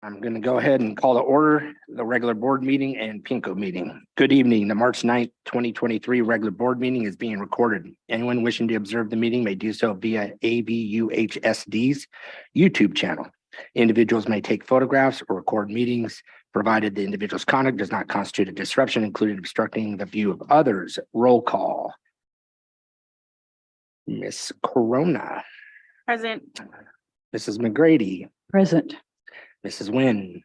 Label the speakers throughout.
Speaker 1: I'm going to go ahead and call to order the regular board meeting and PINCO meeting. Good evening. The March 9th, 2023 regular board meeting is being recorded. Anyone wishing to observe the meeting may do so via AVUHSD's YouTube channel. Individuals may take photographs or record meetings, provided the individual's conduct does not constitute a disruption, including obstructing the view of others. Roll call. Miss Corona.
Speaker 2: Present.
Speaker 1: Mrs. McGrady.
Speaker 3: Present.
Speaker 1: Mrs. Nguyen.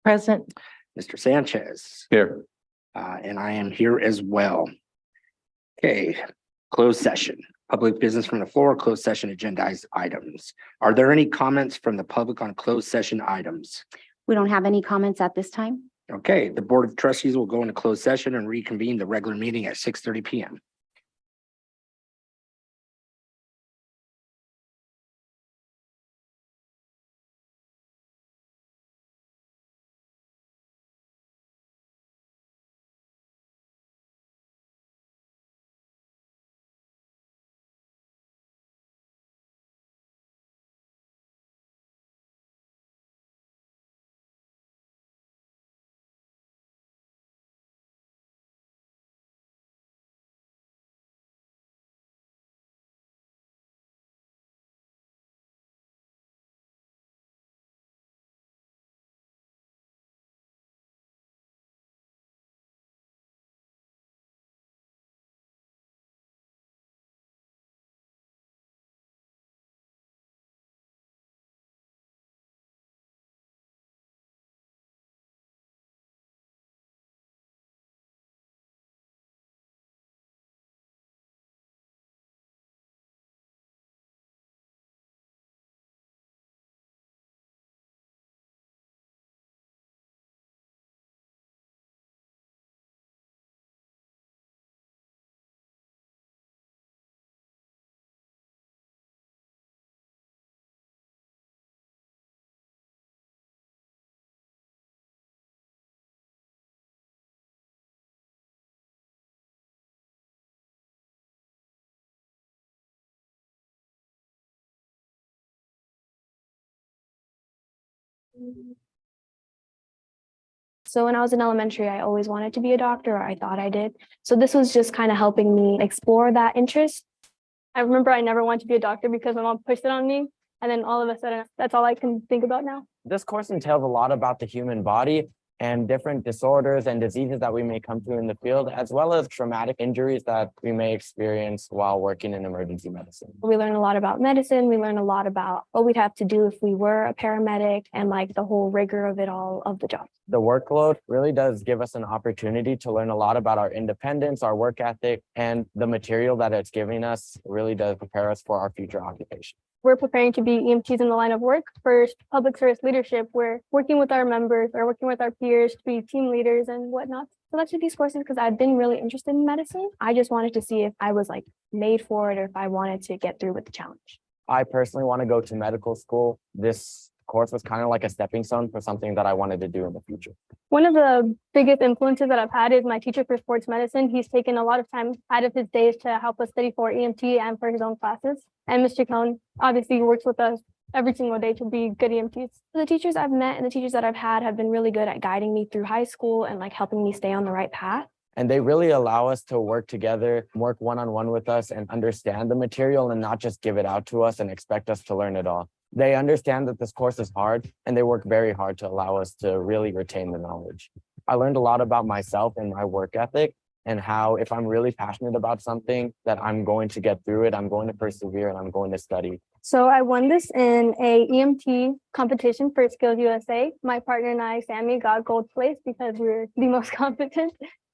Speaker 3: Present.
Speaker 1: Mr. Sanchez.
Speaker 4: Here.
Speaker 1: And I am here as well. Okay, closed session, public business from the floor, closed session agendized items. Are there any comments from the public on closed session items?
Speaker 2: We don't have any comments at this time.
Speaker 1: Okay, the Board of Trustees will go into closed session and reconvene the regular meeting at 6:30 p.m.
Speaker 5: So when I was in elementary, I always wanted to be a doctor, or I thought I did. So this was just kind of helping me explore that interest. I remember I never wanted to be a doctor because my mom pushed it on me. And then all of a sudden, that's all I can think about now.
Speaker 6: This course entails a lot about the human body and different disorders and diseases that we may come to in the field, as well as traumatic injuries that we may experience while working in emergency medicine.
Speaker 5: We learn a lot about medicine. We learn a lot about what we'd have to do if we were a paramedic and like the whole rigor of it all of the job.
Speaker 6: The workload really does give us an opportunity to learn a lot about our independence, our work ethic, and the material that it's giving us really does prepare us for our future occupation.
Speaker 5: We're preparing to be EMTs in the line of work. For public service leadership, we're working with our members or working with our peers to be team leaders and whatnot. So that's what these courses, because I've been really interested in medicine. I just wanted to see if I was like made for it or if I wanted to get through with the challenge.
Speaker 6: I personally want to go to medical school. This course was kind of like a stepping stone for something that I wanted to do in the future.
Speaker 5: One of the biggest influences that I've had is my teacher for sports medicine. He's taken a lot of time out of his days to help us study for EMT and for his own classes. And Mr. Cohn obviously works with us every single day to be good EMTs. The teachers I've met and the teachers that I've had have been really good at guiding me through high school and like helping me stay on the right path.
Speaker 6: And they really allow us to work together, work one-on-one with us and understand the material and not just give it out to us and expect us to learn it all. They understand that this course is hard and they work very hard to allow us to really retain the knowledge. I learned a lot about myself and my work ethic and how if I'm really passionate about something that I'm going to get through it, I'm going to persevere and I'm going to study.
Speaker 5: So I won this in a EMT competition for Skills USA. My partner and I, Sammy, got gold place because we were the most competent.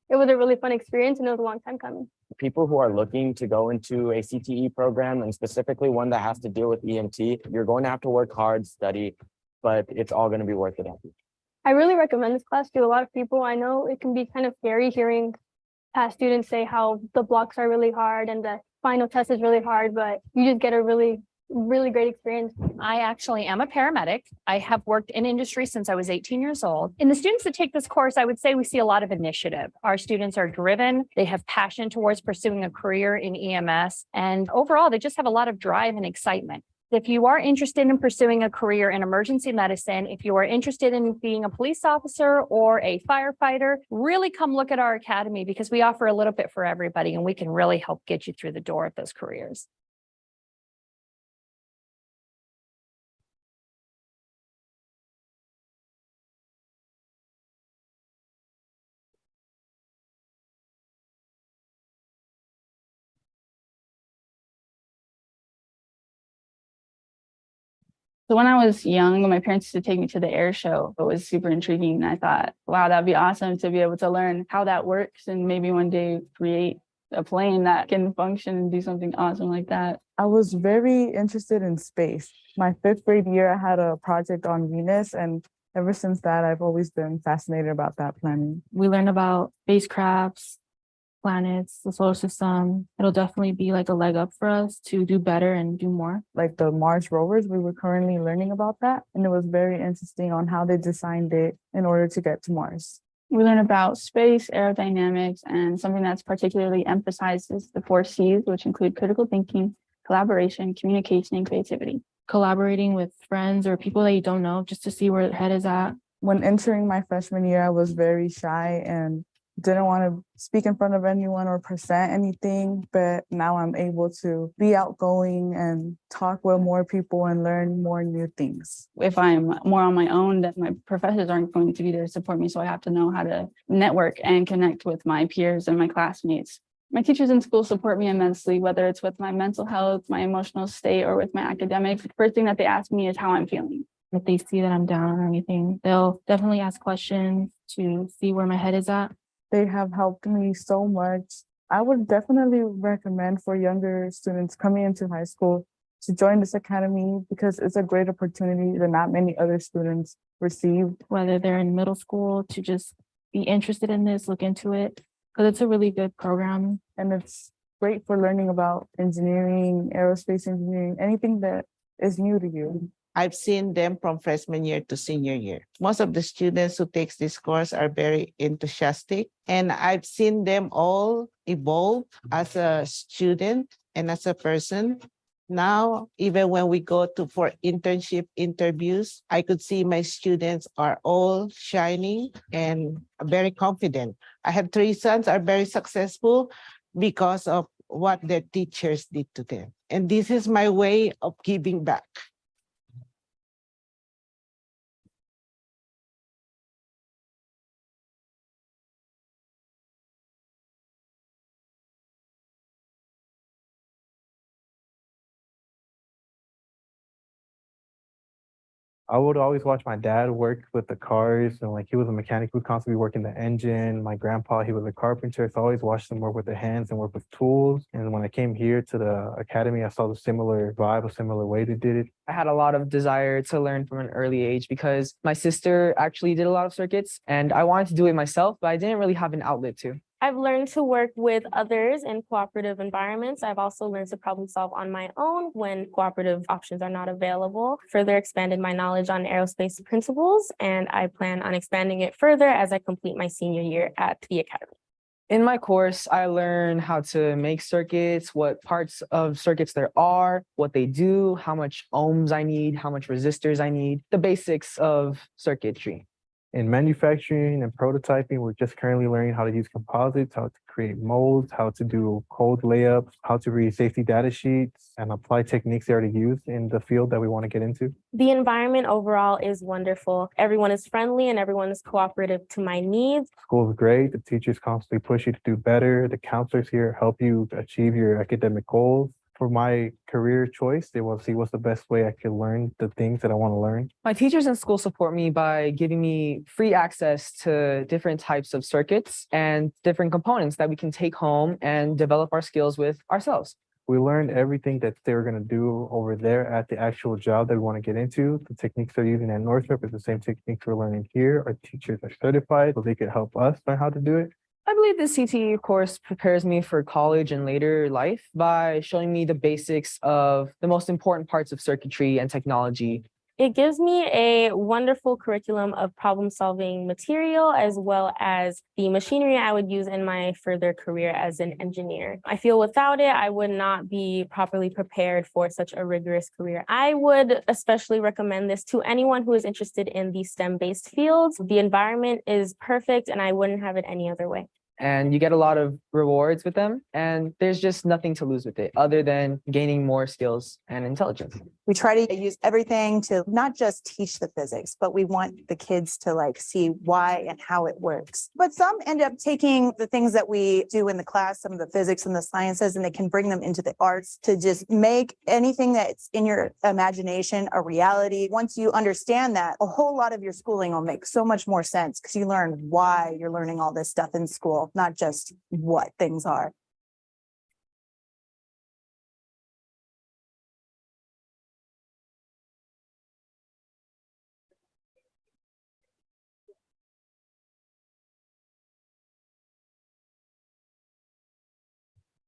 Speaker 5: It was a really fun experience and it was a long time coming.
Speaker 6: People who are looking to go into a CTE program and specifically one that has to deal with EMT, you're going to have to work hard, study, but it's all going to be worth it.
Speaker 5: I really recommend this class to a lot of people. I know it can be kind of scary hearing past students say how the blocks are really hard and the final test is really hard, but you just get a really great experience.
Speaker 7: I actually am a paramedic. I have worked in industry since I was 18 years old. In the students that take this course, I would say we see a lot of initiative. Our students are driven. They have passion towards pursuing a career in EMS. And overall, they just have a lot of drive and excitement. If you are interested in pursuing a career in emergency medicine, if you are interested in being a police officer or a firefighter, really come look at our academy because we offer a little bit for everybody and we can really help get you through the door of those careers.
Speaker 3: So when I was young, my parents used to take me to the air show. It was super intriguing. And I thought, wow, that'd be awesome to be able to learn how that works and maybe one day create a plane that can function and do something awesome like that.
Speaker 4: I was very interested in space. My 5th grade year, I had a project on Venus, and ever since that, I've always been fascinated about that planet.
Speaker 3: We learned about spacecrafts, planets, the solar system. It'll definitely be like a leg up for us to do better and do more.
Speaker 4: Like the Mars rovers, we were currently learning about that, and it was very interesting on how they designed it in order to get to Mars.
Speaker 3: We learn about space, aerodynamics, and something that's particularly emphasized is the 4 C's, which include critical thinking, collaboration, communication, and creativity. Collaborating with friends or people that you don't know just to see where their head is at.
Speaker 4: When entering my freshman year, I was very shy and didn't want to speak in front of anyone or present anything, but now I'm able to be outgoing and talk with more people and learn more new things.
Speaker 3: If I'm more on my own, then my professors aren't going to be there to support me, so I have to know how to network and connect with my peers and my classmates. My teachers in school support me immensely, whether it's with my mental health, my emotional state, or with my academics. The first thing that they ask me is how I'm feeling. If they see that I'm down or anything, they'll definitely ask questions to see where my head is at.
Speaker 4: They have helped me so much. I would definitely recommend for younger students coming into high school to join this academy because it's a great opportunity that not many other students receive.
Speaker 3: Whether they're in middle school, to just be interested in this, look into it, because it's a really good program.
Speaker 4: And it's great for learning about engineering, aerospace engineering, anything that is new to you.
Speaker 8: I've seen them from freshman year to senior year. Most of the students who takes this course are very enthusiastic, and I've seen them all evolve as a student and as a person. Now, even when we go for internship interviews, I could see my students are all shining and very confident. I have 3 sons are very successful because of what their teachers did to them. And this is my way of giving back.
Speaker 9: I would always watch my dad work with the cars, and like he was a mechanic who would constantly work in the engine. My grandpa, he was a carpenter, so I always watched them work with their hands and work with tools. And when I came here to the academy, I saw the similar vibe, a similar way they did it.
Speaker 10: I had a lot of desire to learn from an early age because my sister actually did a lot of circuits and I wanted to do it myself, but I didn't really have an outlet to.
Speaker 11: I've learned to work with others in cooperative environments. I've also learned to problem solve on my own when cooperative options are not available. Further expanded my knowledge on aerospace principles, and I plan on expanding it further as I complete my senior year at the academy.
Speaker 10: In my course, I learned how to make circuits, what parts of circuits there are, what they do, how much ohms I need, how much resistors I need, the basics of circuitry.
Speaker 9: In manufacturing and prototyping, we're just currently learning how to use composites, how to create molds, how to do code layups, how to read safety data sheets, and apply techniques they already use in the field that we want to get into.
Speaker 11: The environment overall is wonderful. Everyone is friendly and everyone is cooperative to my needs.
Speaker 9: School is great. The teachers constantly push you to do better. The counselors here help you achieve your academic goals. For my career choice, they will see what's the best way I could learn the things that I want to learn.
Speaker 10: My teachers in school support me by giving me free access to different types of circuits and different components that we can take home and develop our skills with ourselves.
Speaker 9: We learned everything that they were going to do over there at the actual job that we want to get into. The techniques they're using at Northrop is the same techniques we're learning here. Our teachers are certified, so they could help us learn how to do it.
Speaker 10: I believe the CTE course prepares me for college and later life by showing me the basics of the most important parts of circuitry and technology
Speaker 11: It gives me a wonderful curriculum of problem-solving material, as well as the machinery I would use in my further career as an engineer. I feel without it, I would not be properly prepared for such a rigorous career. I would especially recommend this to anyone who is interested in the STEM-based fields. The environment is perfect, and I wouldn't have it any other way.
Speaker 10: And you get a lot of rewards with them, and there's just nothing to lose with it other than gaining more skills and intelligence.
Speaker 12: We try to use everything to not just teach the physics, but we want the kids to like see why and how it works. But some end up taking the things that we do in the class, some of the physics and the sciences, and they can bring them into the arts to just make anything that's in your imagination a reality. Once you understand that, a whole lot of your schooling will make so much more sense because you learn why you're learning all this stuff in school, not just what things are.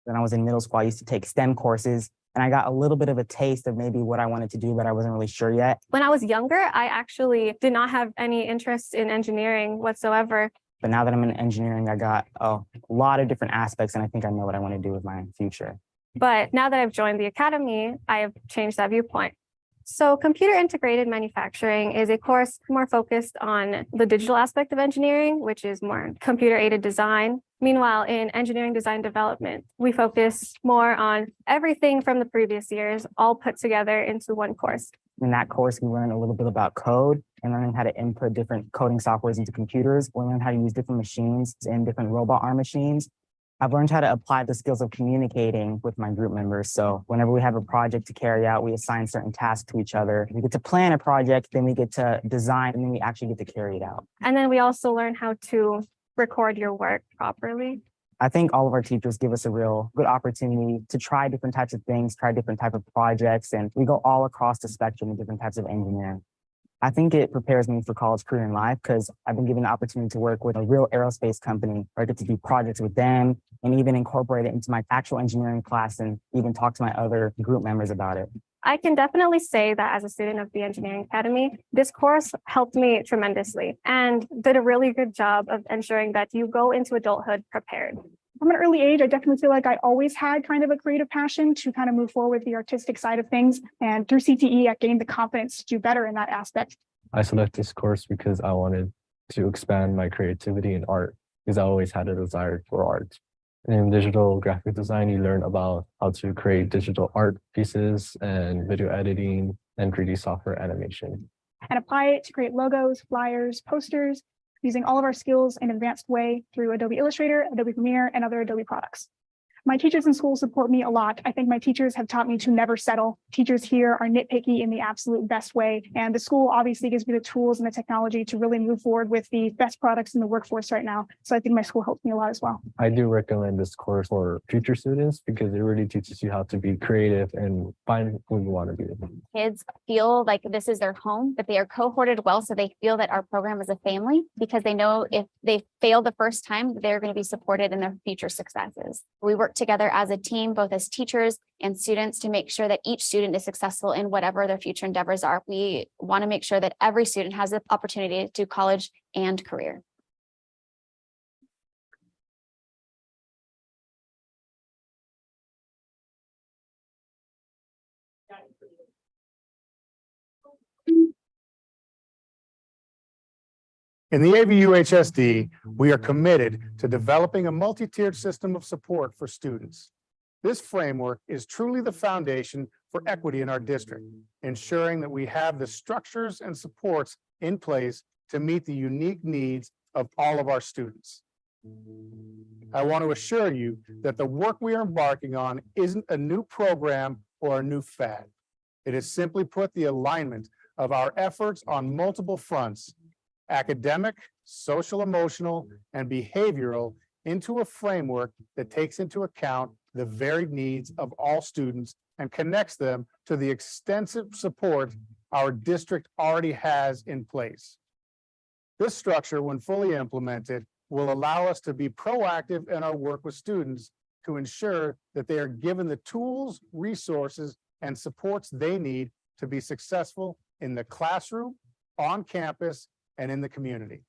Speaker 13: When I was in middle school, I used to take STEM courses, and I got a little bit of a taste of maybe what I wanted to do, but I wasn't really sure yet.
Speaker 5: When I was younger, I actually did not have any interest in engineering whatsoever.
Speaker 13: But now that I'm in engineering, I got a lot of different aspects, and I think I know what I want to do with my future.
Speaker 5: But now that I've joined the academy, I have changed that viewpoint. So computer integrated manufacturing is a course more focused on the digital aspect of engineering, which is more computer aided design. Meanwhile, in engineering design development, we focus more on everything from the previous years, all put together into one course.
Speaker 13: In that course, we learn a little bit about code and learning how to input different coding softwares into computers. We learn how to use different machines and different robot arm machines. I've learned how to apply the skills of communicating with my group members. So whenever we have a project to carry out, we assign certain tasks to each other. We get to plan a project, then we get to design, and then we actually get to carry it out.
Speaker 5: And then we also learn how to record your work properly.
Speaker 13: I think all of our teachers give us a real good opportunity to try different types of things, try different types of projects, and we go all across the spectrum of different types of engineering. I think it prepares me for college career and life because I've been given the opportunity to work with a real aerospace company where I get to do projects with them and even incorporate it into my actual engineering class and even talk to my other group members about it.
Speaker 5: I can definitely say that as a student of the Engineering Academy, this course helped me tremendously and did a really good job of ensuring that you go into adulthood prepared.
Speaker 14: From an early age, I definitely feel like I always had kind of a creative passion to kind of move forward with the artistic side of things. And through CTE, I gained the confidence to do better in that aspect.
Speaker 9: I selected this course because I wanted to expand my creativity in art because I always had a desire for art. In digital graphic design, you learn about how to create digital art pieces and video editing and 3D software animation.
Speaker 14: And apply it to create logos, flyers, posters, using all of our skills in an advanced way through Adobe Illustrator, Adobe Premiere, and other Adobe products. My teachers in school support me a lot. I think my teachers have taught me to never settle. Teachers here are nitpicky in the absolute best way. And the school obviously gives me the tools and the technology to really move forward with the best products in the workforce right now. So I think my school helps me a lot as well.
Speaker 9: I do recommend this course for future students because it really teaches you how to be creative and find who you want to be.
Speaker 2: Kids feel like this is their home, but they are cohorted well, so they feel that our program is a family because they know if they fail the first time, they're going to be supported in their future successes. We work together as a team, both as teachers and students, to make sure that each student is successful in whatever their future endeavors are. We want to make sure that every student has the opportunity to do college and career.
Speaker 15: In the AVUHSD, we are committed to developing a multi-tiered system of support for students. This framework is truly the foundation for equity in our district, ensuring that we have the structures and supports in place to meet the unique needs of all of our students. I want to assure you that the work we are embarking on isn't a new program or a new fad. It is simply put the alignment of our efforts on multiple fronts: academic, social, emotional, and behavioral, into a framework that takes into account the varied needs of all students and connects them to the extensive support our district already has in place. This structure, when fully implemented, will allow us to be proactive in our work with students to ensure that they are given the tools, resources, and supports they need to be successful in the classroom, on campus, and in the community.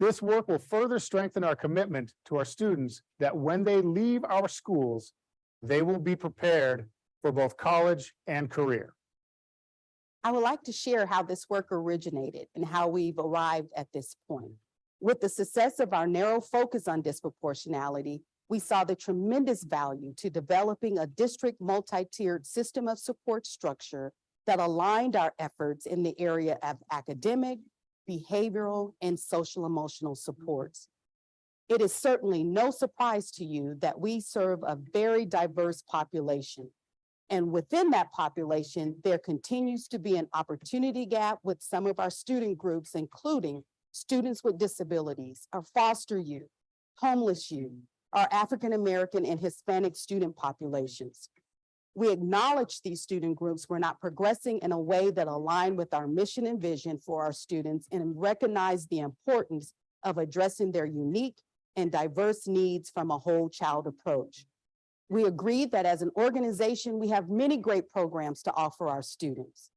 Speaker 15: This work will further strengthen our commitment to our students that when they leave our schools, they will be prepared for both college and career.
Speaker 16: I would like to share how this work originated and how we've arrived at this point. With the success of our narrow focus on disproportionality, we saw the tremendous value to developing a district multi-tiered system of support structure that aligned our efforts in the area of academic, behavioral, and social emotional supports. It is certainly no surprise to you that we serve a very diverse population. And within that population, there continues to be an opportunity gap with some of our student groups, including students with disabilities, our foster youth, homeless youth, our African American and Hispanic student populations. We acknowledge these student groups were not progressing in a way that aligned with our mission and vision for our students and recognize the importance of addressing their unique and diverse needs from a whole child approach. We agreed that as an organization, we have many great programs to offer our students.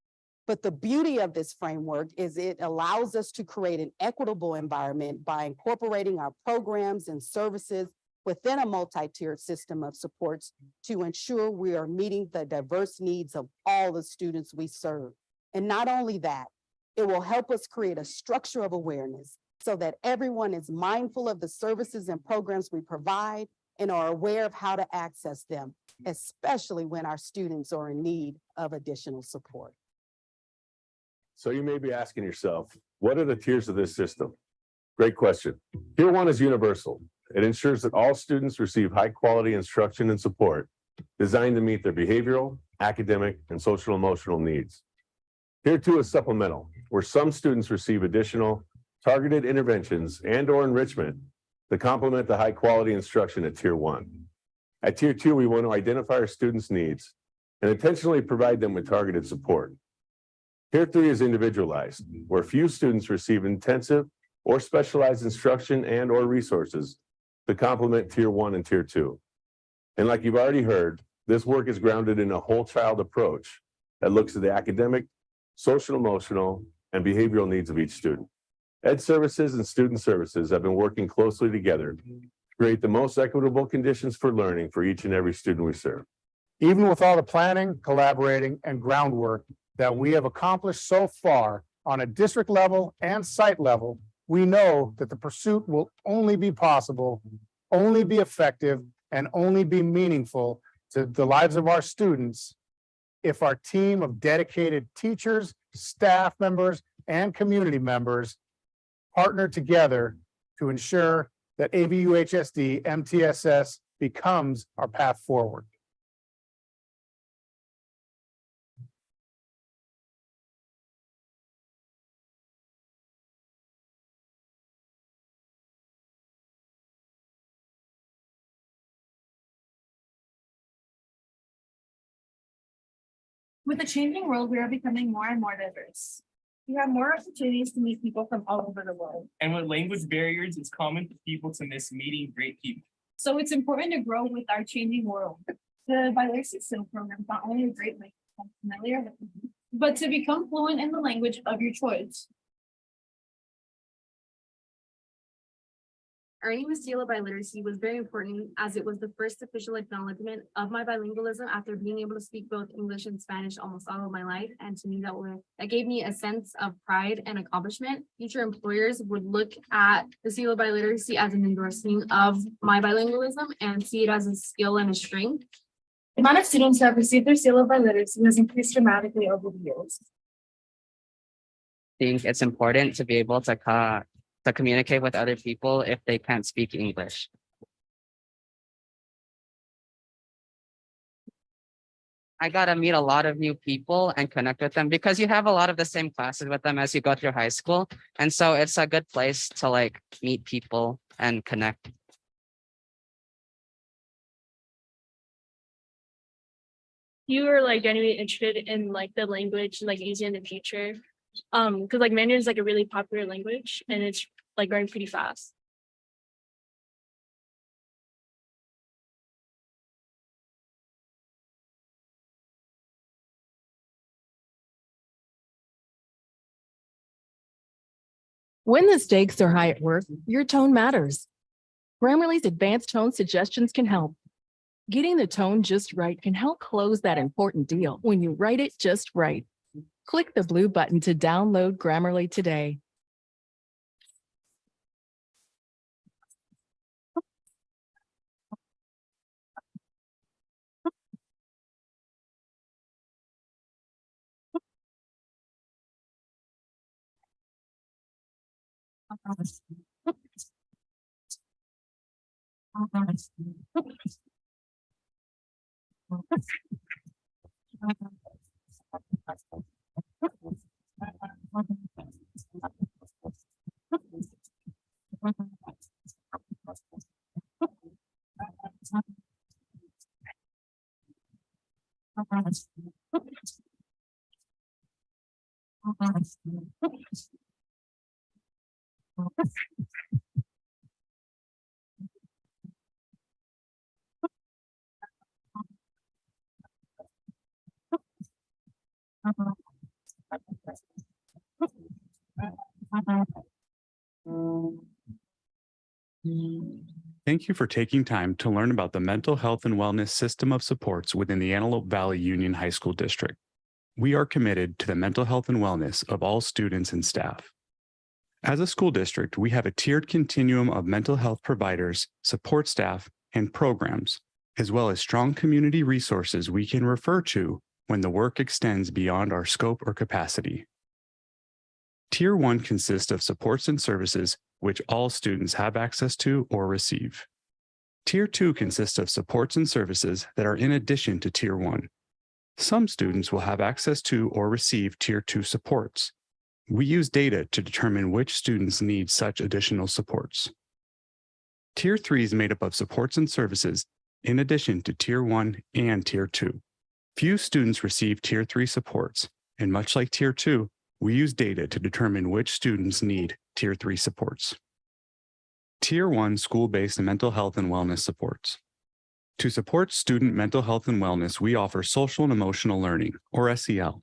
Speaker 16: But the beauty of this framework is it allows us to create an equitable environment by incorporating our programs and services within a multi-tiered system of supports to ensure we are meeting the diverse needs of all the students we serve. And not only that, it will help us create a structure of awareness so that everyone is mindful of the services and programs we provide and are aware of how to access them, especially when our students are in need of additional support.
Speaker 17: So you may be asking yourself, what are the tiers of this system? Great question. Tier 1 is universal. It ensures that all students receive high quality instruction and support designed to meet their behavioral, academic, and social emotional needs. Tier 2 is supplemental, where some students receive additional targeted interventions and/or enrichment to complement the high quality instruction at Tier 1. At Tier 2, we want to identify our students' needs and intentionally provide them with targeted support. Tier 3 is individualized, where few students receive intensive or specialized instruction and/or resources to complement Tier 1 and Tier 2. And like you've already heard, this work is grounded in a whole child approach that looks at the academic, social, emotional, and behavioral needs of each student. Ed Services and Student Services have been working closely together to create the most equitable conditions for learning for each and every student we serve.
Speaker 15: Even with all the planning, collaborating, and groundwork that we have accomplished so far on a district level and site level, we know that the pursuit will only be possible, only be effective, and only be meaningful to the lives of our students if our team of dedicated teachers, staff members, and community members partner together to ensure that AVUHSD MTSS becomes our path forward.
Speaker 18: With the changing world, we are becoming more and more diverse. We have more opportunities to meet people from all over the world.
Speaker 19: And with language barriers, it's common for people to miss meeting great people.
Speaker 18: So it's important to grow with our changing world. The Biliteracy Skill program is not only a great way to become familiar with it, but to become fluent in the language of your choice.
Speaker 20: Earning the seal of biliteracy was very important as it was the first official acknowledgement of my bilingualism after being able to speak both English and Spanish almost all of my life. And to me, that gave me a sense of pride and accomplishment. Future employers would look at the seal of biliteracy as an endorsement of my bilingualism and see it as a skill and a strength.
Speaker 18: The amount of students who have received their seal of biliteracy has increased dramatically over the years.
Speaker 21: I think it's important to be able to communicate with other people if they can't speak English. I got to meet a lot of new people and connect with them because you have a lot of the same classes with them as you go through high school. And so it's a good place to like meet people and connect.
Speaker 5: You were like genuinely interested in like the language like using in the future. Because like Mandarin is like a really popular language and it's like growing pretty fast.
Speaker 1: When the stakes are high at work, your tone matters. Grammarly's advanced tone suggestions can help. Getting the tone just right can help close that important deal when you write it just right. Click the blue button to download Grammarly today.
Speaker 22: Thank you for taking time to learn about the mental health and wellness system of supports within the Antelope Valley Union High School District. We are committed to the mental health and wellness of all students and staff. As a school district, we have a tiered continuum of mental health providers, support staff, and programs, as well as strong community resources we can refer to when the work extends beyond our scope or capacity. Tier 1 consists of supports and services which all students have access to or receive. Tier 2 consists of supports and services that are in addition to Tier 1. Some students will have access to or receive Tier 2 supports. We use data to determine which students need such additional supports. Tier 3 is made up of supports and services in addition to Tier 1 and Tier 2. Few students receive Tier 3 supports, and much like Tier 2, we use data to determine which students need Tier 3 supports. Tier 1 school-based mental health and wellness supports. To support student mental health and wellness, we offer social and emotional learning, or SEL.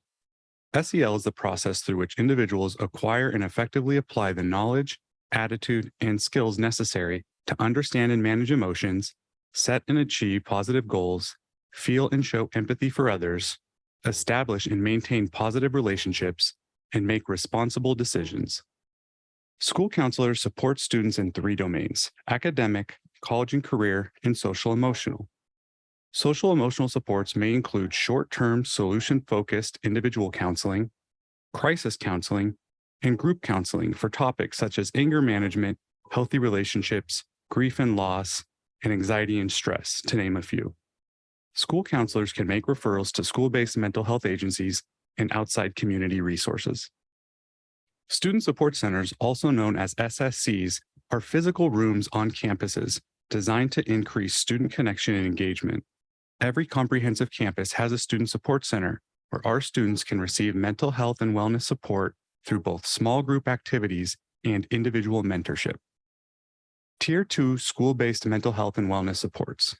Speaker 22: SEL is the process through which individuals acquire and effectively apply the knowledge, attitude, and skills necessary to understand and manage emotions, set and achieve positive goals, feel and show empathy for others, establish and maintain positive relationships, and make responsible decisions. School counselors support students in 3 domains: academic, college and career, and social emotional. Social emotional supports may include short-term solution-focused individual counseling, crisis counseling, and group counseling for topics such as anger management, healthy relationships, grief and loss, and anxiety and stress, to name a few. School counselors can make referrals to school-based mental health agencies and outside community resources. Student support centers, also known as SSCs, are physical rooms on campuses designed to increase student connection and engagement. Every comprehensive campus has a student support center where our students can receive mental health and wellness support through both small group activities and individual mentorship. Tier 2 school-based mental health and wellness supports.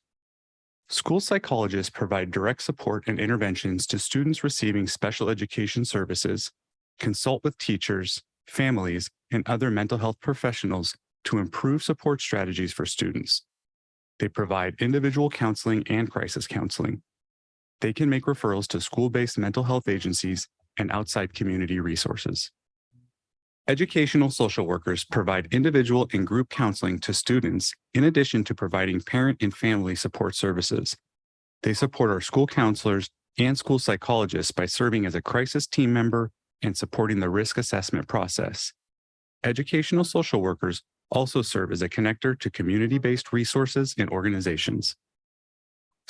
Speaker 22: School psychologists provide direct support and interventions to students receiving special education services, consult with teachers, families, and other mental health professionals to improve support strategies for students. They provide individual counseling and crisis counseling. They can make referrals to school-based mental health agencies and outside community resources. Educational social workers provide individual and group counseling to students in addition to providing parent and family support services. They support our school counselors and school psychologists by serving as a crisis team member and supporting the risk assessment process. Educational social workers also serve as a connector to community-based resources and organizations.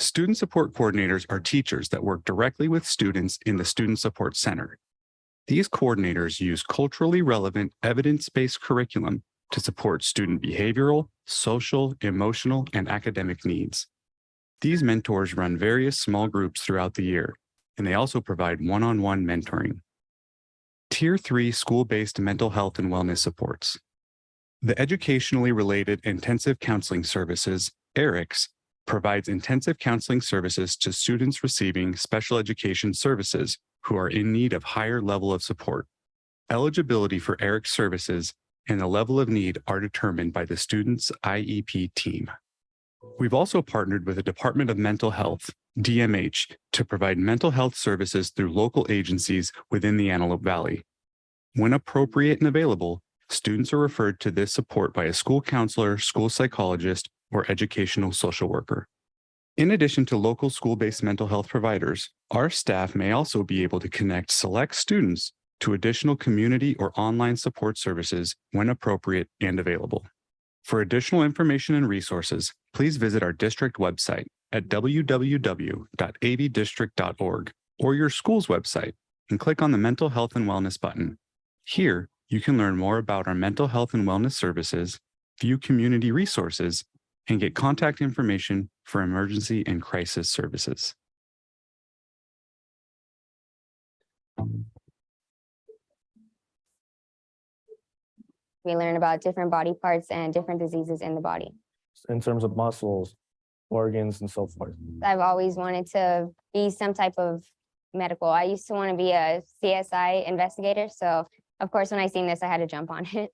Speaker 22: Student support coordinators are teachers that work directly with students in the Student Support Center. These coordinators use culturally relevant, evidence-based curriculum to support student behavioral, social, emotional, and academic needs. These mentors run various small groups throughout the year, and they also provide one-on-one mentoring. Tier 3 school-based mental health and wellness supports. The Educationally Related Intensive Counseling Services, ERICS, provides intensive counseling services to students receiving special education services who are in need of higher level of support. Eligibility for ERICS services and the level of need are determined by the student's IEP team. We've also partnered with the Department of Mental Health, DMH, to provide mental health services through local agencies within the Antelope Valley. When appropriate and available, students are referred to this support by a school counselor, school psychologist, or educational social worker. In addition to local school-based mental health providers, our staff may also be able to connect select students to additional community or online support services when appropriate and available. For additional information and resources, please visit our district website at www.avdistrict.org or your school's website and click on the Mental Health and Wellness button. Here, you can learn more about our mental health and wellness services, view community resources, and get contact information for emergency and crisis services.
Speaker 6: We learn about different body parts and different diseases in the body.
Speaker 7: In terms of muscles, organs, and so forth.
Speaker 6: I've always wanted to be some type of medical. I used to want to be a CSI investigator. So of course, when I seen this, I had to jump on it.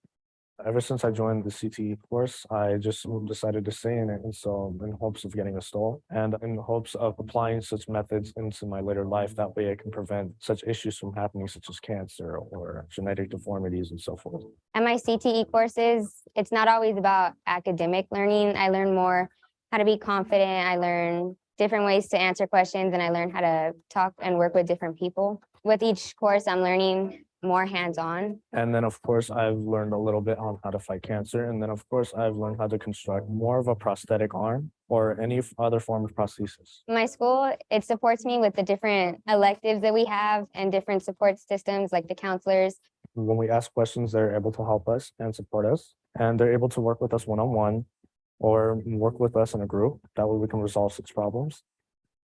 Speaker 7: Ever since I joined the CTE course, I just decided to stay in it. And so in hopes of getting a stall and in hopes of applying such methods into my later life, that way I can prevent such issues from happening, such as cancer or genetic deformities and so forth.
Speaker 6: At my CTE courses, it's not always about academic learning. I learn more how to be confident. I learn different ways to answer questions, and I learn how to talk and work with different people. With each course, I'm learning more hands-on.
Speaker 7: And then, of course, I've learned a little bit on how to fight cancer. And then, of course, I've learned how to construct more of a prosthetic arm or any other form of prosthesis.
Speaker 6: My school, it supports me with the different electives that we have and different support systems like the counselors.
Speaker 7: When we ask questions, they're able to help us and support us. And they're able to work with us one-on-one or work with us in a group. That way we can resolve such problems.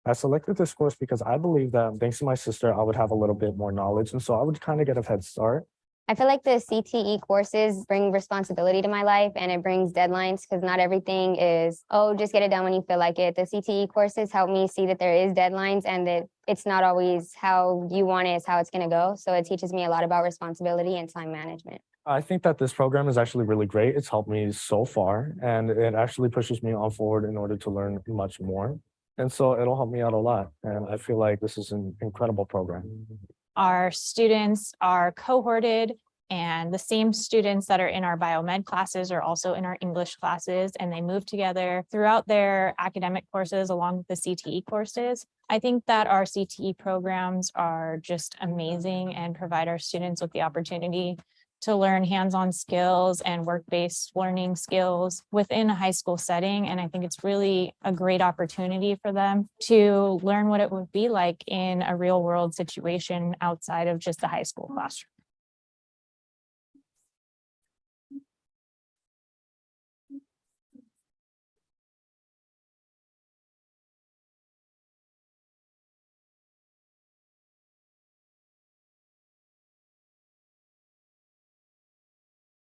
Speaker 7: I selected this course because I believe that thanks to my sister, I would have a little bit more knowledge. And so I would kind of get a head start.
Speaker 6: I feel like the CTE courses bring responsibility to my life, and it brings deadlines because not everything is, oh, just get it done when you feel like it. The CTE courses help me see that there is deadlines and that it's not always how you want it, it's how it's going to go. So it teaches me a lot about responsibility and time management.
Speaker 7: I think that this program is actually really great. It's helped me so far, and it actually pushes me on forward in order to learn much more. And so it'll help me out a lot. And I feel like this is an incredible program.
Speaker 23: Our students are cohorted, and the same students that are in our biomed classes are also in our English classes, and they move together throughout their academic courses along with the CTE courses. I think that our CTE programs are just amazing and provide our students with the opportunity to learn hands-on skills and work-based learning skills within a high school setting. And I think it's really a great opportunity for them to learn what it would be like in a real-world situation outside of just the high school classroom.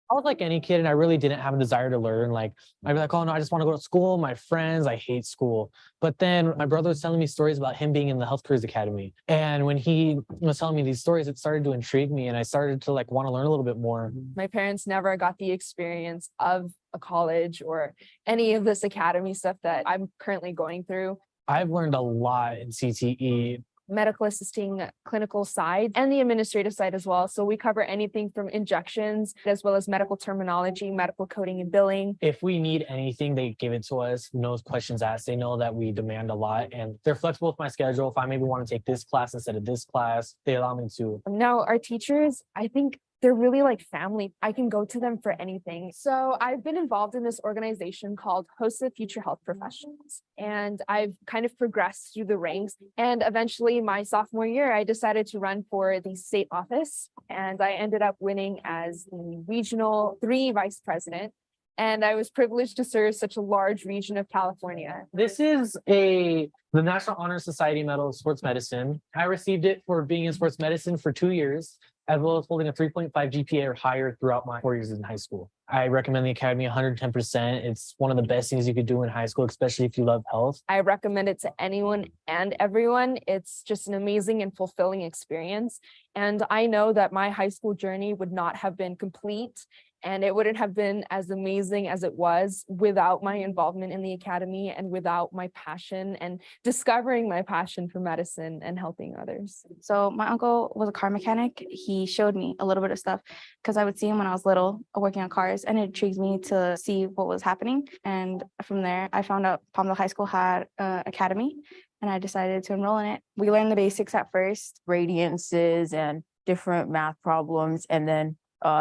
Speaker 24: I was like any kid, and I really didn't have a desire to learn. Like, I'd be like, oh no, I just want to go to school. My friends, I hate school. But then my brother was telling me stories about him being in the Health Careers Academy. And when he was telling me these stories, it started to intrigue me, and I started to like want to learn a little bit more.
Speaker 25: My parents never got the experience of a college or any of this academy stuff that I'm currently going through.
Speaker 24: I've learned a lot in CTE.
Speaker 25: Medical assisting clinical side and the administrative side as well. So we cover anything from injections as well as medical terminology, medical coding and billing.
Speaker 24: If we need anything, they give it to us. No questions asked. They know that we demand a lot, and they're flexible with my schedule. If I maybe want to take this class instead of this class, they allow me to.
Speaker 25: Now, our teachers, I think they're really like family. I can go to them for anything. So I've been involved in this organization called Host of Future Health Professionals. And I've kind of progressed through the ranks. And eventually my sophomore year, I decided to run for the state office. And I ended up winning as the regional 3 vice president. And I was privileged to serve such a large region of California.
Speaker 24: This is the National Honor Society Medal of Sports Medicine. I received it for being in sports medicine for 2 years, as well as holding a 3.5 GPA or higher throughout my 4 years in high school. I recommend the Academy 110%. It's one of the best things you could do in high school, especially if you love health.
Speaker 25: I recommend it to anyone and everyone. It's just an amazing and fulfilling experience. And I know that my high school journey would not have been complete And it wouldn't have been as amazing as it was without my involvement in the academy and without my passion and discovering my passion for medicine and helping others.
Speaker 2: So my uncle was a car mechanic. He showed me a little bit of stuff because I would see him when I was little working on cars, and it intrigued me to see what was happening. And from there, I found out Palmdale High School had an academy, and I decided to enroll in it. We learned the basics at first, radiances and different math problems, and then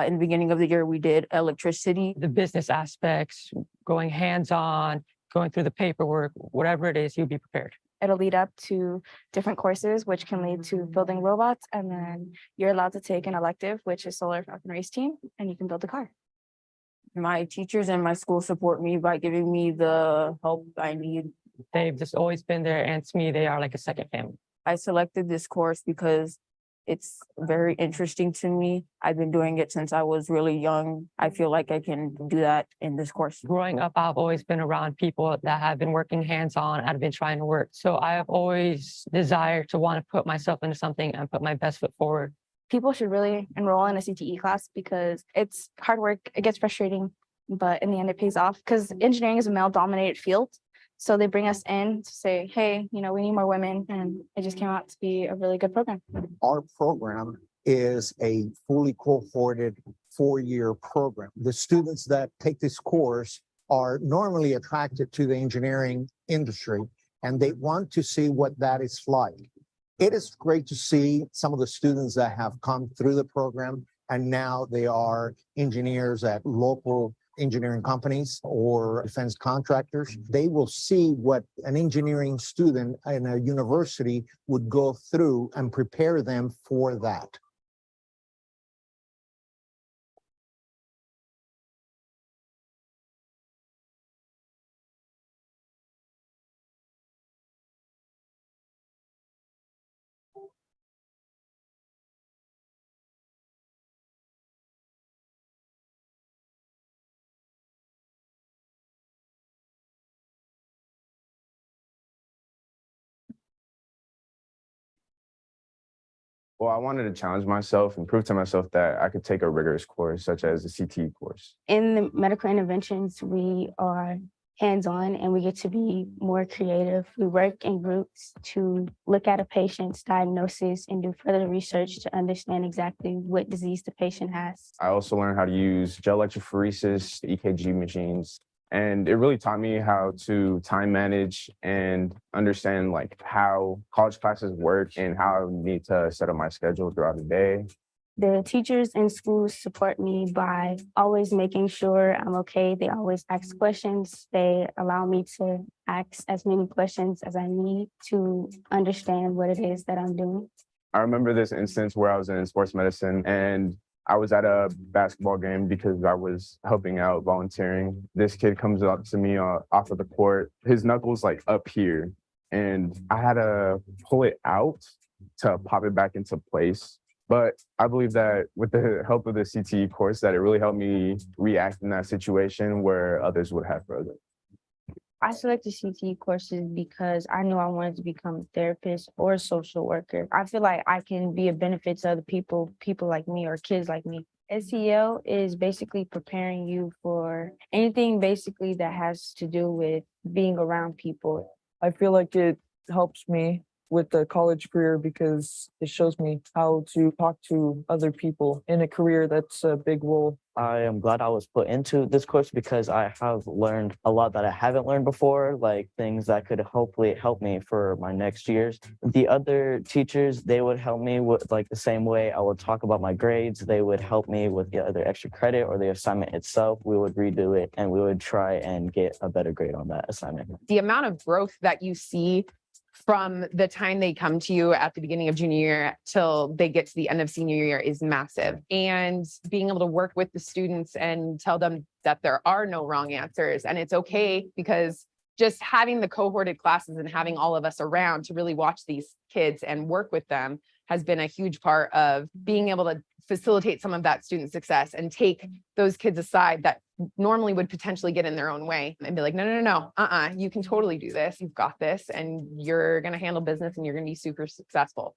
Speaker 2: in the beginning of the year, we did electricity.
Speaker 3: The business aspects, going hands-on, going through the paperwork, whatever it is, you'll be prepared.
Speaker 2: It'll lead up to different courses, which can lead to building robots. And then you're allowed to take an elective, which is solar falcon race team, and you can build a car. My teachers and my school support me by giving me the help I need.
Speaker 3: They've just always been there, and to me, they are like a second family.
Speaker 2: I selected this course because it's very interesting to me. I've been doing it since I was really young. I feel like I can do that in this course.
Speaker 3: Growing up, I've always been around people that have been working hands-on and have been trying to work. So I have always desired to want to put myself into something and put my best foot forward.
Speaker 2: People should really enroll in a CTE class because it's hard work. It gets frustrating, but in the end, it pays off because engineering is a male-dominated field. So they bring us in to say, hey, we need more women. And it just came out to be a really good program.
Speaker 4: Our program is a fully cohorted 4-year program. The students that take this course are normally attracted to the engineering industry, and they want to see what that is like. It is great to see some of the students that have come through the program, and now they are engineers at local engineering companies or defense contractors. They will see what an engineering student in a university would go through and prepare them for that.
Speaker 8: Well, I wanted to challenge myself and prove to myself that I could take a rigorous course, such as a CTE course.
Speaker 2: In the medical interventions, we are hands-on and we get to be more creative. We work in groups to look at a patient's diagnosis and do further research to understand exactly what disease the patient has.
Speaker 8: I also learned how to use gel electrophoresis, EKG machines, and it really taught me how to time manage and understand how college classes work and how I need to set up my schedule throughout the day.
Speaker 2: The teachers in schools support me by always making sure I'm okay. They always ask questions. They allow me to ask as many questions as I need to understand what it is that I'm doing.
Speaker 8: I remember this instance where I was in sports medicine and I was at a basketball game because I was helping out volunteering. This kid comes up to me off of the court. His knuckles up here, and I had to pull it out to pop it back into place. But I believe that with the help of the CTE course, that it really helped me react in that situation where others would have further.
Speaker 2: I selected CTE courses because I knew I wanted to become a therapist or a social worker. I feel like I can be a benefit to other people like me or kids like me. SEL is basically preparing you for anything basically that has to do with being around people.
Speaker 10: I feel like it helps me with the college career because it shows me how to talk to other people in a career that's a big role.
Speaker 13: I am glad I was put into this course because I have learned a lot that I haven't learned before, like things that could hopefully help me for my next years. The other teachers, they would help me with the same way I would talk about my grades. They would help me with the other extra credit or the assignment itself. We would redo it and we would try and get a better grade on that assignment.
Speaker 11: The amount of growth that you see from the time they come to you at the beginning of junior year till they get to the end of senior year is massive. And being able to work with the students and tell them that there are no wrong answers and it's okay, because just having the cohorted classes and having all of us around to really watch these kids and work with them has been a huge part of being able to facilitate some of that student success and take those kids aside that normally would potentially get in their own way and be like, no, you can totally do this. You've got this and you're going to handle business and you're going to be super successful.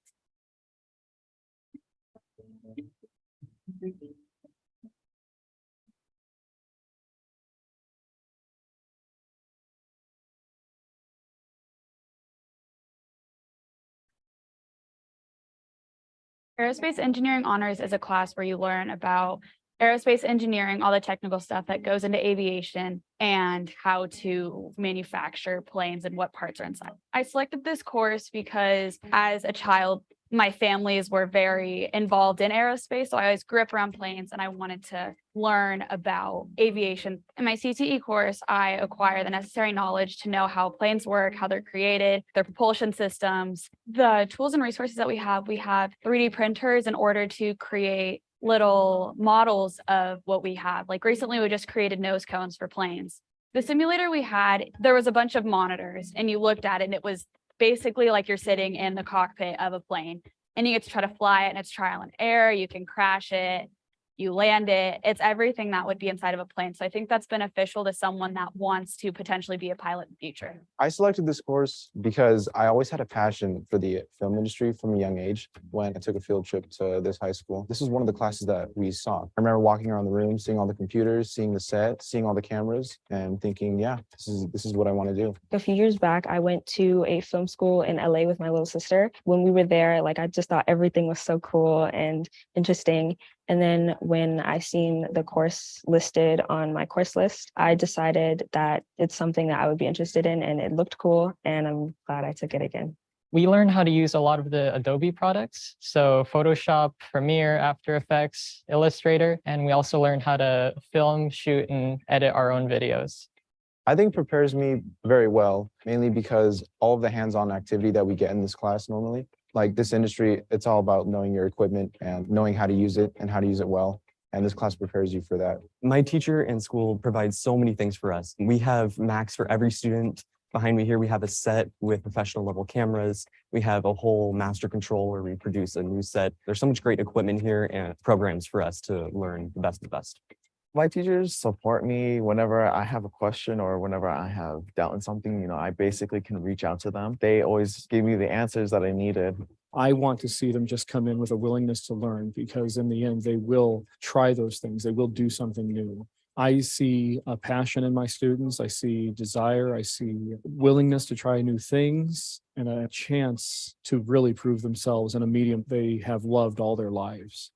Speaker 9: Aerospace engineering honors is a class where you learn about aerospace engineering, all the technical stuff that goes into aviation, and how to manufacture planes and what parts are inside. I selected this course because as a child, my families were very involved in aerospace. So I always grew up around planes and I wanted to learn about aviation. In my CTE course, I acquire the necessary knowledge to know how planes work, how they're created, their propulsion systems, the tools and resources that we have. We have 3D printers in order to create little models of what we have. Like recently, we just created nose cones for planes. The simulator we had, there was a bunch of monitors and you looked at it and it was basically like you're sitting in the cockpit of a plane and you get to try to fly it and it's trial and error. You can crash it, you land it. It's everything that would be inside of a plane. So I think that's beneficial to someone that wants to potentially be a pilot in the future.
Speaker 12: I selected this course because I always had a passion for the film industry from a young age when I took a field trip to this high school. This is one of the classes that we saw. I remember walking around the room, seeing all the computers, seeing the set, seeing all the cameras, and thinking, yeah, this is what I want to do.
Speaker 14: A few years back, I went to a film school in LA with my little sister. When we were there, I just thought everything was so cool and interesting. And then when I seen the course listed on my course list, I decided that it's something that I would be interested in and it looked cool and I'm glad I took it again.
Speaker 16: We learned how to use a lot of the Adobe products. So Photoshop, Premiere, After Effects, Illustrator, and we also learned how to film, shoot, and edit our own videos.
Speaker 12: I think prepares me very well, mainly because all of the hands-on activity that we get in this class normally, like this industry, it's all about knowing your equipment and knowing how to use it and how to use it well. And this class prepares you for that.
Speaker 17: My teacher in school provides so many things for us. We have Macs for every student. Behind me here, we have a set with professional level cameras. We have a whole master control where we produce a new set. There's so much great equipment here and programs for us to learn the best of the best.
Speaker 26: My teachers support me whenever I have a question or whenever I have doubt in something, I basically can reach out to them. They always give me the answers that I needed.
Speaker 27: I want to see them just come in with a willingness to learn because in the end, they will try those things. They will do something new. I see a passion in my students. I see desire. I see willingness to try new things and a chance to really prove themselves in a medium they have loved all their lives.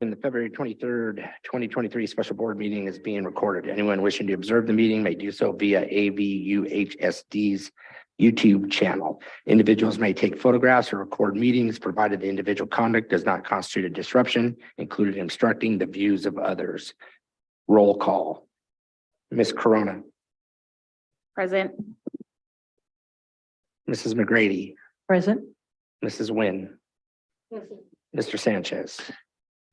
Speaker 1: And the February 23rd, 2023 special board meeting is being recorded. Anyone wishing to observe the meeting may do so via AVUHSD's YouTube channel. Individuals may take photographs or record meetings provided the individual conduct does not constitute a disruption, including obstructing the views of others. Roll call. Ms. Corona,
Speaker 9: Present.
Speaker 1: Mrs. McGrady,
Speaker 9: Present.
Speaker 1: Mrs. Nguyen, Mr. Sanchez.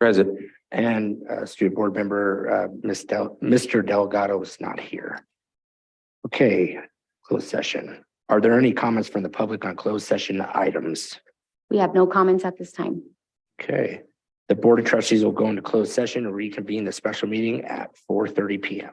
Speaker 1: Present. And student board member, Mr. Delgado is not here. Okay, closed session. Are there any comments from the public on closed session items?
Speaker 5: We have no comments at this time.
Speaker 1: Okay, the Board of Trustees will go into closed session and reconvene the special meeting at 4:30 p.m.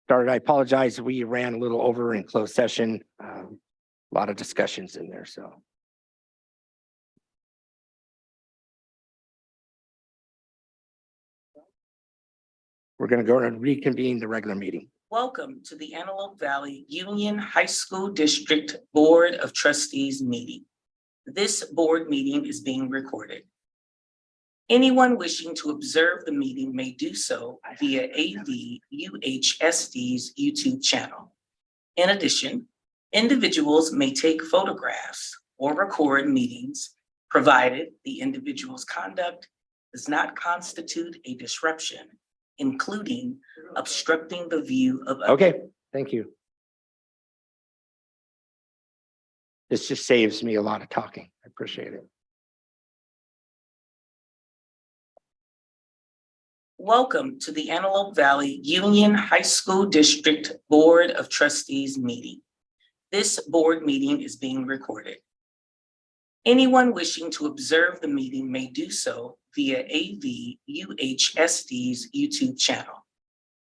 Speaker 1: started. I apologize. We ran a little over in closed session. A lot of discussions in there, so. We're going to go and reconvene the regular meeting.
Speaker 6: Welcome to the Antelope Valley Union High School District Board of Trustees meeting. This board meeting is being recorded. Anyone wishing to observe the meeting may do so via AVUHSD's YouTube channel. In addition, individuals may take photographs or record meetings, provided the individual's conduct does not constitute a disruption, including obstructing the view of others.
Speaker 1: Okay, thank you. This just saves me a lot of talking. I appreciate it.
Speaker 6: Welcome to the Antelope Valley Union High School District Board of Trustees meeting. This board meeting is being recorded. Anyone wishing to observe the meeting may do so via AVUHSD's YouTube channel.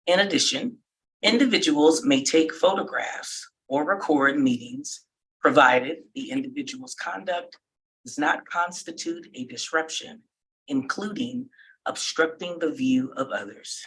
Speaker 6: In addition, individuals may take photographs or record meetings, provided the individual's conduct does not constitute a disruption, including obstructing the view of others.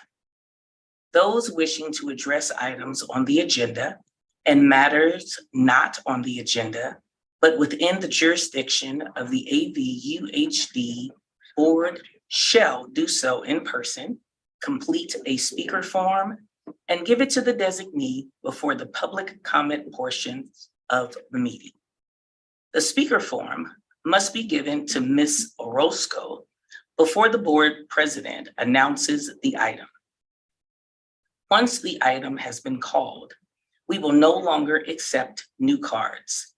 Speaker 6: Those wishing to address items on the agenda and matters not on the agenda, but within the jurisdiction of the AVUHD board shall do so in person, complete a speaker form, and give it to the designee before the public comment portion of the meeting. The speaker form must be given to Ms. Orozco before the board president announces the item. Once the item has been called, we will no longer accept new cards.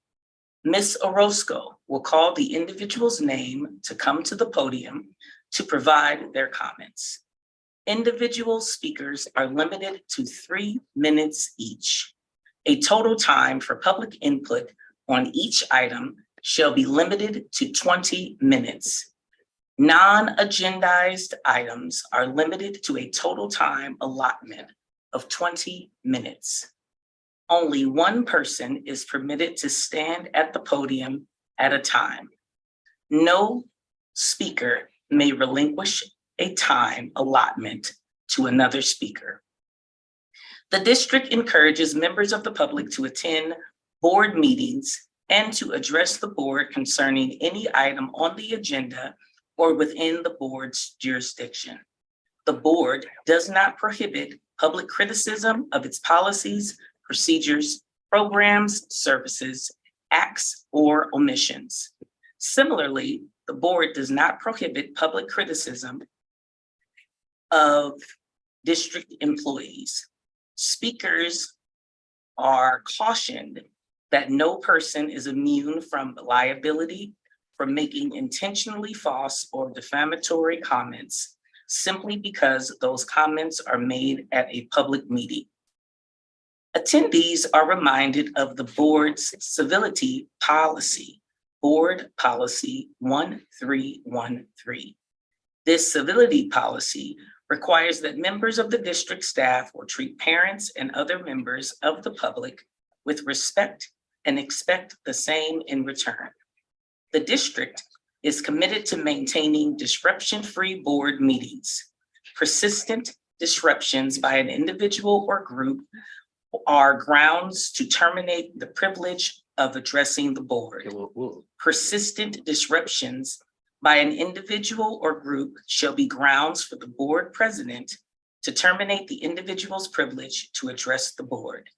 Speaker 6: Ms. Orozco will call the individual's name to come to the podium to provide their comments. Individual speakers are limited to 3 minutes each. A total time for public input on each item shall be limited to 20 minutes. Non-agendized items are limited to a total time allotment of 20 minutes. Only one person is permitted to stand at the podium at a time. No speaker may relinquish a time allotment to another speaker. The district encourages members of the public to attend board meetings and to address the board concerning any item on the agenda or within the board's jurisdiction. The board does not prohibit public criticism of its policies, procedures, programs, services, acts, or omissions. Similarly, the board does not prohibit public criticism of district employees. Speakers are cautioned that no person is immune from liability for making intentionally false or defamatory comments simply because those comments are made at a public meeting. Attendees are reminded of the board's civility policy, Board Policy 1313. This civility policy requires that members of the district staff will treat parents and other members of the public with respect and expect the same in return. The district is committed to maintaining disruption-free board meetings. Persistent disruptions by an individual or group are grounds to terminate the privilege of addressing the board. Persistent disruptions by an individual or group shall be grounds for the board president to terminate the individual's privilege to address the board.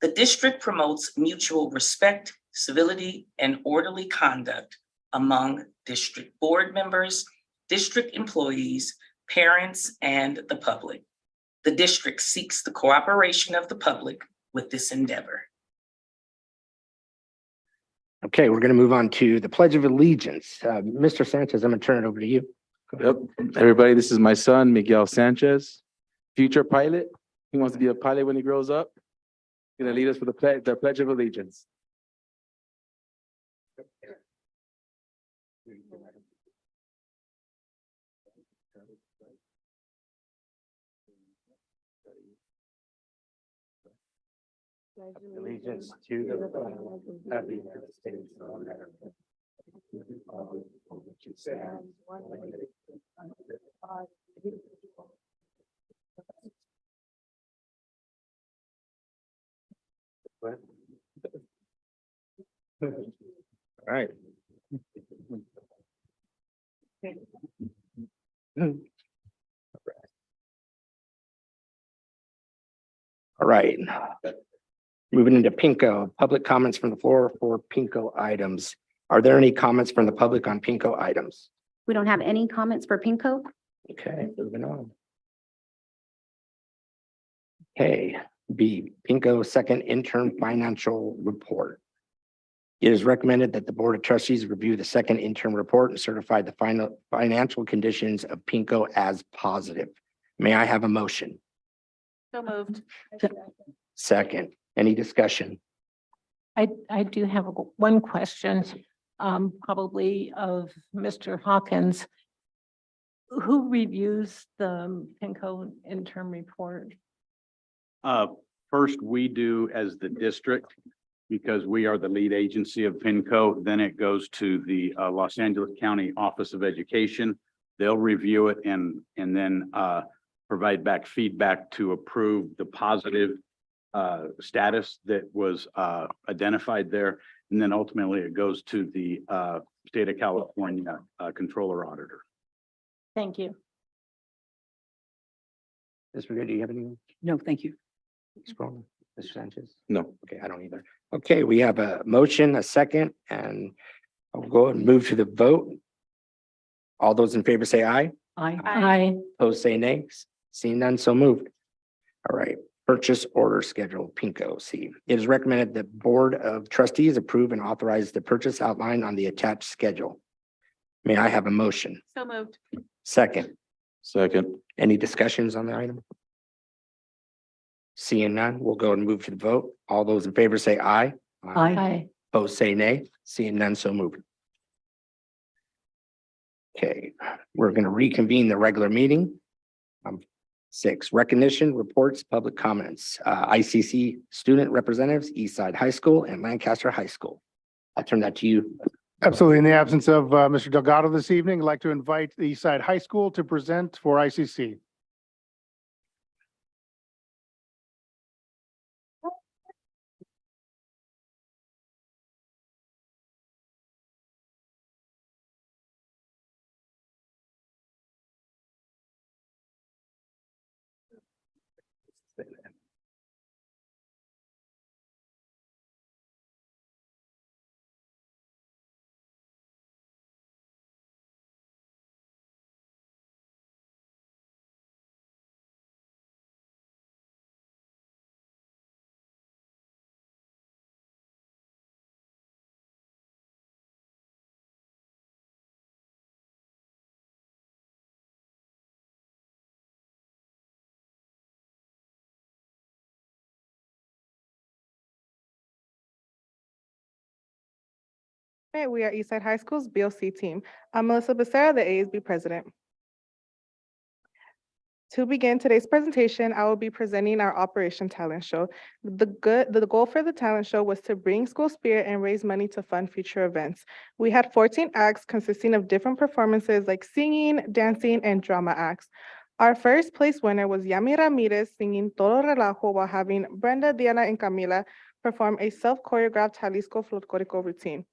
Speaker 6: The district promotes mutual respect, civility, and orderly conduct among district board members, district employees, parents, and the public. The district seeks the cooperation of the public with this endeavor.
Speaker 1: Okay, we're going to move on to the Pledge of Allegiance. Mr. Sanchez, I'm going to turn it over to you.
Speaker 15: Yep. Everybody, this is my son, Miguel Sanchez, future pilot. He wants to be a pilot when he grows up. He's going to lead us for the Pledge of Allegiance.
Speaker 1: Allegiance to the flag of the United States of America. Which stands one nation, under God, indivisible. All right. All right. Moving into Pinko, public comments from the floor for Pinko items. Are there any comments from the public on Pinko items?
Speaker 5: We don't have any comments for Pinko.
Speaker 1: Okay, moving on. Okay, B, Pinko second interim financial report. It is recommended that the Board of Trustees review the second interim report and certify the final financial conditions of Pinko as positive. May I have a motion?
Speaker 7: So moved.
Speaker 1: Second, any discussion?
Speaker 7: I do have one question, probably of Mr. Hawkins. Who reviews the PINCO interim report?
Speaker 18: First, we do as the district, because we are the lead agency of PINCO. Then it goes to the Los Angeles County Office of Education. They'll review it and then provide back feedback to approve the positive status that was identified there. And then ultimately it goes to the state of California controller auditor.
Speaker 7: Thank you.
Speaker 1: Ms. Brigade, do you have any?
Speaker 7: No, thank you.
Speaker 1: Scroll, Mr. Sanchez?
Speaker 18: No.
Speaker 1: Okay, I don't either. Okay, we have a motion, a second, and I'll go and move to the vote. All those in favor say aye.
Speaker 7: Aye.
Speaker 1: Opposed say nay. Seeing none, so moved. All right, purchase order schedule, Pinko C. It is recommended the Board of Trustees approve and authorize the purchase outline on the attached schedule. May I have a motion?
Speaker 7: So moved.
Speaker 1: Second,
Speaker 18: Second.
Speaker 1: any discussions on the item? Seeing none, we'll go and move to the vote. All those in favor say aye.
Speaker 7: Aye.
Speaker 1: Opposed say nay. Seeing none, so moved. Okay, we're going to reconvene the regular meeting. 6, recognition, reports, public comments, ICC student representatives, Eastside High School and Lancaster High School. I'll turn that to you.
Speaker 19: Absolutely. In the absence of Mr. Delgado this evening, I'd like to invite the Eastside High School to present for ICC.
Speaker 20: Hey, we are Eastside High School's BOC team. I'm Melissa Becerra, the ASB president. To begin today's presentation, I will be presenting our Operation Talent Show. The goal for the talent show was to bring school spirit and raise money to fund future events. We had 14 acts consisting of different performances like singing, dancing, and drama acts. Our first place winner was Yami Ramirez singing Todo Relajo while having Brenda, Diana, and Camila perform a self-choreographed Jalisco folklorico routine.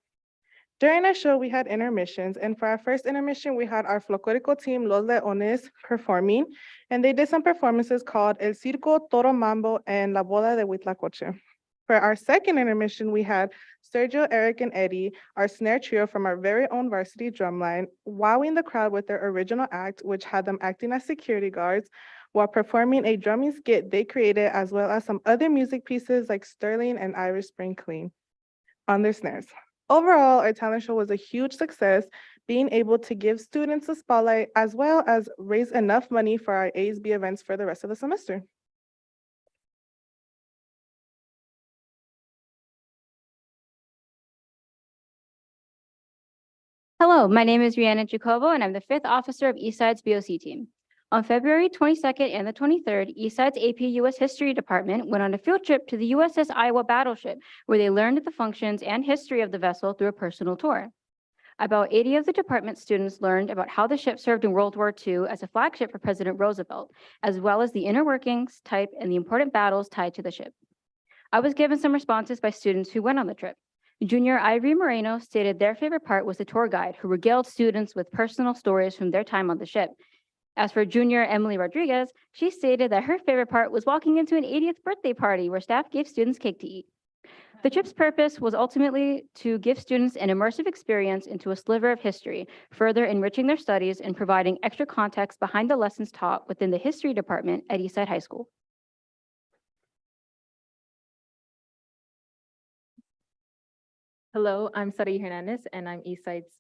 Speaker 20: During our show, we had intermissions, and for our first intermission, we had our folklorico team, Los Leones, performing, and they did some performances called El Circo, Toro Mambo, and La Boda de Huitlacoche. For our second intermission, we had Sergio, Eric, and Eddie, our snare trio from our very own varsity drumline, wowing the crowd with their original act, which had them acting as security guards while performing a drumming skit they created, as well as some other music pieces like Sterling and Irish Spring Clean on their snares. Overall, our talent show was a huge success, being able to give students a spotlight as well as raise enough money for our ASB events for the rest of the semester.
Speaker 21: Hello, my name is Rihanna Jacobo, and I'm the 5th officer of Eastside's BOC team.
Speaker 3: On February 22nd and the 23rd, Eastside's AP US History Department went on a field trip to the USS Iowa battleship, where they learned the functions and history of the vessel through a personal tour. About 80 of the department students learned about how the ship served in World War II as a flagship for President Roosevelt, as well as the inner workings, type, and the important battles tied to the ship. I was given some responses by students who went on the trip. Junior Ivory Moreno stated their favorite part was the tour guide, who regaled students with personal stories from their time on the ship. As for junior Emily Rodriguez, she stated that her favorite part was walking into an 80th birthday party where staff gave students cake to eat. The trip's purpose was ultimately to give students an immersive experience into a sliver of history, further enriching their studies and providing extra context behind the lessons taught within the history department at Eastside High School.
Speaker 4: Hello, I'm Sari Hernandez, and I'm Eastside's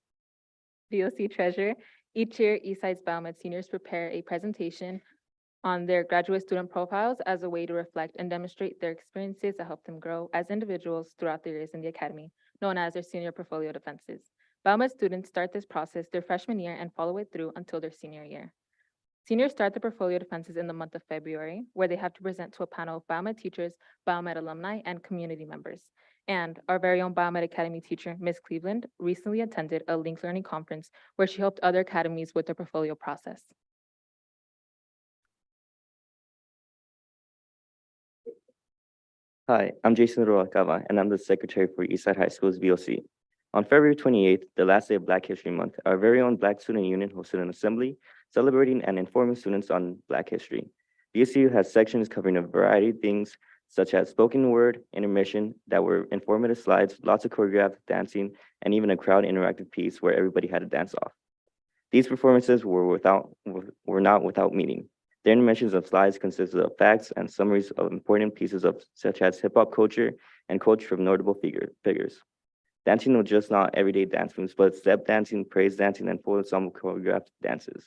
Speaker 4: VOC treasurer. Each year, Eastside's Biomed seniors prepare a presentation on their graduate student profiles as a way to reflect and demonstrate their experiences that help them grow as individuals throughout their years in the academy, known as their senior portfolio defenses. Biomed students start this process their freshman year and follow it through until their senior year. Seniors start the portfolio defenses in the month of February, where they have to present to a panel of Biomed teachers, Biomed alumni, and community members. And our very own Biomed Academy teacher, Ms. Cleveland, recently attended a Link Learning Conference where she helped other academies with their portfolio process.
Speaker 21: Hi, I'm Jason Rualcava, and I'm the secretary for Eastside High School's VOC. On February 28th, the last day of Black History Month, our very own Black Student Union hosted an assembly celebrating and informing students on Black history. VSU has sections covering a variety of things, such as spoken word, intermission, that were informative slides, lots of choreographed dancing, and even a crowd interactive piece where everybody had to dance off. These performances were not without meaning. Their intermissions of slides consisted of facts and summaries of important pieces of such as hip hop culture and culture from notable figures. Dancing was just not everyday dance moves, but step dancing, praise dancing, and full ensemble choreographed dances.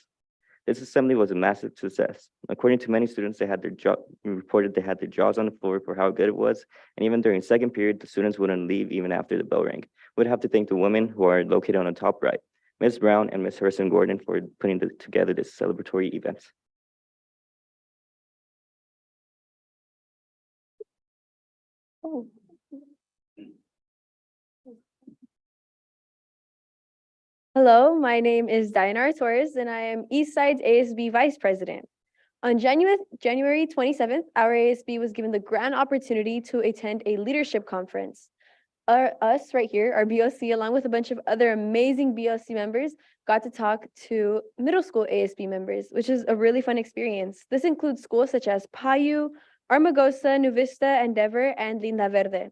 Speaker 21: This assembly was a massive success. According to many students, reported they had their jaws on the floor for how good it was, and even during second period, the students wouldn't leave even after the bell rang. We'd have to thank the women who are located on the top right, Ms. Brown and Ms. Hurston Gordon, for putting together this celebratory event.
Speaker 4: Oh.
Speaker 22: Hello, my name is Diana Torres, and I am Eastside's ASB Vice President. On January 27th, our ASB was given the grand opportunity to attend a leadership conference. Us right here, our BOC, along with a bunch of other amazing BOC members, got to talk to middle school ASB members, which is a really fun experience. This includes schools such as Payu, Armagosa, Nuvista, Endeavor, and Linda Verde.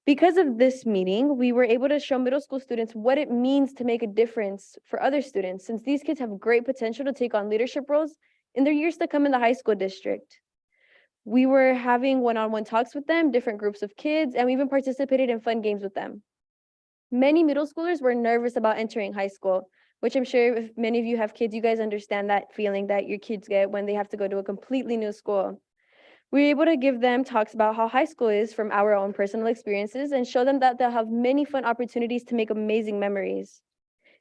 Speaker 22: Because of this meeting, we were able to show middle school students what it means to make a difference for other students, since these kids have great potential to take on leadership roles in their years to come in the high school district. We were having one-on-one talks with them, different groups of kids, and we even participated in fun games with them. Many middle schoolers were nervous about entering high school, which I'm sure if many of you have kids, you guys understand that feeling that your kids get when they have to go to a completely new school. We were able to give them talks about how high school is from our own personal experiences and show them that they'll have many fun opportunities to make amazing memories.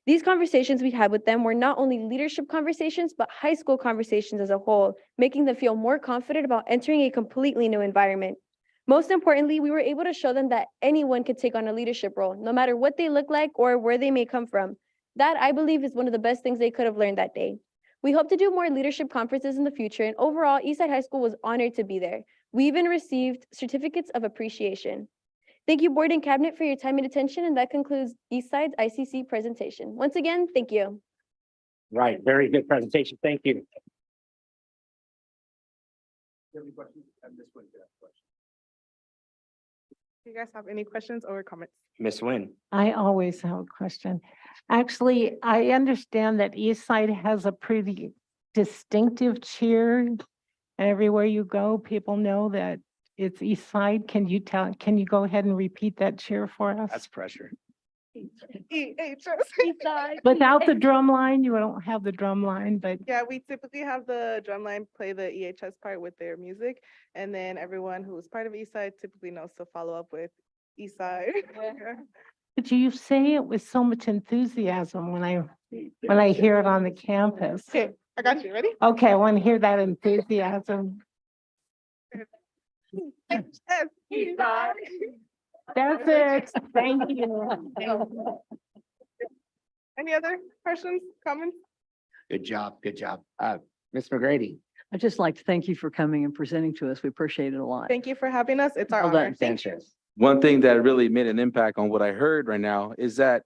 Speaker 22: These conversations we had with them were not only leadership conversations, but high school conversations as a whole, making them feel more confident about entering a completely new environment. Most importantly, we were able to show them that anyone could take on a leadership role, no matter what they look like or where they may come from. That, I believe, is one of the best things they could have learned that day. We hope to do more leadership conferences in the future, and overall, Eastside High School was honored to be there. We even received certificates of appreciation. Thank you, Board and Cabinet, for your time and attention, and that concludes Eastside's ICC presentation. Once again, thank you.
Speaker 1: Right, very good presentation. Thank you.
Speaker 20: Do you guys have any questions or comments?
Speaker 1: Ms. Nguyen.
Speaker 7: I always have a question. Actually, I understand that Eastside has a pretty distinctive cheer. Everywhere you go, people know that it's Eastside. Can you go ahead and repeat that cheer for us?
Speaker 1: That's pressure.
Speaker 7: Without the drum line, you don't have the drum line, but
Speaker 20: Yeah, we typically have the drumline play the EHS part with their music, and then everyone who's part of Eastside typically knows to follow up with Eastside.
Speaker 7: but you say it with so much enthusiasm when I hear it on the campus.
Speaker 20: Okay, I got you. Ready?
Speaker 7: Okay, I want to hear that enthusiasm. That's it. Thank you.
Speaker 20: Any other questions, comments?
Speaker 1: Good job, good job. Ms. McGrady.
Speaker 2: I'd just like to thank you for coming and presenting to us. We appreciate it a lot.
Speaker 20: Thank you for having us. It's our
Speaker 2: Well
Speaker 20: honor.
Speaker 2: done.
Speaker 20: Thank you.
Speaker 1: Sanchez.
Speaker 15: One thing that really made an impact on what I heard right now is that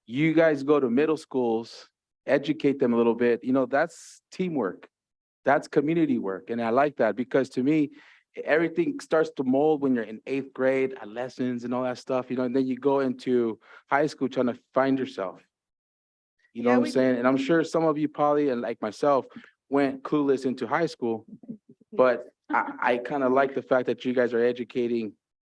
Speaker 15: you guys go to middle schools, educate them a little bit. You know, that's teamwork. That's community work. And I like that because to me, everything starts to mold when you're in 8th grade, at lessons and all that stuff, you know, and then you go into high school trying to find yourself. You know
Speaker 20: Yeah,
Speaker 15: what I'm
Speaker 20: we-
Speaker 15: saying? And I'm sure some of you probably, and like myself, went clueless into high school. But I kind of like the fact that you guys are educating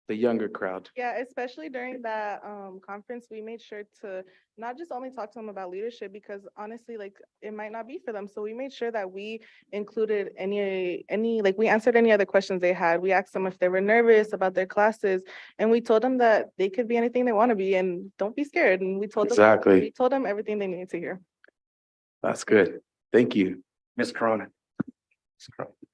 Speaker 15: the younger crowd.
Speaker 20: Yeah, especially during that conference, we made sure to not just only talk to them about leadership, because honestly, like, it might not be for them. So we made sure that we included any, like, we answered any other questions they had. We asked them if they were nervous about their classes, and we told them that they could be anything they want to be and don't be scared. And we told them,
Speaker 15: Exactly.
Speaker 20: we told them everything they needed to hear.
Speaker 15: That's good. Thank you.
Speaker 1: Ms. Corona.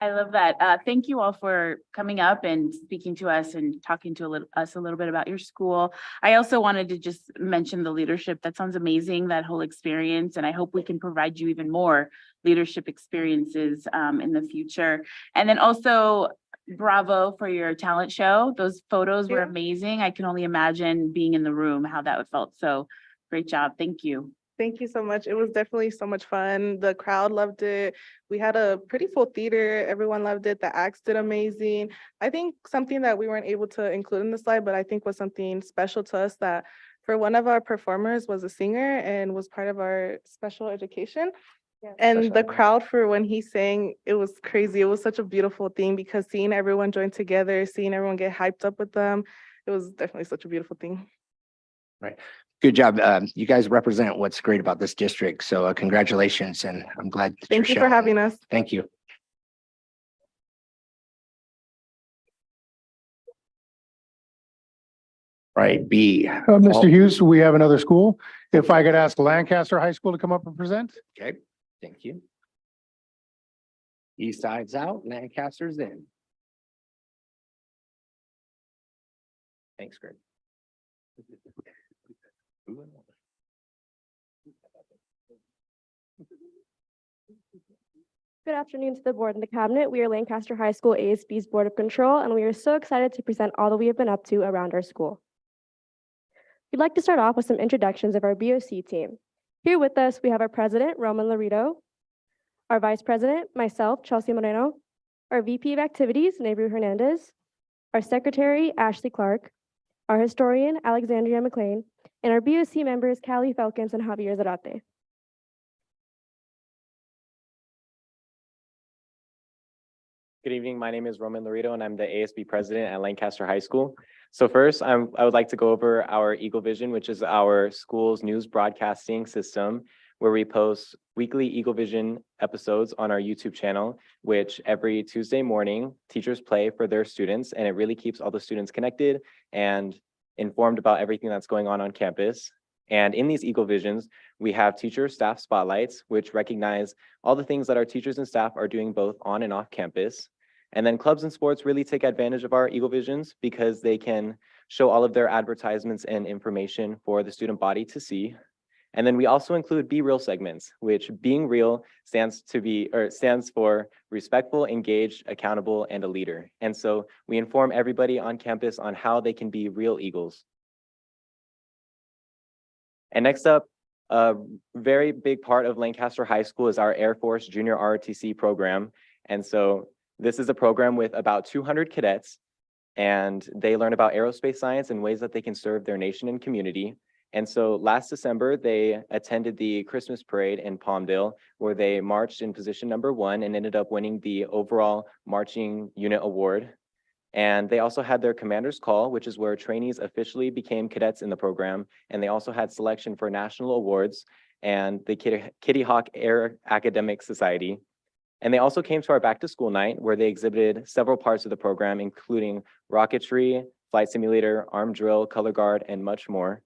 Speaker 8: I love that. Thank you all for coming up and speaking to us and talking to us a little bit about your school. I also wanted to just mention the leadership. That sounds amazing, that whole experience. And I hope we can provide you even more leadership experiences in the future. And then also, bravo for your talent show. Those photos were amazing. I can only imagine being in the room, how that would felt. So great job. Thank you.
Speaker 20: Thank you so much. It was definitely so much fun. The crowd loved it. We had a pretty full theater. Everyone loved it. The acts did amazing. I think something that we weren't able to include in the slide, but I think was something special to us, that for one of our performers was a singer and was part of our special education. And the crowd for when he sang, it was crazy. It was such a beautiful thing because seeing everyone join together, seeing everyone get hyped up with them, it was definitely such a beautiful thing.
Speaker 1: Right. Good job. You guys represent what's great about this district. So congratulations, and I'm glad. that
Speaker 20: Thank you
Speaker 1: you're
Speaker 20: for
Speaker 1: showing.
Speaker 20: having us.
Speaker 1: Thank you. Right, B.
Speaker 19: Mr. Hughes, we have another school. If I could ask Lancaster High School to come up and present.
Speaker 1: Okay, thank you. East side's out, Lancaster's in. Thanks, Greg.
Speaker 22: Good afternoon to the board and the cabinet. We are Lancaster High School ASB's Board of Control, and we are so excited to present all that we have been up to around our school. We'd like to start off with some introductions of our BOC team. Here with us, we have our president, Roman Laredo, our vice president, myself, Chelsea Moreno, our VP of activities, Nebru Hernandez, our secretary, Ashley Clark, our historian, Alexandria McLean, and our BOC members, Callie Felkins and Javier Zarate.
Speaker 10: Good evening. My name is Roman Laredo, and I'm the ASB president at Lancaster High School. So first, I would like to go over our Eagle Vision, which is our school's news broadcasting system, where we post weekly Eagle Vision episodes on our YouTube channel, which every Tuesday morning, teachers play for their students, and it really keeps all the students connected and informed about everything that's going on campus. And in these Eagle Visions, we have teacher staff spotlights, which recognize all the things that our teachers and staff are doing both on and off campus. And then clubs and sports really take advantage of our Eagle Visions because they can show all of their advertisements and information for the student body to see. And then we also include Be Real segments, which being real stands for respectful, engaged, accountable, and a leader. And so we inform everybody on campus on how they can be real Eagles. And next up, a very big part of Lancaster High School is our Air Force Junior ROTC program. And so this is a program with about 200 cadets, and they learn about aerospace science and ways that they can serve their nation and community. And so last December, they attended the Christmas parade in Palmdale, where they marched in position #1 and ended up winning the overall marching unit award. And they also had their commander's call, which is where trainees officially became cadets in the program. And they also had selection for national awards and the Kitty Hawk Air Academic Society. And they also came to our back to school night, where they exhibited several parts of the program, including rocketry, flight simulator, arm drill, color guard, and much more.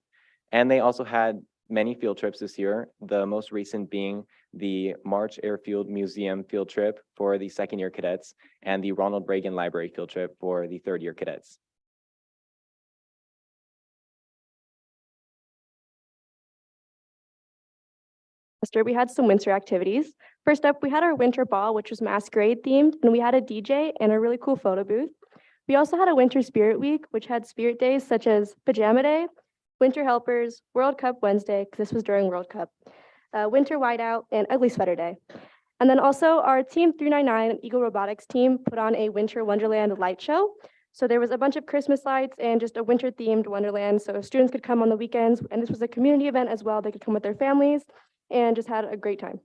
Speaker 10: And they also had many field trips this year, the most recent being the March Airfield Museum field trip for the second-year cadets and the Ronald Reagan Library field trip for the third-year cadets.
Speaker 22: We had some winter activities. First up, we had our winter ball, which was masquerade themed, and we had a DJ and a really cool photo booth. We also had a winter spirit week, which had spirit days such as Pajama Day, Winter Helpers, World Cup Wednesday, because this was during World Cup, Winter Whiteout, and Ugly Sweater Day. And then also our Team 399 Eagle Robotics team put on a Winter Wonderland light show. So there was a bunch of Christmas lights and just a winter themed Wonderland. So students could come on the weekends, and this was a community event as well. They could come with their families and just had a great time.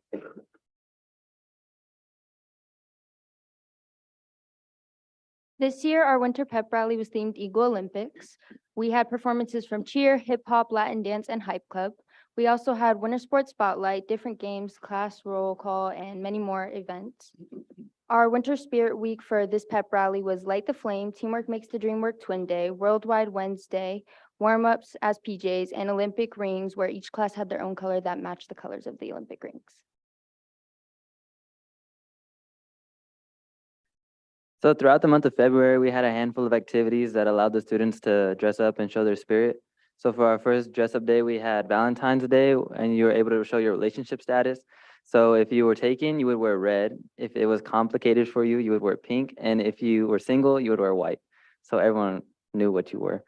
Speaker 3: This year, our winter pep rally was themed Eagle Olympics. We had performances from cheer, hip hop, Latin dance, and hype club. We also had winter sports spotlight, different games, class roll call, and many more events. Our winter spirit week for this pep rally was Light the Flame, Teamwork Makes the Dream Work Twin Day, Worldwide Wednesday, warm-ups as PJs, and Olympic rings, where each class had their own color that matched the colors of the Olympic rings.
Speaker 11: So throughout the month of February, we had a handful of activities that allowed the students to dress up and show their spirit. So for our first dress up day, we had Valentine's Day, and you were able to show your relationship status. So if you were taken, you would wear red. If it was complicated for you, you would wear pink. And if you were single, you would wear white. So everyone knew what you were.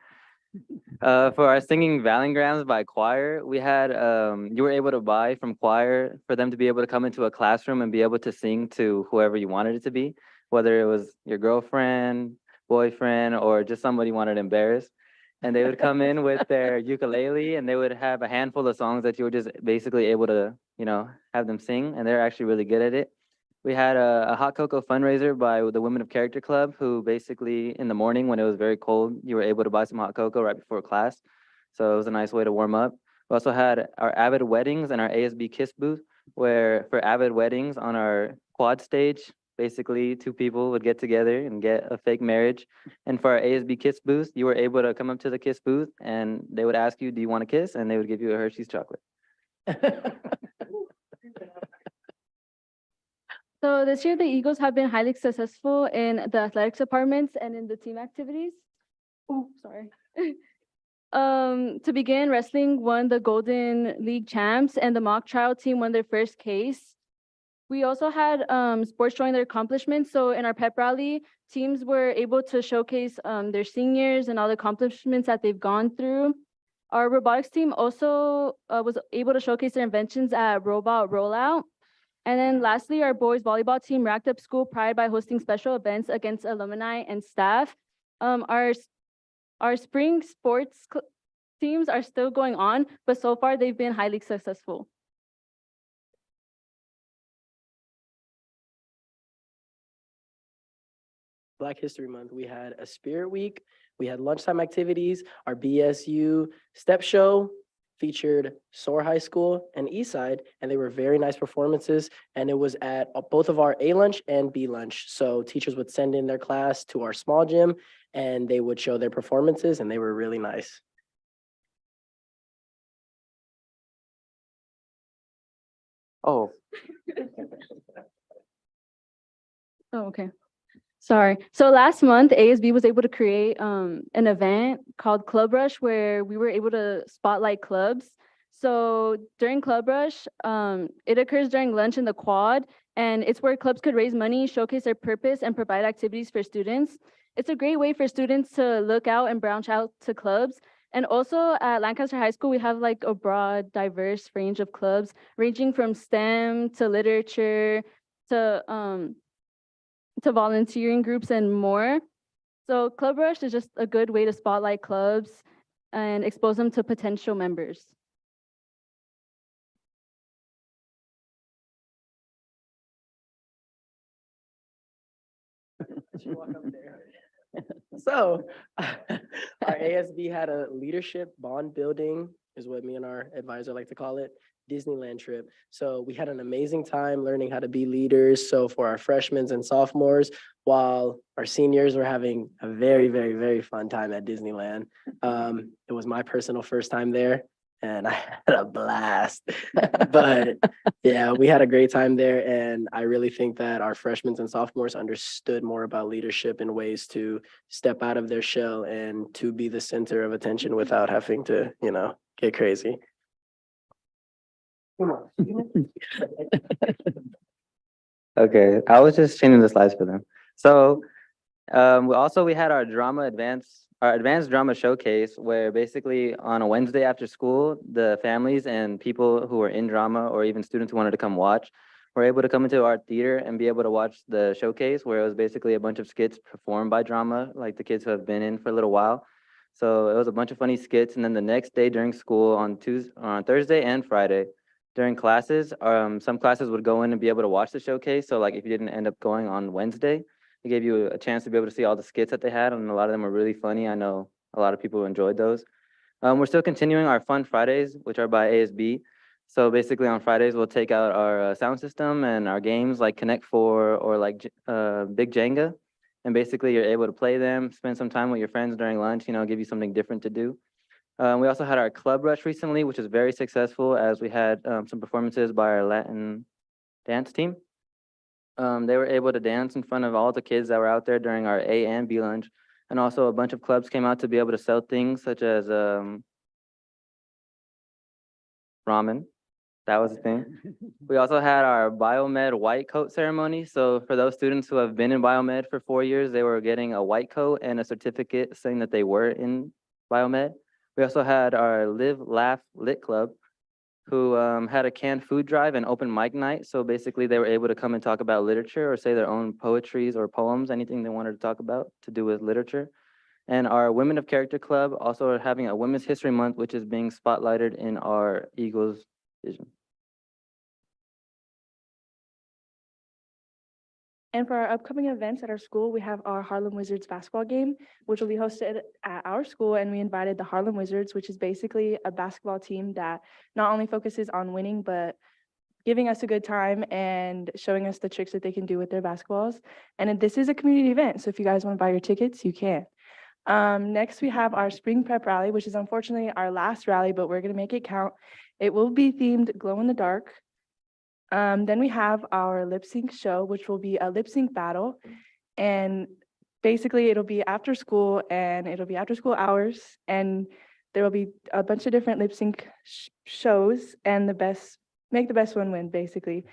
Speaker 11: For our singing Valengrams by choir, we had, you were able to buy from choir for them to be able to come into a classroom and be able to sing to whoever you wanted it to be, whether it was your girlfriend, boyfriend, or just somebody you wanted to embarrass. And they would come in with their ukulele, and they would have a handful of songs that you were just basically able to, you know, have them sing, and they're actually really good at it. We had a hot cocoa fundraiser by the Women of Character Club, who basically in the morning when it was very cold, you were able to buy some hot cocoa right before class. So it was a nice way to warm up. We also had our Avid Weddings and our ASB Kiss booth, where for Avid Weddings on our quad stage, basically 2 people would get together and get a fake marriage. And for our ASB Kiss booth, you were able to come up to the Kiss booth and they would ask you, do you want a kiss? And they would give you a Hershey's chocolate.
Speaker 3: So this year, the Eagles have been highly successful in the athletics departments and in the team activities. Oh, sorry. To begin, wrestling won the Golden League champs, and the mock trial team won their first case. We also had sports showing their accomplishments. So in our pep rally, teams were able to showcase their seniors and all the accomplishments that they've gone through. Our robotics team also was able to showcase their inventions at Robot Rollout. And then lastly, our boys volleyball team racked up school pride by hosting special events against alumni and staff. Our spring sports teams are still going on, but so far they've been highly successful.
Speaker 13: Black History Month, we had a Spirit Week, we had lunchtime activities, our BSU step show featured Soar High School and Eastside, and they were very nice performances, and it was at both of our A lunch and B lunch. So teachers would send in their class to our small gym, and they would show their performances, and they were really nice.
Speaker 11: Oh.
Speaker 3: Oh, okay. Sorry. So last month, ASB was able to create an event called Club Rush, where we were able to spotlight clubs. So during Club Rush, it occurs during lunch in the quad, and it's where clubs could raise money, showcase their purpose, and provide activities for students. It's a great way for students to look out and branch out to clubs. And also at Lancaster High School, we have like a broad, diverse range of clubs, ranging from STEM to literature to volunteering groups and more. So Club Rush is just a good way to spotlight clubs and expose them to potential members.
Speaker 13: So our ASB had a leadership bond building, is what me and our advisor like to call it, Disneyland trip. So we had an amazing time learning how to be leaders. So for our freshmen and sophomores, while our seniors were having a very, very, very fun time at Disneyland. It was my personal first time there. and I had a blast. But yeah, we had a great time there. And I really think that our freshmen and sophomores understood more about leadership and ways to step out of their shell and to be the center of attention without having to, get crazy. Come on.
Speaker 11: Okay, I was just changing the slides for them. So we had our advanced drama showcase where basically on a Wednesday after school, the families and people who were in drama or even students who wanted to come watch were able to come into our theater and be able to watch the showcase where it was basically a bunch of skits performed by drama, like the kids who have been in for a little while. So it was a bunch of funny skits. And then the next day during school on Thursday and Friday, during classes, some classes would go in and be able to watch the showcase. So like if you didn't end up going on Wednesday, it gave you a chance to be able to see all the skits that they had, and a lot of them were really funny. I know a lot of people enjoyed those. We're still continuing our Fun Fridays, which are by ASB. So basically on Fridays, we'll take out our sound system and our games like Connect 4 or like Big Jenga. And basically you're able to play them, spend some time with your friends during lunch, give you something different to do. We also had our Club Rush recently, which was very successful as we had some performances by our Latin dance team. They were able to dance in front of all the kids that were out there during our A and B lunch. And also a bunch of clubs came out to be able to sell things such as ramen. That was a thing. We also had our biomed white coat ceremony. So for those students who have been in biomed for 4 years, they were getting a white coat and a certificate saying that they were in biomed. We also had our Live, Laugh, Lit Club, who had a canned food drive and open mic night. So basically they were able to come and talk about literature or say their own poetries or poems, anything they wanted to talk about to do with literature. And our Women of Character Club also are having a Women's History Month, which is being spotlighted in our Eagles vision.
Speaker 12: And for our upcoming events at our school, we have our Harlem Wizards basketball game, which will be hosted at our school. And we invited the Harlem Wizards, which is basically a basketball team that not only focuses on winning, but giving us a good time and showing us the tricks that they can do with their basketballs. And this is a community event, so if you guys want to buy your tickets, you can. Next, we have our Spring Prep Rally, which is unfortunately our last rally, but we're going to make it count. It will be themed glow in the dark. Then we have our lip sync show, which will be a lip sync battle. And basically it'll be after school and it'll be after school hours. And there will be a bunch of different lip sync shows and make the best one win, basically.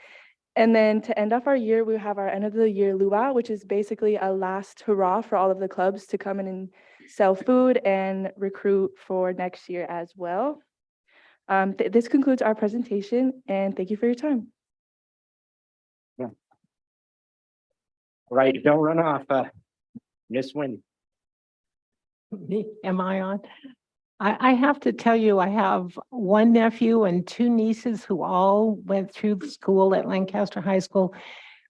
Speaker 12: And then to end off our year, we have our end of the year luau, which is basically a last hurrah for all of the clubs to come in and sell food and recruit for next year as well. This concludes our presentation, and thank you for your time.
Speaker 1: Right, don't run off, Miss Wendy.
Speaker 7: Am I on? I have to tell you, I have one nephew and two nieces who all went through the school at Lancaster High School.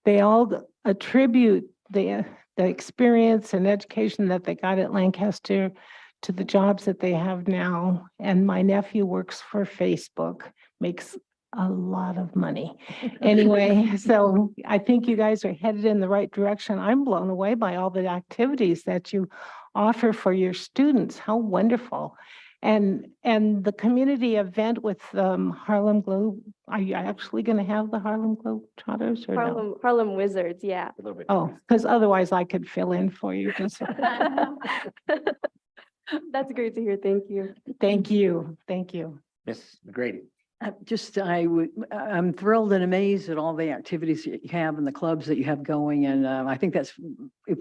Speaker 7: They all attribute the experience and education that they got at Lancaster to the jobs that they have now. And my nephew works for Facebook, makes a lot of money. Anyway, so I think you guys are headed in the right direction. I'm blown away by all the activities that you offer for your students. How wonderful. And the community event with Harlem Globe, are you actually going to have the Harlem Globetrotters or no?
Speaker 22: Harlem Wizards, yeah.
Speaker 7: Oh, because otherwise I could fill in for you. Just
Speaker 22: That's great to hear. Thank you.
Speaker 7: Thank you. Thank you.
Speaker 1: Miss McGrady.
Speaker 2: I'm thrilled and amazed at all the activities that you have and the clubs that you have going. And I think if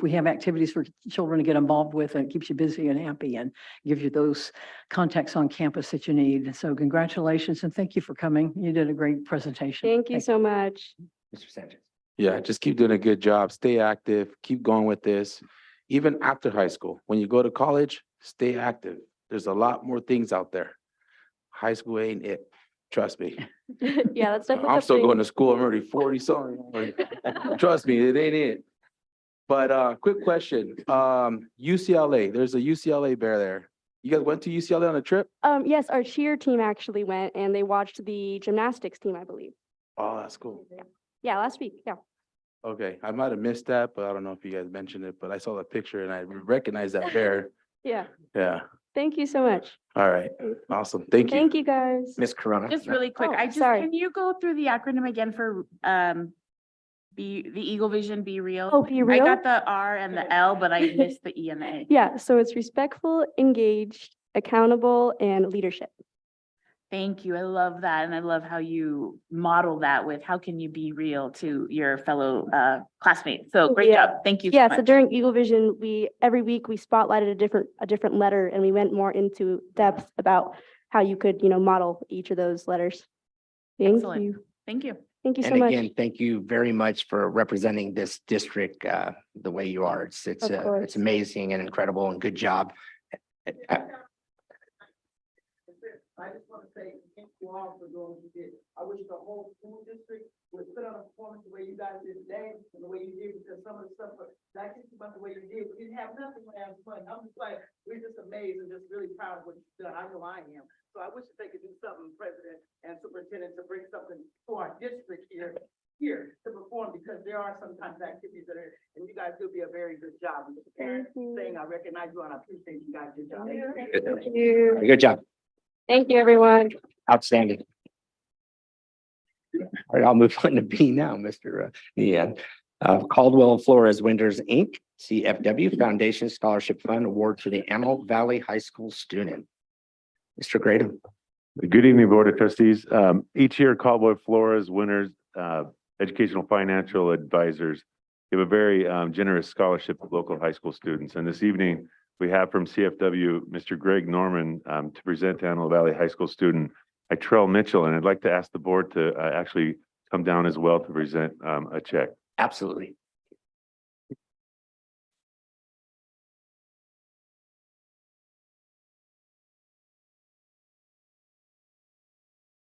Speaker 2: we have activities for children to get involved with, it keeps you busy and happy and gives you those contacts on campus that you need. So congratulations and thank you for coming. You did a great presentation.
Speaker 22: Thank you so much.
Speaker 1: Mr. Sanchez.
Speaker 15: Yeah, just keep doing a good job. Stay active. Keep going with this. Even after high school, when you go to college, stay active. There's a lot more things out there. High school ain't it. Trust me.
Speaker 22: Yeah, that's definitely.
Speaker 15: I'm still going to school. I'm already 40 something. Trust me, it ain't it. But quick question. UCLA, there's a UCLA bear there. You guys went to UCLA on a trip?
Speaker 22: Yes, our cheer team actually went and they watched the gymnastics team, I believe.
Speaker 15: Oh, that's cool.
Speaker 22: Yeah, last week. Yeah.
Speaker 15: Okay, I might have missed that, but I don't know if you guys mentioned it, but I saw the picture and I recognized that bear.
Speaker 22: Yeah.
Speaker 15: Yeah.
Speaker 22: Thank you so much.
Speaker 15: All right, awesome. Thank you.
Speaker 22: Thank you, guys.
Speaker 1: Ms. Corona.
Speaker 8: Just really quick,
Speaker 22: Oh,
Speaker 8: I just,
Speaker 22: sorry.
Speaker 8: can you go through the acronym again for the Eagle Vision, Be Real?
Speaker 22: Oh, Be
Speaker 8: I
Speaker 22: Real?
Speaker 8: got the R and the L, but I missed the E and the A.
Speaker 22: Yeah, so it's respectful, engaged, accountable, and leadership.
Speaker 8: Thank you. I love that. And I love how you model that with how can you be real to your fellow classmates. So great
Speaker 22: Yeah.
Speaker 8: job. Thank you so
Speaker 22: Yeah, so
Speaker 8: much.
Speaker 22: during Eagle Vision, every week we spotlighted a different letter, and we went more into depth about how you could, model each of those letters. Thank
Speaker 8: Excellent.
Speaker 22: you.
Speaker 8: Thank you.
Speaker 22: Thank you so
Speaker 1: And
Speaker 22: much.
Speaker 1: again, thank you very much for representing this district the way you are. It's
Speaker 22: Of course.
Speaker 1: it's amazing and incredible and good job.
Speaker 14: I just want to say thank you all for doing what you did. I wish the whole school district would put on a performance the way you guys did today and the way you did, because some of the stuff, I think about the way you did, we didn't have nothing last month. I'm just like, we're just amazed and just really proud of what you've done. I know I am. So I wish that they could do something, President and Superintendent, to bring something to our district here to perform, because there are sometimes activities that are, and you guys do be a very good job. Mr. Parent, saying I recognize you and I appreciate you guys. Good job.
Speaker 22: Thank you.
Speaker 1: Good job.
Speaker 22: Thank you, everyone.
Speaker 1: Outstanding. All right, I'll move on to B now, Mr. Ian. Caldwell Flores Winters, Inc., CFW Foundation Scholarship Fund Award to the Antelope Valley High School student. Mr. Graham.
Speaker 16: Good evening, Board of Trustees. Each year, Caldwell Flores winners, educational financial advisors give a very generous scholarship to local high school students. And this evening, we have from CFW, Mr. Greg Norman, to present to Antelope Valley High School student, Itrell Mitchell. And I'd like to ask the board to actually come down as well to present a check.
Speaker 1: Absolutely.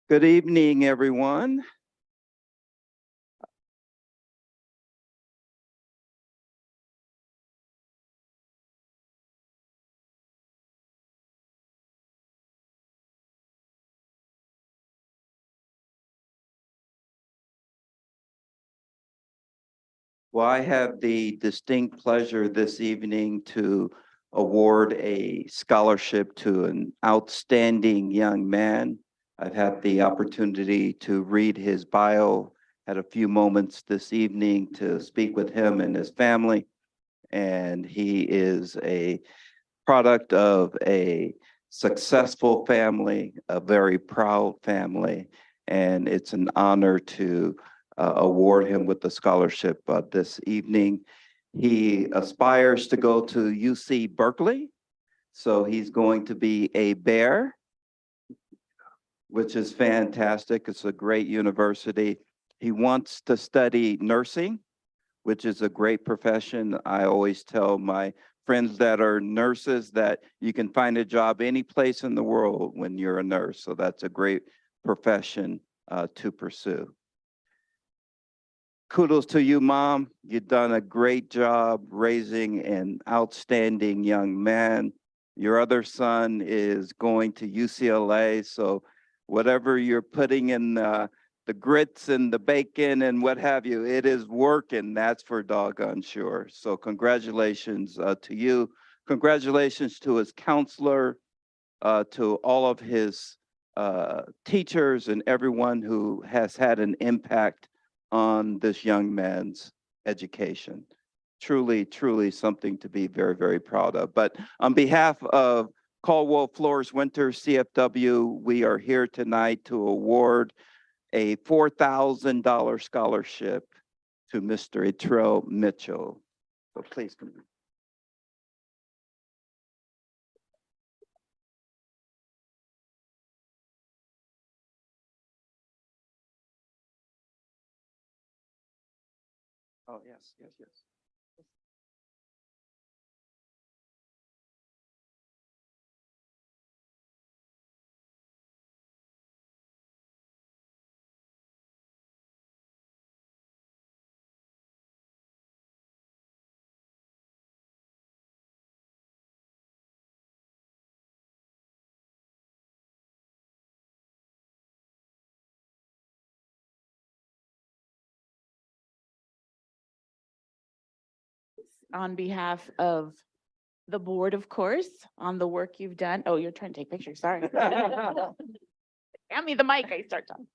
Speaker 17: Good evening, everyone. Well, I have the distinct pleasure this evening to award a scholarship to an outstanding young man. I've had the opportunity to read his bio, had a few moments this evening to speak with him and his family. And he is a product of a successful family, a very proud family. And it's an honor to award him with the scholarship this evening. He aspires to go to UC Berkeley. So he's going to be a Bear, which is fantastic. It's a great university. He wants to study nursing, which is a great profession. I always tell my friends that are nurses that you can find a job any place in the world when you're a nurse. So that's a great profession to pursue. Kudos to you, Mom. You've done a great job raising an outstanding young man. Your other son is going to UCLA, so whatever you're putting in the grits and the bacon and what have you, it is working, that's for doggone sure. So congratulations to you. Congratulations to his counselor, to all of his teachers and everyone who has had an impact on this young man's education. Truly, truly something to be very, very proud of. But on behalf of Caldwell Flores Winter CFW, we are here tonight to award a $4,000 scholarship to Mr. Itrell Mitchell. So please come. Oh, yes, yes, yes.
Speaker 8: On behalf of the board, of course, on the work you've done. Oh, you're trying to take pictures, sorry. Hand me the mic, I start talking.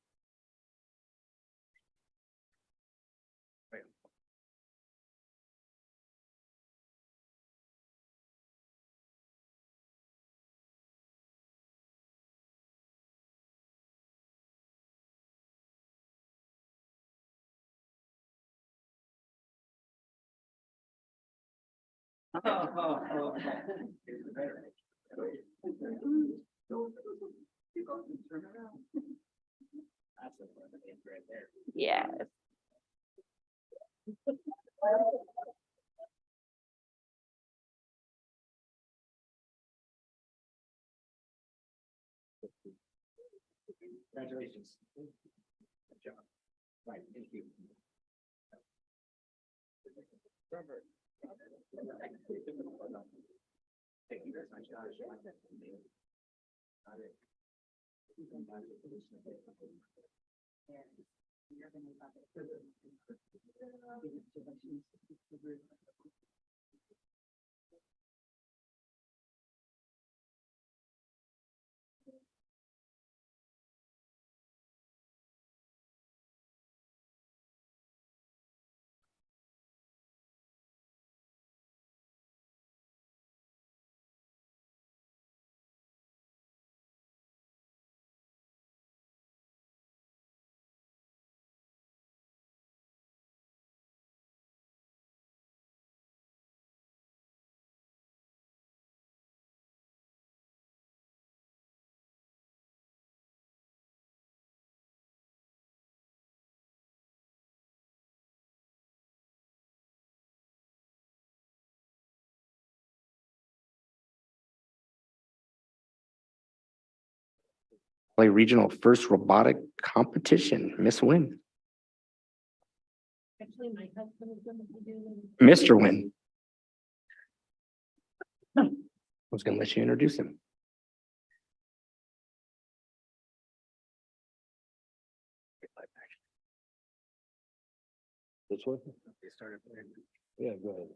Speaker 8: Yes.
Speaker 1: Congratulations. Good job. Right, thank you. Thank you very much, Josh. Play regional first robotic competition, Miss Win.
Speaker 2: Actually, my husband is going to be doing.
Speaker 1: Mr. Win. I was gonna let you introduce him.
Speaker 14: This one?
Speaker 1: They started playing.
Speaker 14: Yeah, go ahead.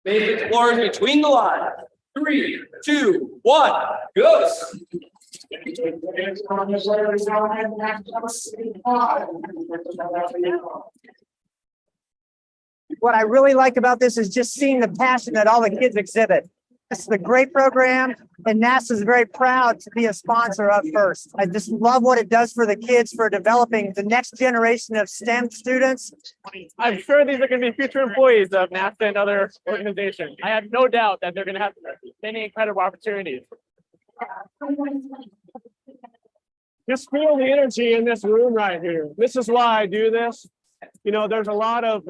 Speaker 6: Basic floors between the lines. 3, 2, 1, go.
Speaker 9: What I really like about this is just seeing the passion that all the kids exhibit. This is a great program, and NASA is very proud to be a sponsor of FIRST. I just love what it does for the kids, for developing the next generation of STEM students.
Speaker 6: I'm sure these are going to be future employees of NASA and other organizations. I have no doubt that they're going to have many incredible opportunities. Just feel the energy in this room right here. This is why I do this. You know, there's a lot of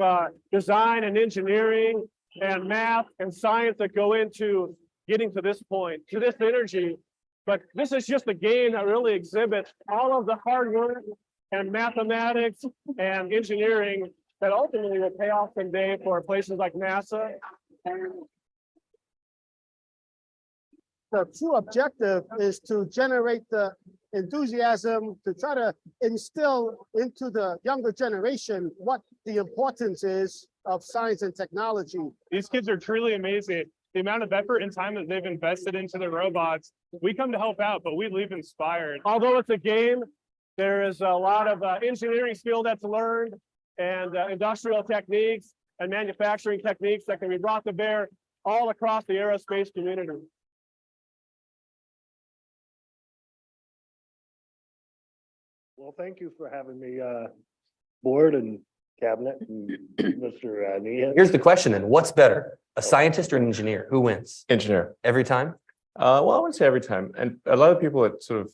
Speaker 6: design and engineering and math and science that go into getting to this point, to this energy. But this is just a game that really exhibits all of the hard work and mathematics and engineering that ultimately will pay off someday for places like NASA.
Speaker 14: The true objective is to generate the enthusiasm to try to instill into the younger generation what the importance is of science and technology.
Speaker 6: These kids are truly amazing. The amount of effort and time that they've invested into the robots, we come to help out, but we leave inspired. Although it's a game, there is a lot of engineering skill that's learned and industrial techniques and manufacturing techniques that can be brought to bear all across the aerospace community.
Speaker 14: Well, thank you for having me, board and cabinet and Mr. Nia.
Speaker 23: Here's the question then, what's better, a scientist or an engineer? Who wins?
Speaker 10: Engineer.
Speaker 23: Every time?
Speaker 10: Well, I wouldn't say every time. And a lot of people that sort of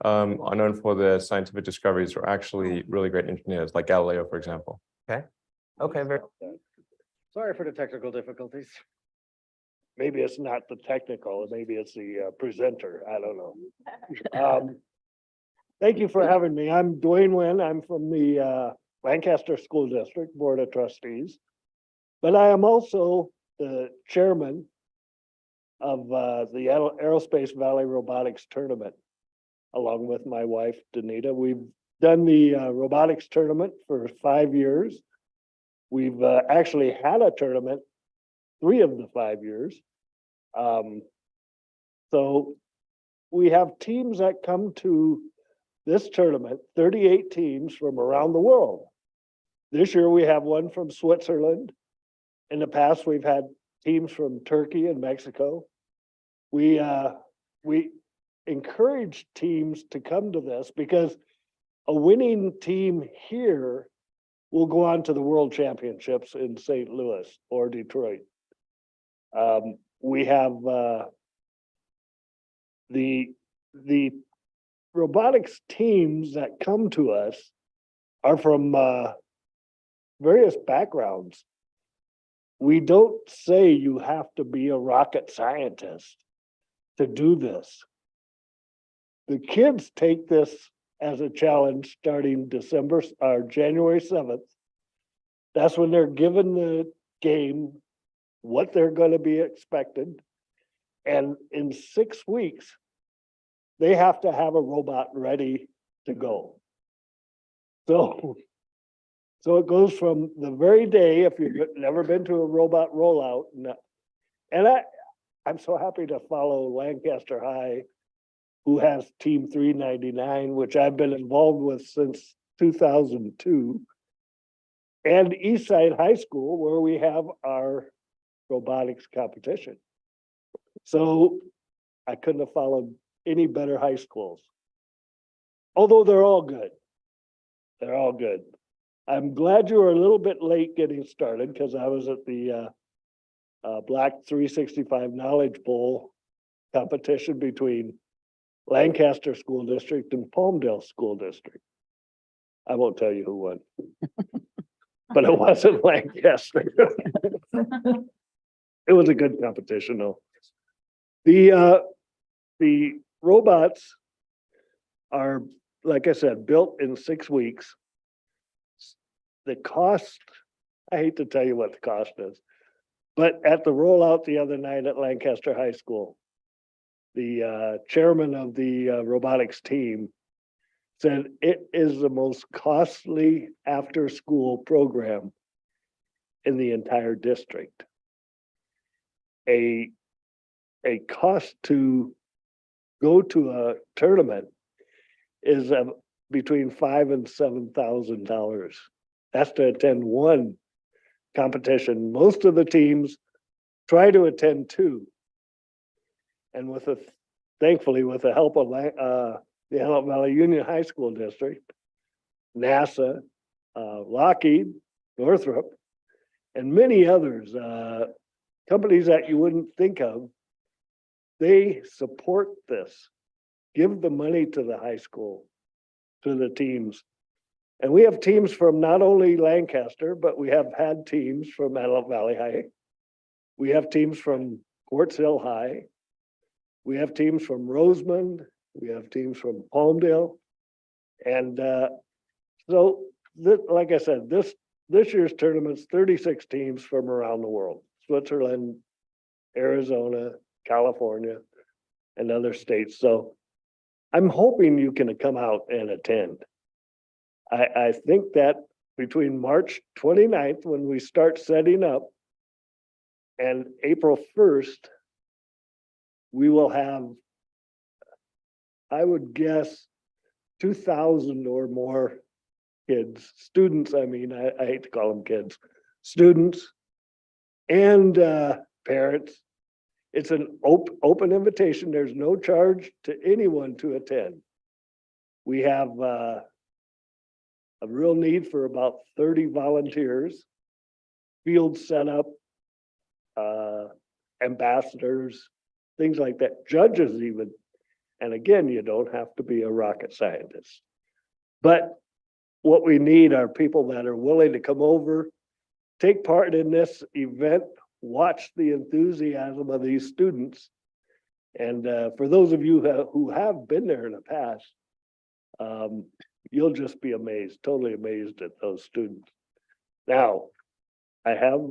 Speaker 10: are known for their scientific discoveries are actually really great engineers, like Galileo, for example.
Speaker 23: Okay. Okay, very.
Speaker 14: Sorry for the technical difficulties. Maybe it's not the technical, maybe it's the presenter, I don't know. Thank you for having me. I'm Dwayne Wynn. I'm from the Lancaster School District Board of Trustees. But I am also the chairman of the Aerospace Valley Robotics Tournament, along with my wife, Danita. We've done the robotics tournament for 5 years.
Speaker 6: We've actually had a tournament 3 of the 5 years. So we have teams that come to this tournament, 38 teams from around the world. This year we have one from Switzerland. In the past, we've had teams from Turkey and Mexico. We encourage teams to come to this because a winning team here will go on to the World Championships in St. Louis or Detroit. We have the robotics teams that come to us are from various backgrounds. We don't say you have to be a rocket scientist to do this. The kids take this as a challenge starting January 7th. That's when they're given the game, what they're going to be expected. And in 6 weeks, they have to have a robot ready to go. So it goes from the very day, if you've never been to a robot rollout, and I'm so happy to follow Lancaster High, who has Team 399, which I've been involved with since 2002, and Eastside High School, where we have our robotics competition. So I couldn't have followed any better high schools. Although they're all good. They're all good. I'm glad you were a little bit late getting started because I was at the Black 365 Knowledge Bowl competition between Lancaster School District and Palmdale School District. I won't tell you who won, but it wasn't Lancaster. It was a good competition though. The robots are, like I said, built in 6 weeks. The cost, I hate to tell you what the cost is, but at the rollout the other night at Lancaster High School, the chairman of the robotics team said it is the most costly after-school program in the entire district. A cost to go to a tournament is between $5,000 and $7,000. That's to attend one competition. Most of the teams try to attend 2. And thankfully, with the help of the Antelope Valley Union High School District, NASA, Lockheed, Northrop, and many others, companies that you wouldn't think of, they support this. Give the money to the high school, to the teams. And we have teams from not only Lancaster, but we have had teams from Antelope Valley High. We have teams from Quartz Hill High. We have teams from Rosemond. We have teams from Palmdale. And like I said, this year's tournament's 36 teams from around the world. Switzerland, Arizona, California, and other states. So I'm hoping you can come out and attend. I think that between March 29th, when we start setting up, and April 1st, we will have, I would guess, 2,000 or more kids, students, I mean, I hate to call them kids, students and parents. It's an open invitation. There's no charge to anyone to attend. We have a real need for about 30 volunteers, field setup, ambassadors, things like that, judges even. And again, you don't have to be a rocket scientist. But what we need are people that are willing to come over, take part in this event, watch the enthusiasm of these students. And for those of you who have been there in the past, you'll just be amazed, totally amazed at those students. Now, I have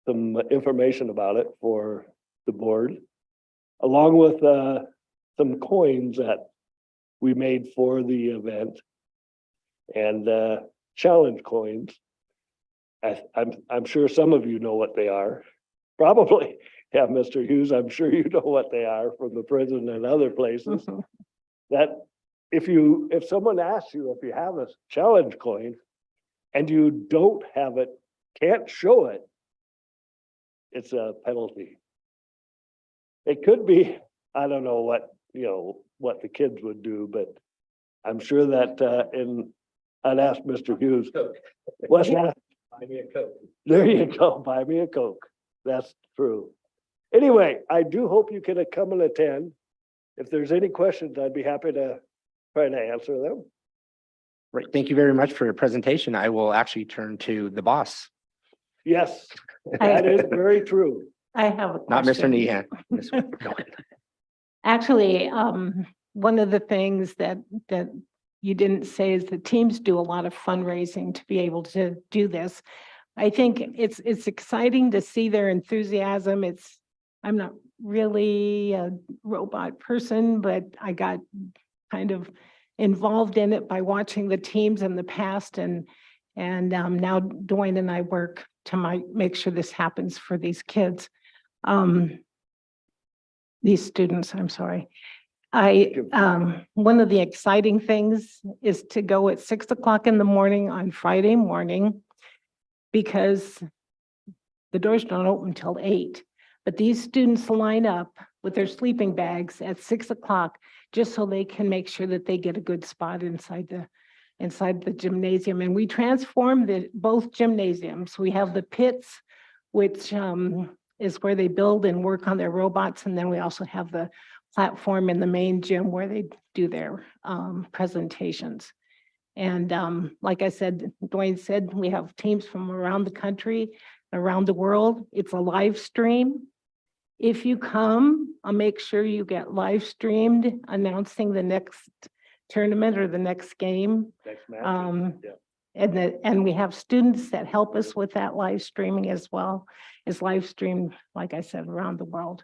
Speaker 6: some information about it for the board, along with some coins that we made for the event. And challenge coins. I'm sure some of you know what they are. Probably, yeah, Mr. Hughes, I'm sure you know what they are from the prison and other places. That if someone asks you if you have a challenge coin and you don't have it, can't show it, it's a penalty. It could be, I don't know what, what the kids would do, but I'm sure that I'd ask Mr. Hughes. What's that?
Speaker 23: Buy me a Coke.
Speaker 6: There you go, buy me a Coke. That's true. Anyway, I do hope you can come and attend. If there's any questions, I'd be happy to try to answer them.
Speaker 1: Right. Thank you very much for your presentation. I will actually turn to the boss.
Speaker 6: Yes, that is very true.
Speaker 7: I have a
Speaker 1: Not Mr.
Speaker 7: question.
Speaker 1: Nehan. Ms. Go ahead.
Speaker 7: Actually, one of the things that you didn't say is the teams do a lot of fundraising to be able to do this. I think it's exciting to see their enthusiasm. I'm not really a robot person, but I got kind of involved in it by watching the teams in the past, and now Dwayne and I work to make sure this happens for these kids. These students, I'm sorry. One of the exciting things is to go at 6 o'clock in the morning on Friday morning, because the doors don't open till 8. But these students line up with their sleeping bags at 6 o'clock just so they can make sure that they get a good spot inside the gymnasium. And we transform both gymnasiums. We have the pits, which is where they build and work on their robots. And then we also have the platform in the main gym where they do their presentations. And like I said, Dwayne said, we have teams from around the country, around the world. It's a live stream. If you come, I'll make sure you get live streamed announcing the next tournament or the next game.
Speaker 6: Next match. Yeah.
Speaker 7: And we have students that help us with that live streaming as well. It's live streamed, like I said, around the world.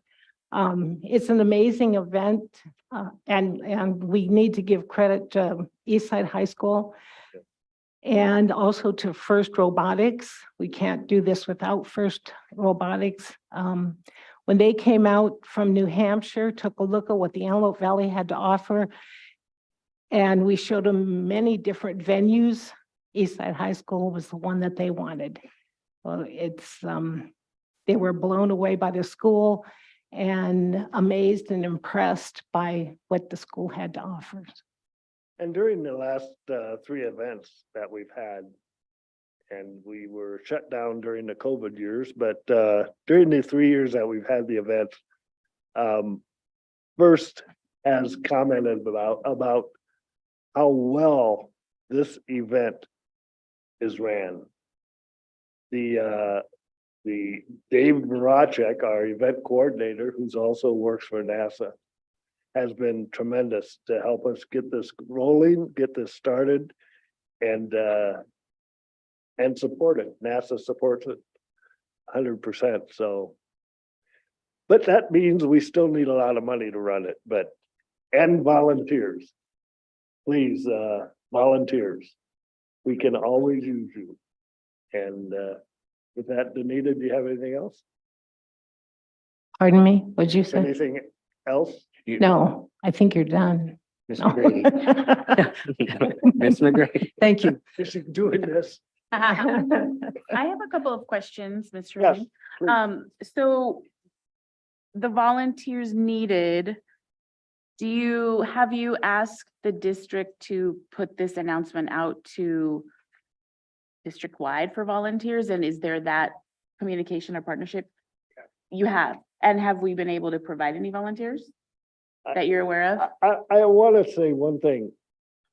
Speaker 7: It's an amazing event, and we need to give credit to Eastside High School and also to First Robotics. We can't do this without First Robotics. When they came out from New Hampshire, took a look at what the Antelope Valley had to offer, and we showed them many different venues. Eastside High School was the one that they wanted. Well, they were blown away by the school and amazed and impressed by what the school had to offer.
Speaker 6: And during the last 3 events that we've had, and we were shut down during the COVID years, but during the 3 years that we've had the events, First has commented about how well this event is ran. The Dave Maracek, our event coordinator, who's also works for NASA, has been tremendous to help us get this rolling, get this started, and support it. NASA supports it 100%. So, but that means we still need a lot of money to run it, and volunteers. Please, volunteers. We can always use you. And with that, Danita, do you have anything else?
Speaker 7: Pardon me, what'd you say?
Speaker 6: Anything else?
Speaker 7: No, I think you're done.
Speaker 1: Ms.
Speaker 7: No.
Speaker 1: McGrady. Ms. McGrady.
Speaker 7: Thank you.
Speaker 6: Is she doing this?
Speaker 8: I have a couple of questions, Mr.
Speaker 6: Yes,
Speaker 8: Ring.
Speaker 6: please.
Speaker 8: So the volunteers needed, have you asked the district to put this announcement out to district-wide for volunteers? And is there that communication or partnership? You have, and have we been able to provide any volunteers that you're aware of?
Speaker 6: I want to say one thing.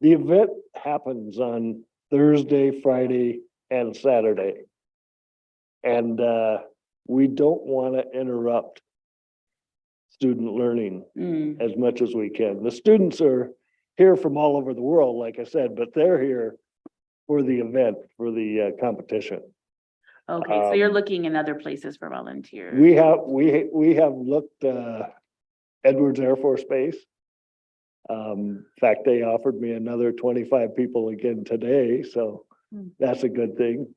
Speaker 6: The event happens on Thursday, Friday, and Saturday. And we don't want to interrupt student learning as much as we can. The students are here from all over the world, like I said, but they're here for the event, for the competition.
Speaker 8: Okay, so you're looking in other places for volunteers.
Speaker 6: We have looked Edwards Air Force Base. In fact, they offered me another 25 people again today. So
Speaker 5: That's a good thing.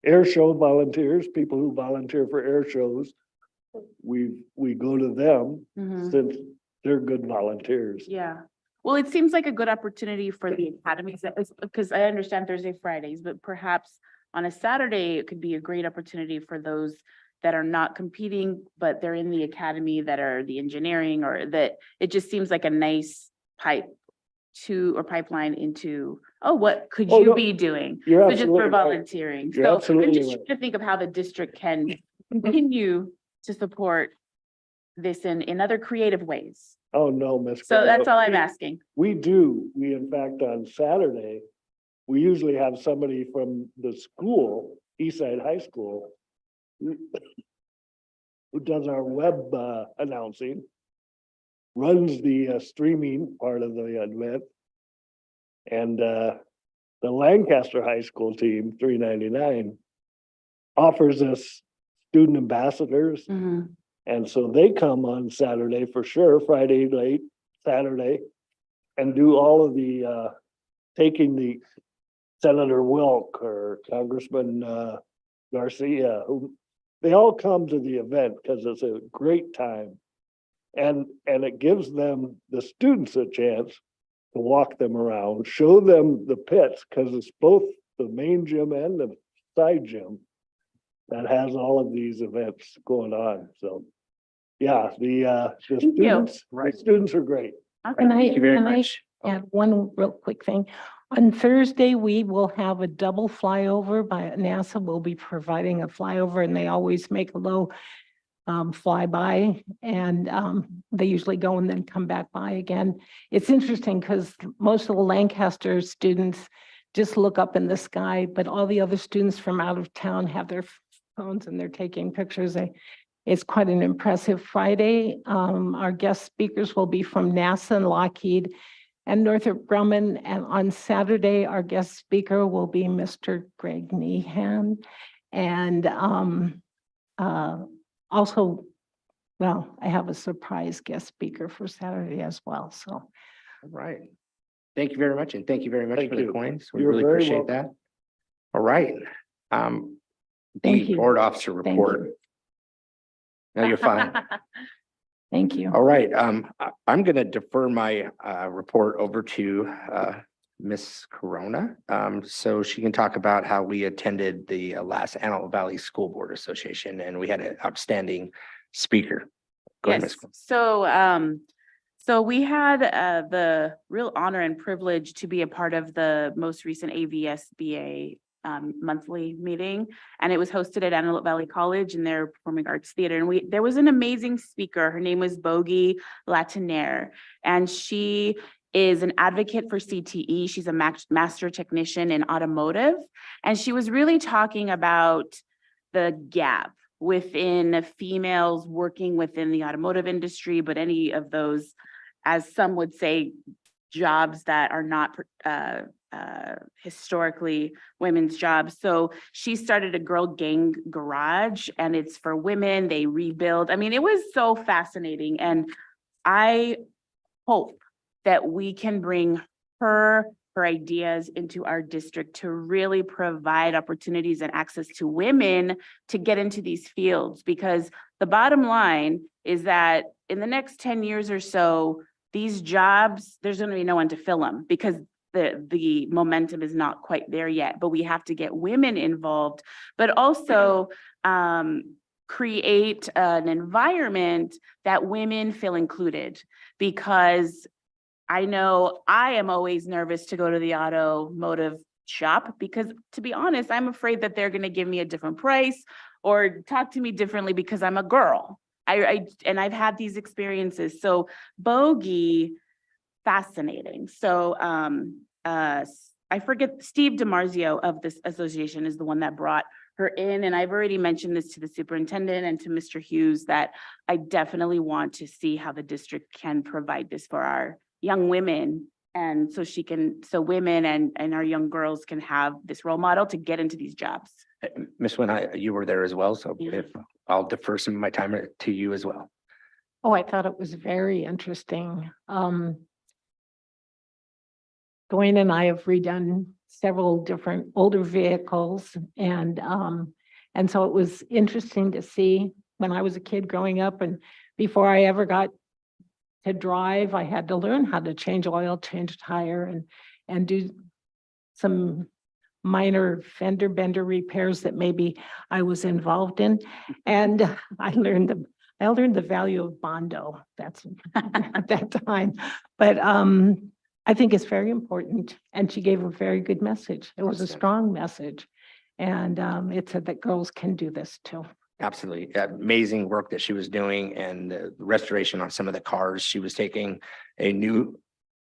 Speaker 5: Air show volunteers, people who volunteer for air shows, we go to them
Speaker 8: Mhm.
Speaker 5: since they're good volunteers.
Speaker 8: Yeah. Well, it seems like a good opportunity for the academies, because I understand Thursday, Fridays, but perhaps on a Saturday, it could be a great opportunity for those that are not competing, but they're in the academy that are the engineering, or that it just seems like a nice pipeline into, oh, what could
Speaker 5: Oh,
Speaker 8: you
Speaker 5: no,
Speaker 8: be doing?
Speaker 5: you're
Speaker 8: So just for
Speaker 5: absolutely right.
Speaker 8: volunteering.
Speaker 5: You're
Speaker 8: So I'm
Speaker 5: absolutely
Speaker 8: just
Speaker 5: right.
Speaker 8: trying to think of how the district can continue to support this in other creative ways.
Speaker 5: Oh, no, Miss.
Speaker 8: So that's
Speaker 5: Guerrero.
Speaker 8: all I'm asking.
Speaker 5: We do. We, in fact, on Saturday, we usually have somebody from the school, Eastside High School, who does our web announcing, runs the streaming part of the event. And the Lancaster High School team, 399, offers us student ambassadors. And so they come on Saturday for sure, Friday late, Saturday, and do all of the taking the Senator Wilk or Congressman Garcia, who they all come to the event because it's a great time. And it gives them, the students, a chance to walk them around, show them the pits, because it's both the main gym and the side gym that has all of these events going on. So, yeah, the students are great.
Speaker 7: Can I,
Speaker 1: Thank you very
Speaker 7: can I
Speaker 1: much.
Speaker 7: add one real quick thing? On Thursday, we will have a double flyover by NASA will be providing a flyover, and they always make a low flyby, and they usually go and then come back by again. It's interesting because most of the Lancaster students just look up in the sky, but all the other students from out of town have their phones and they're taking pictures. It's quite an impressive Friday. Our guest speakers will be from NASA and Lockheed and Northrop Grumman. And on Saturday, our guest speaker will be Mr. Greg Nehan. And also, well, I have a surprise guest speaker for Saturday as well, so.
Speaker 1: All right. Thank you very much. And thank you very much
Speaker 5: Thank
Speaker 1: for the
Speaker 5: you.
Speaker 1: coins. We
Speaker 5: You're
Speaker 1: really
Speaker 5: very
Speaker 1: appreciate that. All right.
Speaker 7: Thank
Speaker 1: The
Speaker 7: you.
Speaker 1: board officer
Speaker 7: Thank
Speaker 1: report. No, you're fine.
Speaker 7: Thank you.
Speaker 1: All right. I'm going to defer my report over to Miss Corona. So she can talk about how we attended the last Antelope Valley School Board Association, and we had an outstanding speaker. Go ahead, Ms.
Speaker 8: Yes, so we had the real honor and privilege to be a part of the most recent AVSBA monthly meeting, and it was hosted at Antelope Valley College in their Performing Arts Theater. And there was an amazing speaker. Her name was Bogie Latiner, and she is an advocate for CTE. She's a master technician in automotive, and she was really talking about the gap within females working within the automotive industry, but any of those, as some would say, jobs that are not historically women's jobs. So she started a Girl Gang Garage, and it's for women. They rebuild. I mean, it was so fascinating. And I hope that we can bring her ideas into our district to really provide opportunities and access to women to get into these fields. Because the bottom line is that in the next 10 years or so, these jobs, there's going to be no one to fill them because the momentum is not quite there yet. But we have to get women involved, but also create an environment that women feel included. Because I know I am always nervous to go to the automotive shop because, to be honest, I'm afraid that they're going to give me a different price or talk to me differently because I'm a girl. And I've had these experiences. So Bogie, fascinating. So I forget, Steve DiMarzio of this association is the one that brought her in. And I've already mentioned this to the superintendent and to Mr. Hughes that I definitely want to see how the district can provide this for our young women. And so women and our young girls can have this role model to get into these jobs.
Speaker 1: Ms. Wynn, you were there as well. So if I'll defer some of my time to you as well.
Speaker 7: Oh, I thought it was very interesting. Dwayne and I have redone several different older vehicles and so it was interesting to see when I was a kid growing up and before I ever got to drive, I had to learn how to change oil, change a tire and do some minor fender bender repairs that maybe I was involved in. And I learned the value of Bondo. That's at that time. But I think it's very important. And she gave a very good message. It was a strong message. And it said that girls can do this too.
Speaker 1: Absolutely. Amazing work that she was doing and the restoration on some of the cars. She was taking a new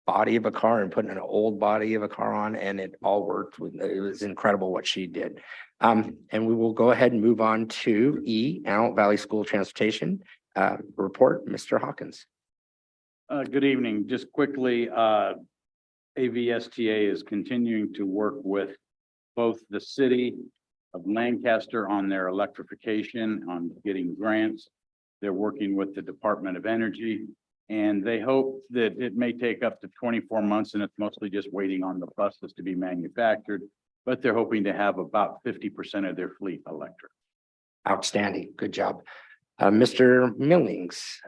Speaker 1: body of a car and putting an old body of a car on, and it all worked. It was incredible what she did. And we will go ahead and move on to E, Antelope Valley School Transportation report. Mr. Hawkins.
Speaker 4: Good evening. Just quickly, AVSTA is continuing to work with both the city of Lancaster on their electrification, on getting grants. They're working with the Department of Energy, and they hope that it may take up to 24 months, and it's mostly just waiting on the buses to be manufactured, but they're hoping to have about 50% of their fleet electric.
Speaker 1: Outstanding. Good job. Mr. Millings.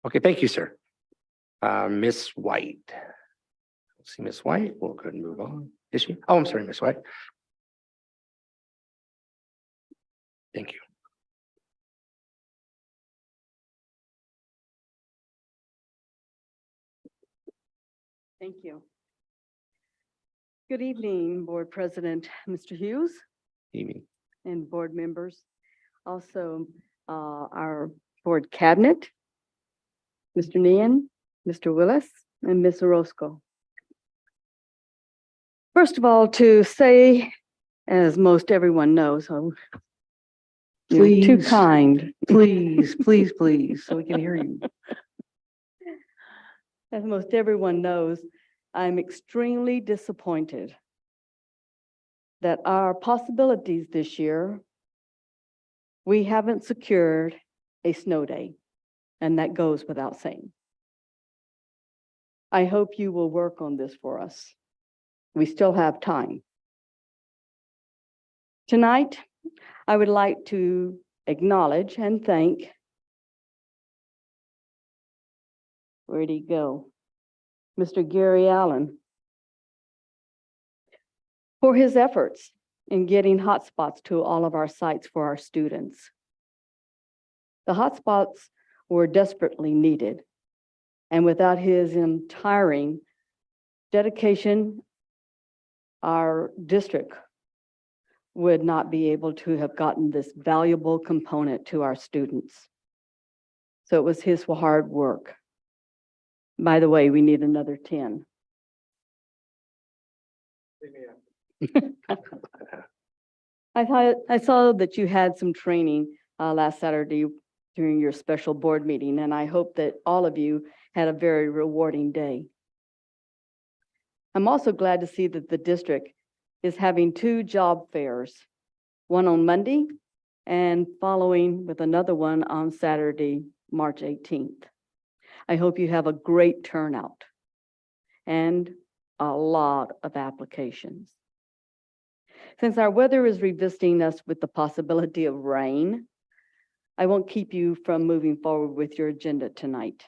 Speaker 1: Okay, thank you, sir. Miss White. See Miss White. We'll go ahead and move on. Is she? Oh, I'm sorry, Miss White. Thank you.
Speaker 18: Thank you. Good evening, Board President, Mr. Hughes.
Speaker 1: Evening.
Speaker 18: And board members. Also, our board cabinet, Mr. Nian, Mr. Willis, and Ms. Orozco. First of all, to say, as most everyone knows, you're too
Speaker 2: Please.
Speaker 18: kind.
Speaker 2: Please, please, please, so we can hear you.
Speaker 18: As most everyone knows, I'm extremely disappointed that our possibilities this year, we haven't secured a snow day, and that goes without saying. I hope you will work on this for us. We still have time. Tonight, I would like to acknowledge and thank, where'd he go? Mr. Gary Allen for his efforts in getting hotspots to all of our sites for our students. The hotspots were desperately needed, and without his untiring dedication, our district would not be able to have gotten this valuable component to our students. So it was his hard work. By the way, we need another 10. I saw that you had some training last Saturday during your special board meeting, and I hope that all of you had a very rewarding day. I'm also glad to see that the district is having 2 job fairs, one on Monday and following with another one on Saturday, March 18th. I hope you have a great turnout and a lot of applications. Since our weather is revisiting us with the possibility of rain, I won't keep you from moving forward with your agenda tonight.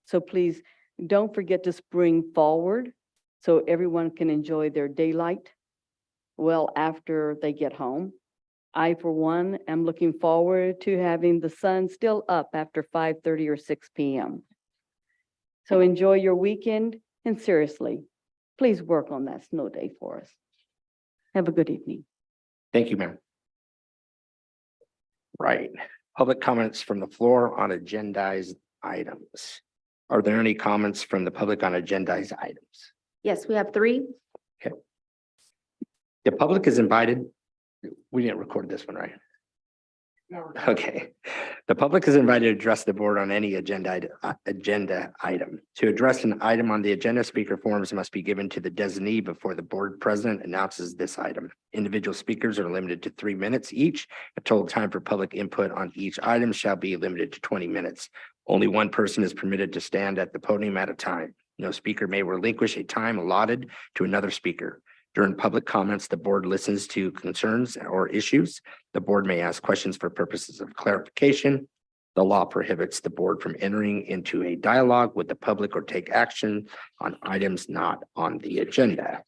Speaker 18: So please don't forget to spring forward so everyone can enjoy their daylight well after they get home. I, for one, am looking forward to having the sun still up after 5:30 or 6 p.m. So enjoy your weekend, and seriously, please work on that snow day for us. Have a good evening.
Speaker 1: Thank you, ma'am. Right. Public comments from the floor on agendized items. Are there any comments from the public on agendized items?
Speaker 3: Yes, we have 3.
Speaker 1: Okay. The public is invited. We didn't record this one, right? Okay. The public is invited to address the board on any agenda item. To address an item on the agenda, speaker forms must be given to the designee before the board president announces this item. Individual speakers are limited to 3 minutes each. The total time for public input on each item shall be limited to 20 minutes. Only one person is permitted to stand at the podium at a time. No speaker may relinquish a time allotted to another speaker. During public comments, the board listens to concerns or issues. The board may ask questions for purposes of clarification. The law prohibits the board from entering into a dialogue with the public or take action on items not on the agenda.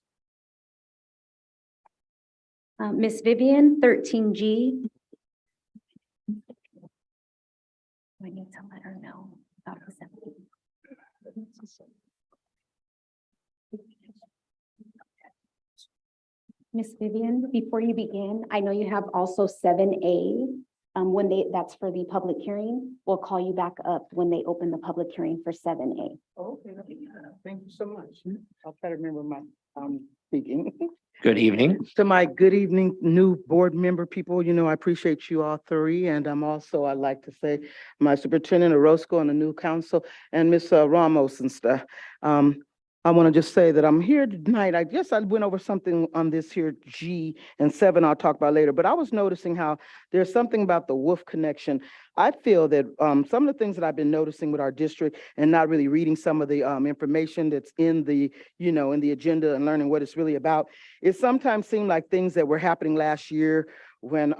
Speaker 3: Miss Vivian, 13G. I need to let her know about the 17th. Miss Vivian, before you begin, I know you have also 7A. That's for the public hearing. We'll call you back up when they open the public hearing for 7A.
Speaker 19: Okay, thank you so much. I'll try to remember my speaking.
Speaker 1: Good evening.
Speaker 19: To my good evening, new board member people, I appreciate you all three. And I'd like to say my Superintendent Orozco and the new council and Miss Ramos and stuff. I want to just say that I'm here tonight. I guess I went over something on this here G and 7 I'll talk about later, but I was noticing how there's something about the WUF connection. I feel that some of the things that I've been noticing with our district and not really reading some of the information that's in the, in the agenda and learning what it's really about, it sometimes seemed like things that were happening last year when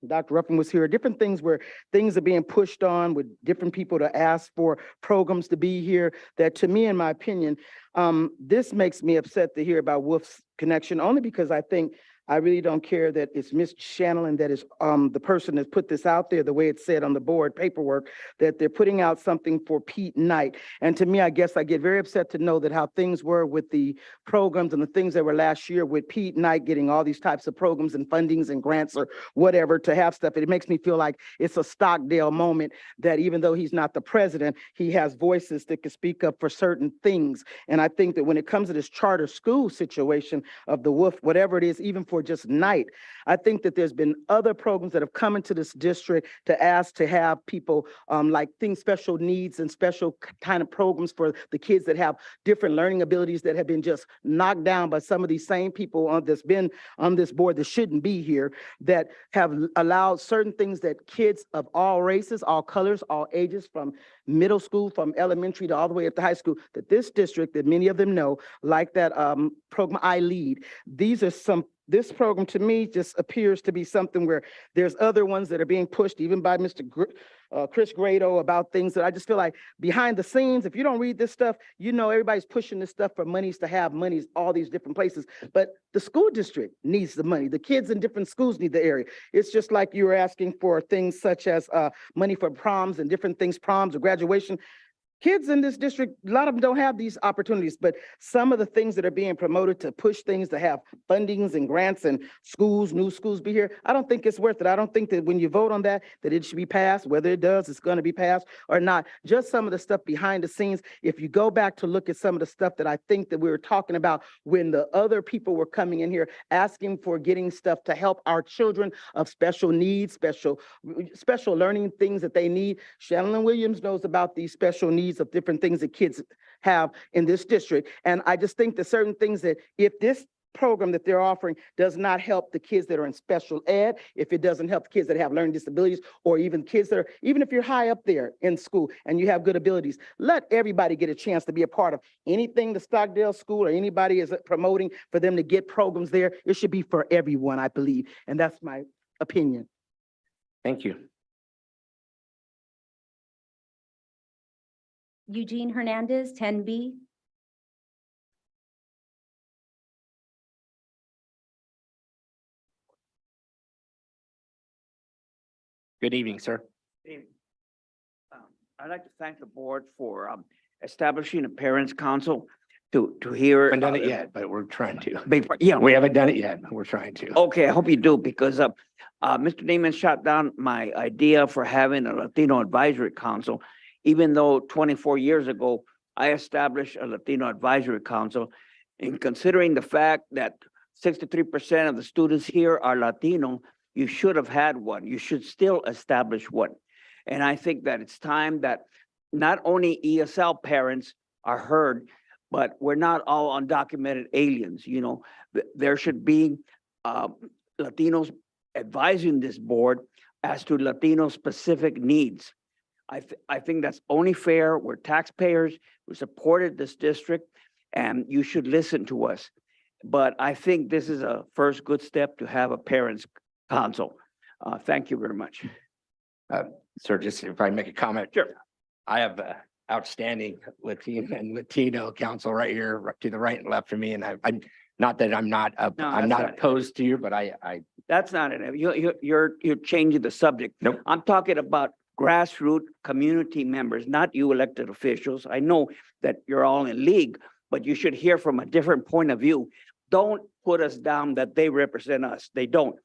Speaker 19: Dr. Ruffin was here, different things where things are being pushed on with different people to ask for programs to be here, that to me, in my opinion, this makes me upset to hear about WUF's connection, only because I think I really don't care that it's Miss Shanlon that is the person that put this out there, the way it's said on the board paperwork, that they're putting out something for Pete Knight. And to me, I guess I get very upset to know that how things were with the programs and the things that were last year with Pete Knight getting all these types of programs and fundings and grants or whatever to have stuff. It makes me feel like it's a Stockdale moment, that even though he's not the president, he has voices that can speak up for certain things. And I think that when it comes to this charter school situation of the WUF, whatever it is, even for just Knight, I think that there's been other programs that have come into this district to ask to have people like things, special needs and special kind of programs for the kids that have different learning abilities that have been just knocked down by some of these same people that's been on this board that shouldn't be here, that have allowed certain things that kids of all races, all colors, all ages, from middle school, from elementary to all the way up to high school, that this district, that many of them know, like that program I Lead, this program to me just appears to be something where there's other ones that are being pushed even by Mr. Chris Grado about things that I just feel like behind the scenes, if you don't read this stuff, everybody's pushing this stuff for monies to have monies, all these different places. But the school district needs the money. The kids in different schools need the area. It's just like you were asking for things such as money for proms and different things, proms or graduation. Kids in this district, a lot of them don't have these opportunities, but some of the things that are being promoted to push things to have fundings and grants and schools, new schools be here, I don't think it's worth it. I don't think that when you vote on that it should be passed. Whether it does, it's going to be passed or not. Just some of the stuff behind the scenes. If you go back to look at some of the stuff that I think that we were talking about when the other people were coming in here asking for getting stuff to help our children of special needs, special learning things that they need. Shannon Williams knows about these special needs of different things that kids have in this district. And I just think that certain things that if this program that they're offering does not help the kids that are in special ed, if it doesn't help the kids that have learning disabilities, or even kids that are, even if you're high up there in school and you have good abilities, let everybody get a chance to be a part of anything the Stockdale School or anybody is promoting for them to get programs there. It should be for everyone, I believe. And that's my opinion.
Speaker 1: Thank you.
Speaker 3: Eugene Hernandez, 10B.
Speaker 1: Good evening, sir.
Speaker 20: I'd like to thank the board for establishing a parents' council to hear.
Speaker 1: Haven't done it yet, but we're trying to.
Speaker 20: Yeah,
Speaker 1: We haven't done it yet, but we're trying to.
Speaker 20: okay, I hope you do, because Mr. Neiman shot down my idea for having a Latino advisory council, even though 24 years ago, I established a Latino advisory council, and considering the fact that 63% of the students here are Latino, You should have had one. You should still establish one. And I think that it's time that not only ESL parents are heard, but we're not all undocumented aliens, you know. There should be Latinos advising this board as to Latino specific needs. I think that's only fair. We're taxpayers. We supported this district, and you should listen to us. But I think this is a first good step to have a parents' council. Thank you very much.
Speaker 1: Sir, just if I make a comment.
Speaker 20: Sure.
Speaker 1: I have a outstanding Latino and Latino council right here, right to the right and left of me, and I'm not that I'm not,
Speaker 20: No,
Speaker 1: I'm
Speaker 20: that's
Speaker 1: not
Speaker 20: not it.
Speaker 1: opposed to you, but I
Speaker 20: That's not it. You're changing the subject.
Speaker 1: Nope.
Speaker 20: I'm talking about grassroots community members, not you elected officials. I know that you're all in league, but you should hear from a different point of view. Don't put us down that they represent us. They don't.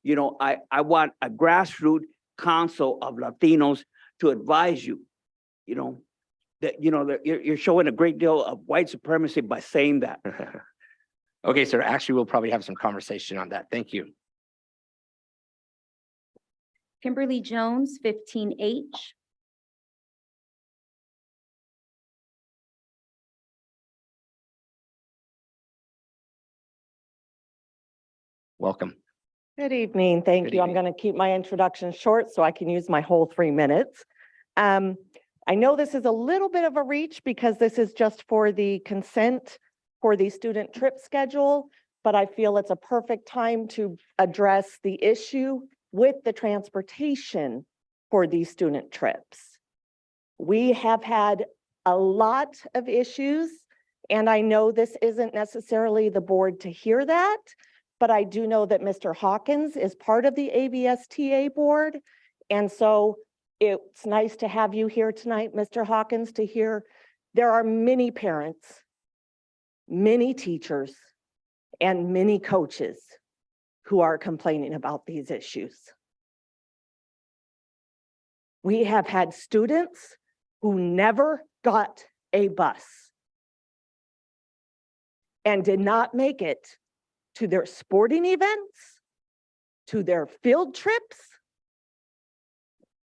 Speaker 20: You know, I want a grassroots council of Latinos to advise you, you know, that, you know, that you're showing a great deal of white supremacy by saying that.
Speaker 1: Okay, sir, actually, we'll probably have some conversation on that. Thank you.
Speaker 3: Kimberly Jones, 15H.
Speaker 1: Welcome.
Speaker 11: Good evening. Thank
Speaker 1: Good
Speaker 11: you. I'm
Speaker 1: evening.
Speaker 11: going to keep my introduction short so I can use my whole 3 minutes. I know this is a little bit of a reach because this is just for the consent for the student trip schedule, but I feel it's a perfect time to address the issue with the transportation for these student trips. We have had a lot of issues, and I know this isn't necessarily the board to hear that, but I do know that Mr. Hawkins is part of the AVSTA board. And so it's nice to have you here tonight, Mr. Hawkins, to hear there are many parents, many teachers, and many coaches who are complaining about these issues. We have had students who never got a bus and did not make it to their sporting events, to their field trips,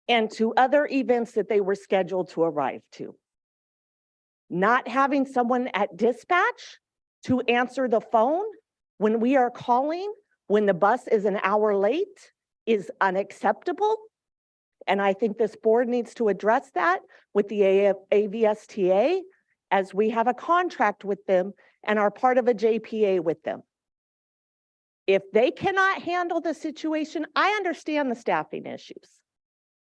Speaker 11: and to other events that they were scheduled to arrive to. Not having someone at dispatch to answer the phone when we are calling, when the bus is an hour late, is unacceptable. And I think this board needs to address that with the AVSTA, as we have a contract with them and are part of a JPA with them. If they cannot handle the situation, I understand the staffing issues.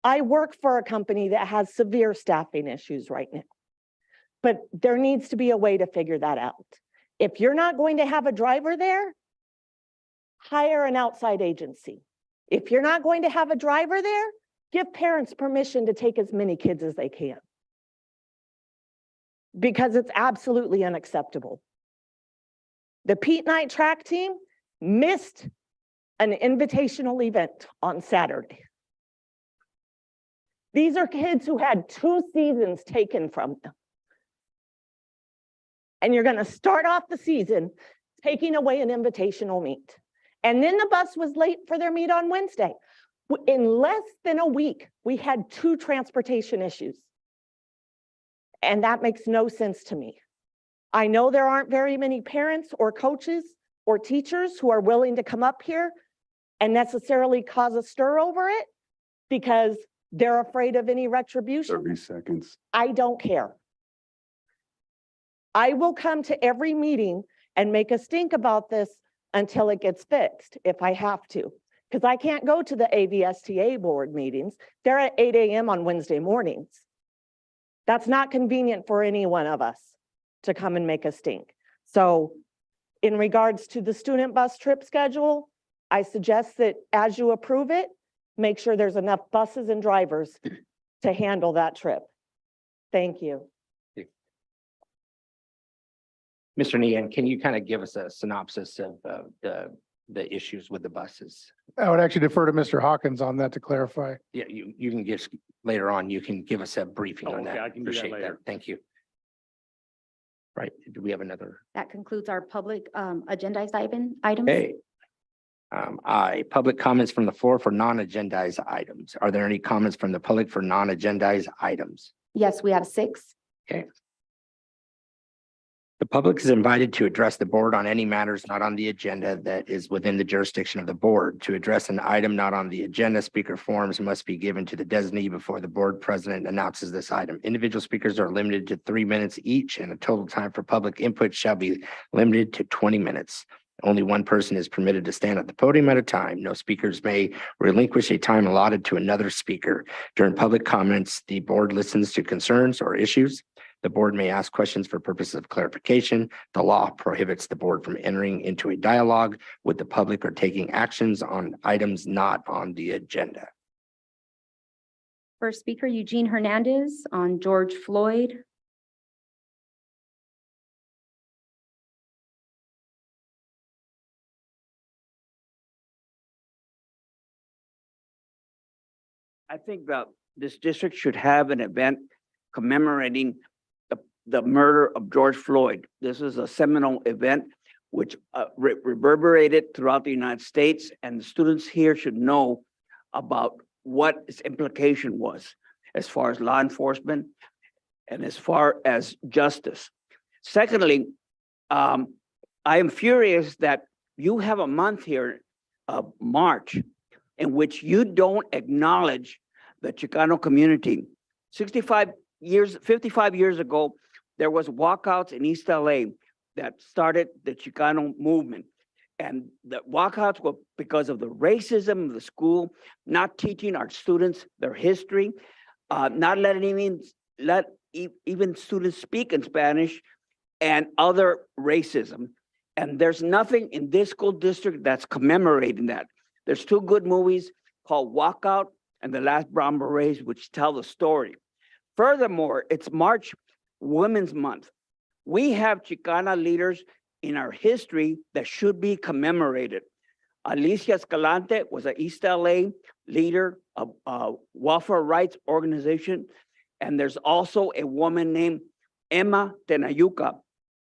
Speaker 11: I work for a company that has severe staffing issues right now, but there needs to be a way to figure that out. If you're not going to have a driver there, hire an outside agency. If you're not going to have a driver there, give parents permission to take as many kids as they can, because it's absolutely unacceptable. The Pete Night track team missed an invitational event on Saturday. These are kids who had 2 seasons taken from them. And you're going to start off the season taking away an invitational meet. And then the bus was late for their meet on Wednesday. In less than a week, we had 2 transportation issues. And that makes no sense to me. I know there aren't very many parents or coaches or teachers who are willing to come up here and necessarily cause a stir over it because they're afraid of any retribution.
Speaker 13: 30 seconds.
Speaker 11: I don't care. I will come to every meeting and make a stink about this until it gets fixed, if I have to, because I can't go to the AVSTA board meetings. They're at 8 a.m. on Wednesday mornings. That's not convenient for any one of us to come and make a stink. So in regards to the student bus trip schedule, I suggest that as you approve it, make sure there's enough buses and drivers to handle that trip. Thank you.
Speaker 1: Mr. Nian, can you kind of give us a synopsis of the issues with the buses?
Speaker 21: I would actually defer to Mr. Hawkins on that to clarify.
Speaker 1: Yeah, you can give later on, you can give us a briefing on
Speaker 4: okay,
Speaker 1: that.
Speaker 4: I can do that
Speaker 1: Appreciate
Speaker 4: later.
Speaker 1: Thank you. Right, do we have another?
Speaker 3: That concludes our public agendized items.
Speaker 1: Hey, I, public comments from the floor for non-agendized items. Are there any comments from the public for non-agendized items?
Speaker 12: Yes, we have 6.
Speaker 1: Okay. The public is invited to address the board on any matters not on the agenda that is within the jurisdiction of the board. To address an item not on the agenda, speaker forms must be given to the designee before the board president announces this item. Individual speakers are limited to 3 minutes each, and a total time for public input shall be limited to 20 minutes. Only one person is permitted to stand at the podium at a time. No speakers may relinquish a time allotted to another speaker. During public comments, the board listens to concerns or issues. The board may ask questions for purposes of clarification. The law prohibits the board from entering into a dialogue with the public or taking actions on items not on the agenda.
Speaker 3: First speaker, Eugene Hernandez on George Floyd.
Speaker 20: I think that this district should have an event commemorating the murder of George Floyd. This is a seminal event which reverberated throughout the United States, and the students here should know about what its implication was as far as law enforcement and as far as justice. Secondly, I am furious that you have a month here of March in which you don't acknowledge the Chicano community. 55 years, 55 years ago, there was walkouts in East LA that started the Chicano movement. And the walkouts were because of the racism of the school, not teaching our students their history, not letting even students speak in Spanish, and other racism. And there's nothing in this school district that's commemorating that. There's 2 good movies called Walkout and The Last Brown Berets, which tell the story. Furthermore, it's March Women's Month. We have Chicana leaders in our history that should be commemorated. Alicia Escalante was an East LA leader of welfare rights organization. And there's also a woman named Emma Tenayuca,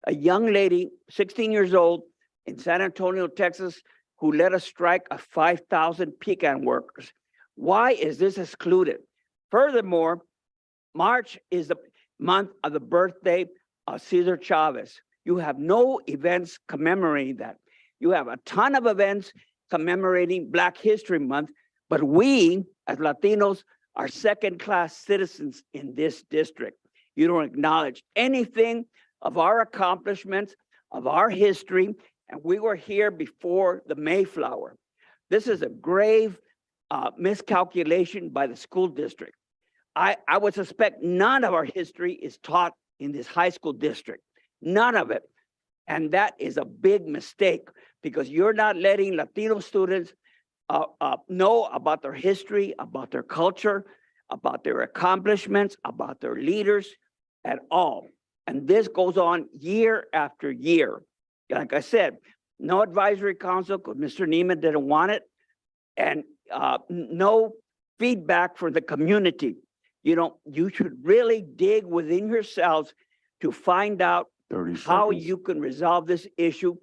Speaker 20: a young lady, 16 years old, in San Antonio, Texas, who led a strike of 5,000 pecan workers. Why is this excluded? Furthermore, March is the month of the birthday of Cesar Chavez. You have no events commemorating that. You have a ton of events commemorating Black History Month, but we, as Latinos, are second-class citizens in this district. You don't acknowledge anything of our accomplishments, of our history, and we were here before the Mayflower. This is a grave miscalculation by the school district. I would suspect none of our history is taught in this high school district, none of it. And that is a big mistake because you're not letting Latino students know about their history, about their culture, about their accomplishments, about their leaders at all. And this goes on year after year. Like I said, no advisory council because Mr. Neiman didn't want it, and no feedback from the community. You should really dig within yourselves to find out how you can resolve this issue,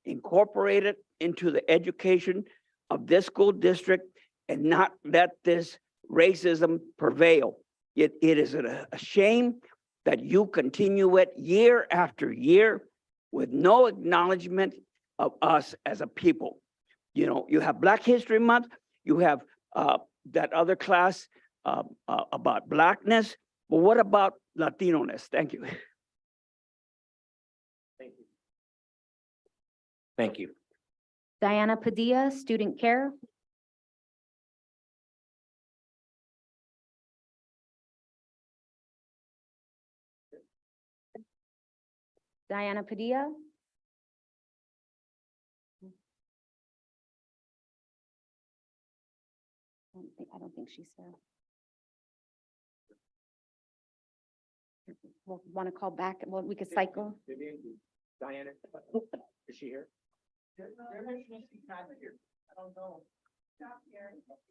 Speaker 20: incorporate it into the education of this school district, and not let this racism prevail. It is a shame that you continue it year after year with no acknowledgement of us as a people. You have Black History Month, you have that other class about Blackness, but what about Latino-ness? Thank you.
Speaker 1: Thank you. Thank you.
Speaker 3: Diana Padilla, Student Care. Diana Padilla. I don't think she's there. We'll want to call back. Well, we could cycle.
Speaker 1: Diana, is she here?
Speaker 14: I don't know.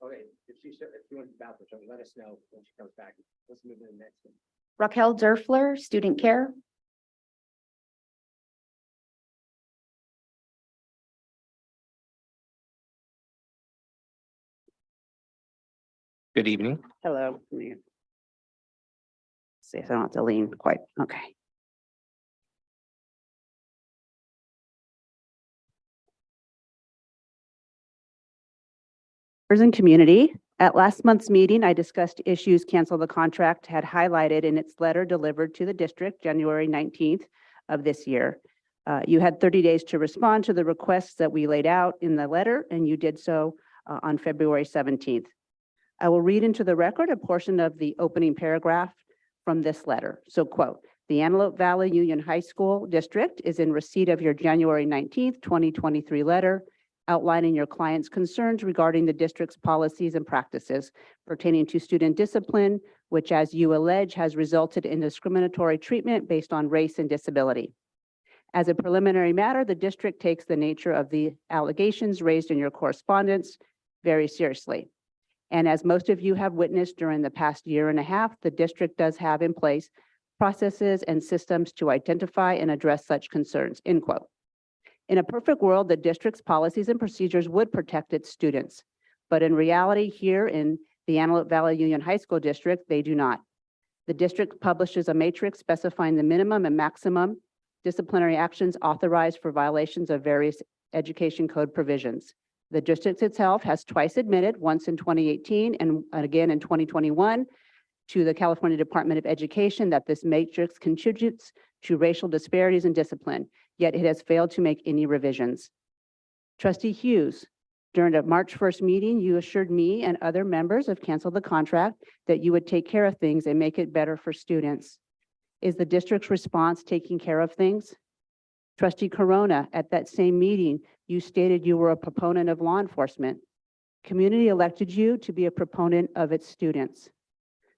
Speaker 1: Okay, if you want to bathroom, so let us know when she comes back. Let's move to the next one.
Speaker 3: Raquel Durfler, Student Care.
Speaker 1: Good evening.
Speaker 12: Hello. See if I don't have to lean quite, okay. In community, at last month's meeting, I discussed issues Cancel the Contract had highlighted in its letter delivered to the district January 19th of this year. You had 30 days to respond to the requests that we laid out in the letter, and you did so on February 17th. I will read into the record a portion of the opening paragraph from this letter. So quote, "The Antelope Valley Union High School District is in receipt of your January 19th, 2023 letter outlining your client's concerns regarding the district's policies and practices pertaining to student discipline, which, as you allege, has resulted in discriminatory treatment based on race and disability. As a preliminary matter, the district takes the nature of the allegations raised in your correspondence very seriously. And as most of you have witnessed during the past year and a half, the district does have in place processes and systems to identify and address such concerns," end quote. In a perfect world, the district's policies and procedures would protect its students. But in reality, here in the Antelope Valley Union High School District, they do not. The district publishes a matrix specifying the minimum and maximum disciplinary actions authorized for violations of various education code provisions. The district itself has twice admitted, once in 2018 and again in 2021, to the California Department of Education that this matrix contributes to racial disparities in discipline, yet it has failed to make any revisions. Trustee Hughes, during a March 1st meeting, you assured me and other members of Cancel the Contract that you would take care of things and make it better for students. Is the district's response taking care of things? Trustee Corona, at that same meeting, you stated you were a proponent of law enforcement. Community elected you to be a proponent of its students.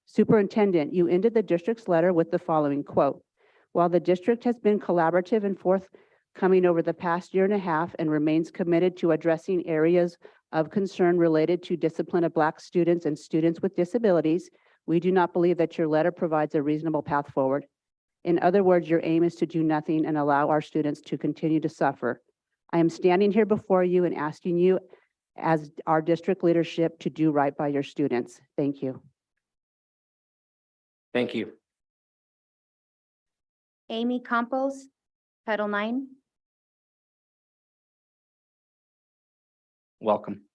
Speaker 12: Superintendent, you ended the district's letter with the following quote, "While the district has been collaborative and forthcoming over the past year and a half and remains committed to addressing areas of concern related to discipline of Black students and students with disabilities, we do not believe that your letter provides a reasonable path forward. In other words, your aim is to do nothing and allow our students to continue to suffer. I am standing here before you and asking you as our district leadership to do right by your students. Thank you."
Speaker 1: Thank you.
Speaker 3: Amy Campos, Title IX.
Speaker 1: Welcome.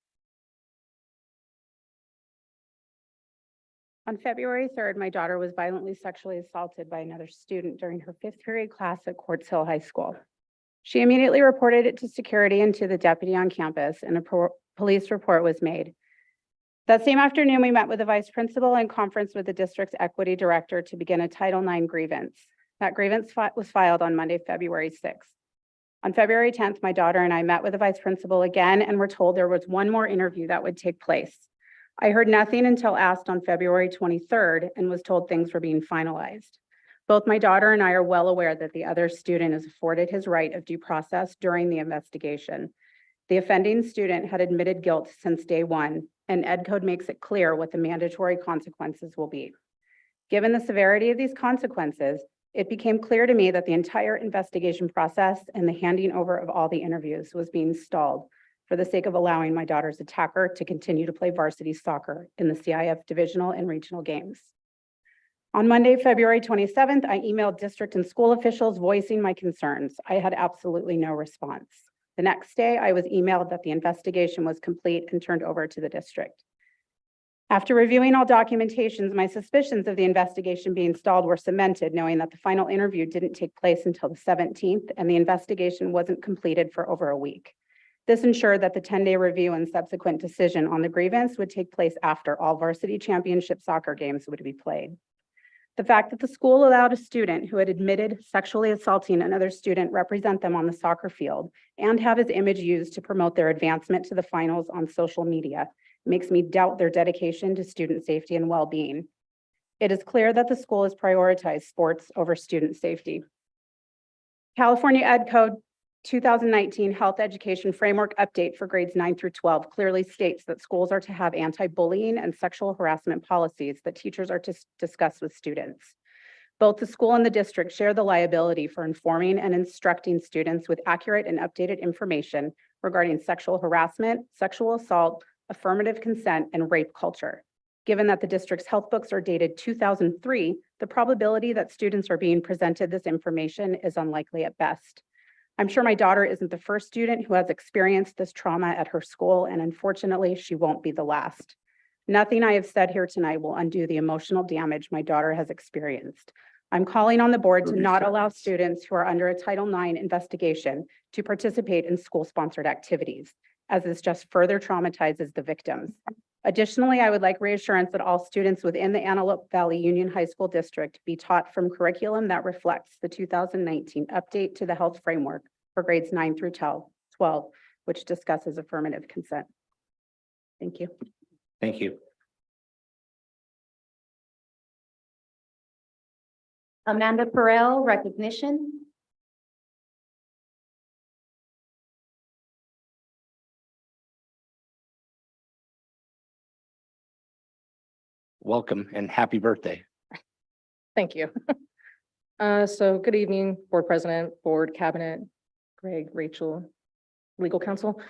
Speaker 13: On February 3rd, my daughter was violently sexually assaulted by another student during her 5th period class at Quartz Hill High School. She immediately reported it to security and to the deputy on campus, and a police report was made. That same afternoon, we met with the vice principal and conference with the district's equity director to begin a Title IX grievance. That grievance was filed on Monday, February 6th. On February 10th, my daughter and I met with the vice principal again and were told there was one more interview that would take place. I heard nothing until asked on February 23rd and was told things were being finalized. Both my daughter and I are well aware that the other student is afforded his right of due process during the investigation. The offending student had admitted guilt since day one, and Ed Code makes it clear what the mandatory consequences will be. Given the severity of these consequences, it became clear to me that the entire investigation process and the handing over of all the interviews was being stalled for the sake of allowing my daughter's attacker to continue to play varsity soccer in the CIF divisional and regional games. On Monday, February 27th, I emailed district and school officials voicing my concerns. I had absolutely no response. The next day, I was emailed that the investigation was complete and turned over to the district. After reviewing all documentations, my suspicions of the investigation being stalled were cemented, knowing that the final interview didn't take place until the 17th and the investigation wasn't completed for over a week. This ensured that the 10-day review and subsequent decision on the grievance would take place after all varsity championship soccer games would be played. The fact that the school allowed a student who had admitted sexually assaulting another student represent them on the soccer field and have his image used to promote their advancement to the finals on social media makes me doubt their dedication to student safety and well-being. It is clear that the school has prioritized sports over student safety. California Ed Code 2019 Health Education Framework Update for grades 9 through 12 clearly states that schools are to have anti-bullying and sexual harassment policies that teachers are to discuss with students. Both the school and the district share the liability for informing and instructing students with accurate and updated information regarding sexual harassment, sexual assault, affirmative consent, and rape culture. Given that the district's health books are dated 2003, the probability that students are being presented this information is unlikely at best. I'm sure my daughter isn't the first student who has experienced this trauma at her school, and unfortunately, she won't be the last. Nothing I have said here tonight will undo the emotional damage my daughter has experienced. I'm calling on the board to not allow students who are under a Title IX investigation to participate in school-sponsored activities, as this just further traumatizes the victims. Additionally, I would like reassurance that all students within the Antelope Valley Union High School District be taught from curriculum that reflects the 2019 update to the health framework for grades 9 through 12, which discusses affirmative consent. Thank you.
Speaker 1: Thank you.
Speaker 3: Amanda Perel, recognition.
Speaker 1: Welcome and happy birthday.
Speaker 15: Thank you. So good evening, Board President, Board Cabinet, Greg, Rachel, Legal Counsel.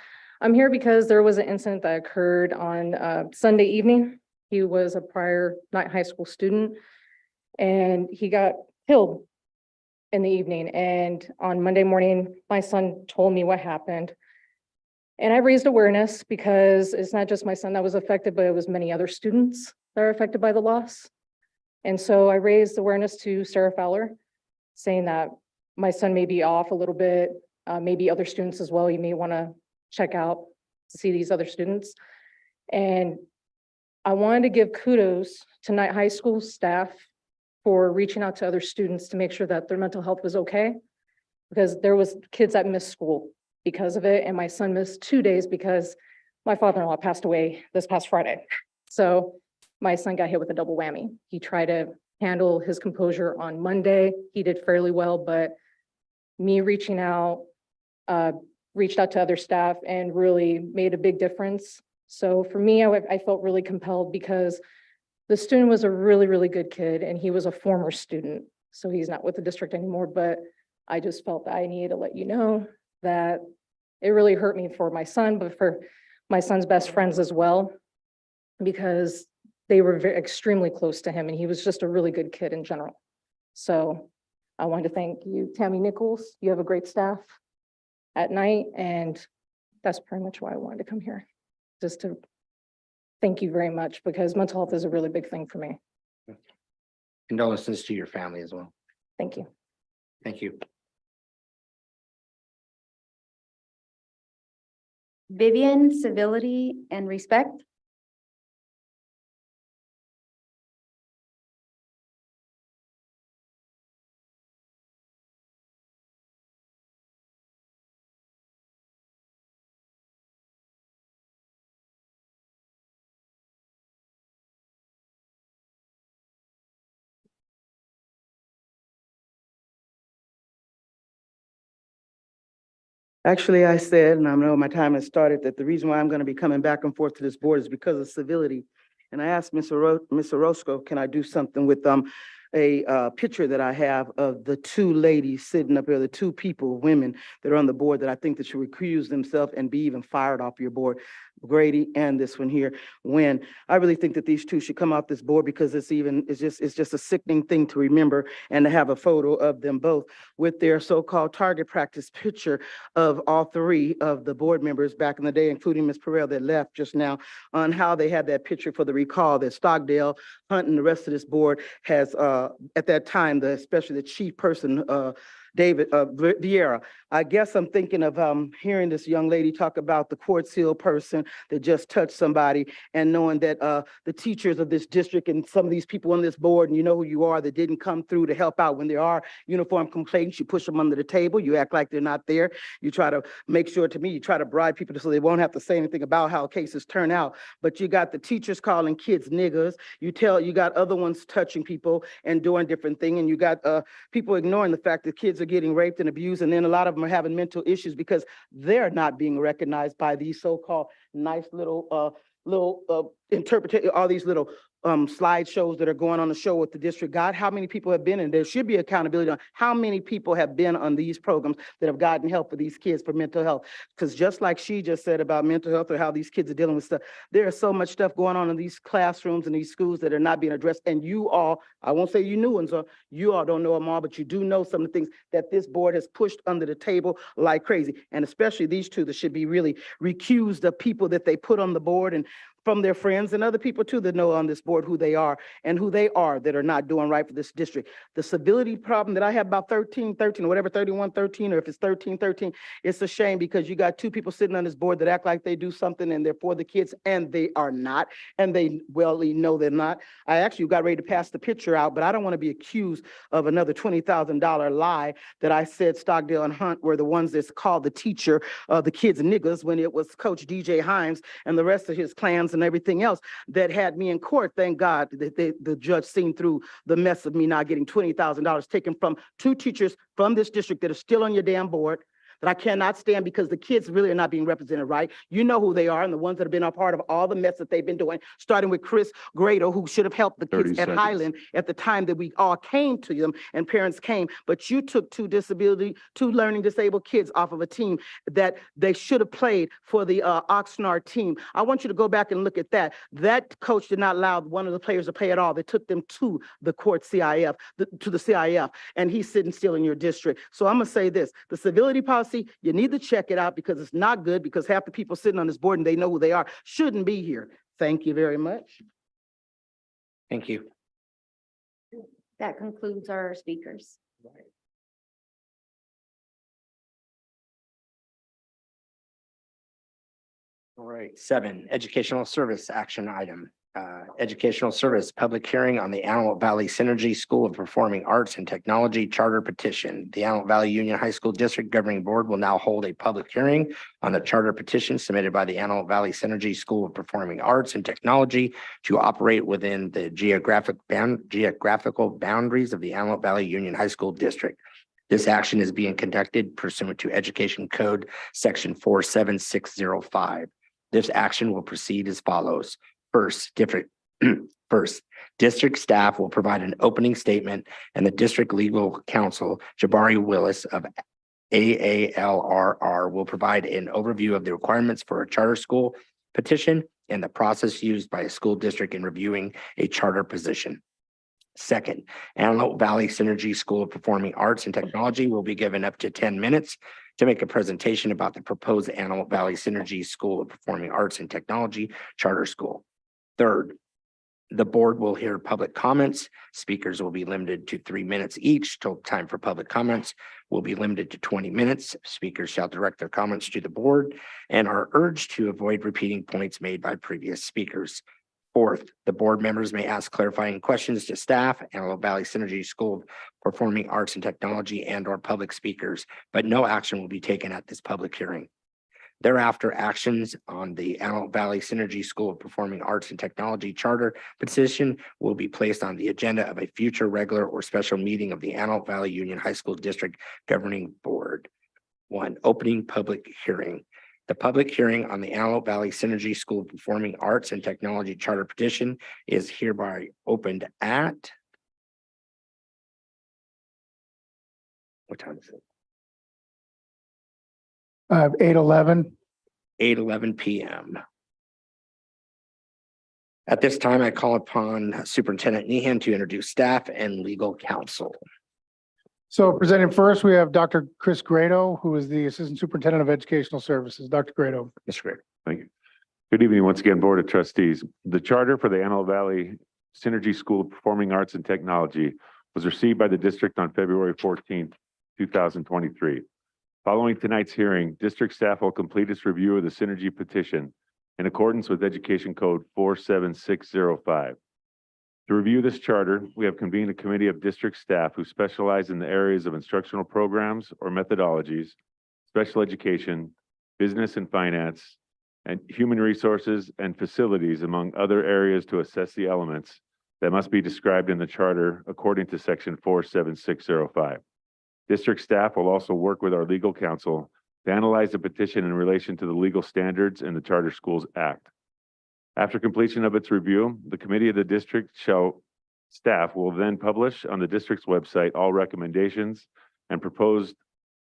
Speaker 15: I'm here because there was an incident that occurred on Sunday evening. He was a prior Knight High School student and he got killed in the evening. And on Monday morning, my son told me what happened. And I raised awareness because it's not just my son that was affected, but it was many other students that are affected by the loss. And so I raised awareness to Sarah Fowler, saying that my son may be off a little bit, maybe other students as well. You may want to check out to see these other students. And I wanted to give kudos to Knight High School staff for reaching out to other students to make sure that their mental health was okay, because there was kids that missed school because of it. And my son missed 2 days because my father-in-law passed away this past Friday. So my son got hit with a double whammy. He tried to handle his composure on Monday. He did fairly well, but me reaching out, reached out to other staff and really made a big difference. So for me, I felt really compelled because the student was a really, really good kid and he was a former student. So he's not with the district anymore, but I just felt that I needed to let you know that it really hurt me for my son, but for my son's best friends as well, because they were extremely close to him and he was just a really good kid in general. So I wanted to thank you, Tammy Nichols. You have a great staff at Knight, and that's pretty much why I wanted to come here, just to thank you very much, because mental health is a really big thing for me.
Speaker 1: Condolences to your family as well.
Speaker 15: Thank you.
Speaker 1: Thank you.
Speaker 3: Vivian, civility and respect.
Speaker 19: Actually, I said, and I know my time has started, that the reason why I'm going to be coming back and forth to this board is because of civility. And I asked Ms. Orozco, can I do something with a picture that I have of the two ladies sitting up here, the two people, women that are on the board that I think that should recuse themselves and be even fired off your board, Grady and this one here. When I really think that these two should come off this board, because it's just a sickening thing to remember, and to have a photo of them both with their so-called target practice picture of all three of the board members back in the day, including Ms. Perel that left just now, on how they had that picture for the recall that Stockdale, Hunt, and the rest of this board has at that time, especially the chief person, David Vieira. I guess I'm thinking of hearing this young lady talk about the court seal person that just touched somebody, and knowing that the teachers of this district and some of these people on this board, and you know who you are, that didn't come through to help out when there are uniform complaints. You push them under the table. You act like they're not there. You try to make sure, to me, you try to bribe people so they won't have to say anything about how cases turn out. But you got the teachers calling kids niggers. You got other ones touching people and doing different things, and you got people ignoring the fact that kids are getting raped and abused, and then a lot of them are having mental issues because they're not being recognized by these so-called nice little interpretation, all these little slideshows that are going on the show with the district. God, how many people have been in? There should be accountability on how many people have been on these programs that have gotten help for these kids for mental health. Because just like she just said about mental health or how these kids are dealing with stuff, there is so much stuff going on in these classrooms and these schools that are not being addressed. And you all, I won't say you new ones, or you all don't know them all, but you do know some of the things that this board has pushed under the table like crazy. And especially these two that should be really recused of people that they put on the board, and from their friends and other people too that know on this board who they are and who they are that are not doing right for this district. The civility problem that I have about 13, or whatever, 31, 13, or if it's 13, 13, it's a shame because you got two people sitting on this board that act like they do something and they're for the kids and they are not, and they well know they're not. I actually got ready to pass the picture out, but I don't want to be accused of another $20,000 lie that I said Stockdale and Hunt were the ones that's called the teacher of the kids niggas when it was Coach DJ Himes and the rest of his clans and everything else that had me in court. Thank God that the judge seen through the mess of me not getting $20,000 taken from two teachers from this district that are still on your damn board, that I cannot stand because the kids really are not being represented right. You know who they are and the ones that have been a part of all the mess that they've been doing, starting with Chris Grado, who should have helped the kids at Highland at the time that we all came to them and parents came. But you took two learning disabled kids off of a team that they should have played for the Oxnard team. I want you to go back and look at that. That coach did not allow one of the players to play at all. They took them to the court CIF, to the CIF, and he's sitting still in your district. So I'm gonna say this, the civility policy, you need to check it out because it's not good, because half the people sitting on this board and they know who they are shouldn't be here. Thank you very much.
Speaker 1: Thank you.
Speaker 3: That concludes our speakers.
Speaker 1: All right, 7, educational service action item. Educational service public hearing on the Antelope Valley Synergy School of Performing Arts and Technology charter petition. The Antelope Valley Union High School District Governing Board will now hold a public hearing on the charter petition submitted by the Antelope Valley Synergy School of Performing Arts and Technology to operate within the geographical boundaries of the Antelope Valley Union High School District. This action is being conducted pursuant to Education Code Section 47605. This action will proceed as follows. First, district staff will provide an opening statement, and the district legal counsel, Jabari Willis of AALRR, will provide an overview of the requirements for a charter school petition and the process used by a school district in reviewing a charter position. Second, Antelope Valley Synergy School of Performing Arts and Technology will be given up to 10 minutes to make a presentation about the proposed Antelope Valley Synergy School of Performing Arts and Technology Charter School. Third, the board will hear public comments. Speakers will be limited to 3 minutes each. Total time for public comments will be limited to 20 minutes. Speakers shall direct their comments to the board and are urged to avoid repeating points made by previous speakers. Fourth, the board members may ask clarifying questions to staff, Antelope Valley Synergy School of Performing Arts and Technology, and/or public speakers, but no action will be taken at this public hearing. Thereafter, actions on the Antelope Valley Synergy School of Performing Arts and Technology charter petition will be placed on the agenda of a future regular or special meeting of the Antelope Valley Union High School District Governing Board. 1, opening public hearing. The public hearing on the Antelope Valley Synergy School of Performing Arts and Technology charter petition is hereby opened at, what time is it?
Speaker 21: 8:11.
Speaker 1: 8:11 p.m. At this time, I call upon Superintendent Nehan to introduce staff and legal counsel.
Speaker 21: So presenting first, we have Dr. Chris Grado, who is the Assistant Superintendent of Educational Services. Dr. Grado.
Speaker 1: Mr. Grado.
Speaker 16: Thank you. Good evening, once again, Board of Trustees. The charter for the Antelope Valley Synergy School of Performing Arts and Technology was received by the district on February 14th, 2023. Following tonight's hearing, district staff will complete its review of the Synergy petition in accordance with Education Code 47605. To review this charter, we have convened a committee of district staff who specialize in the areas of instructional programs or methodologies, special education, business and finance, and human resources and facilities, among other areas, to assess the elements that must be described in the charter according to Section 47605. District staff will also work with our legal counsel to analyze the petition in relation to the legal standards in the Charter Schools Act. After completion of its review, the committee of the district staff will then publish on the district's website all recommendations and proposed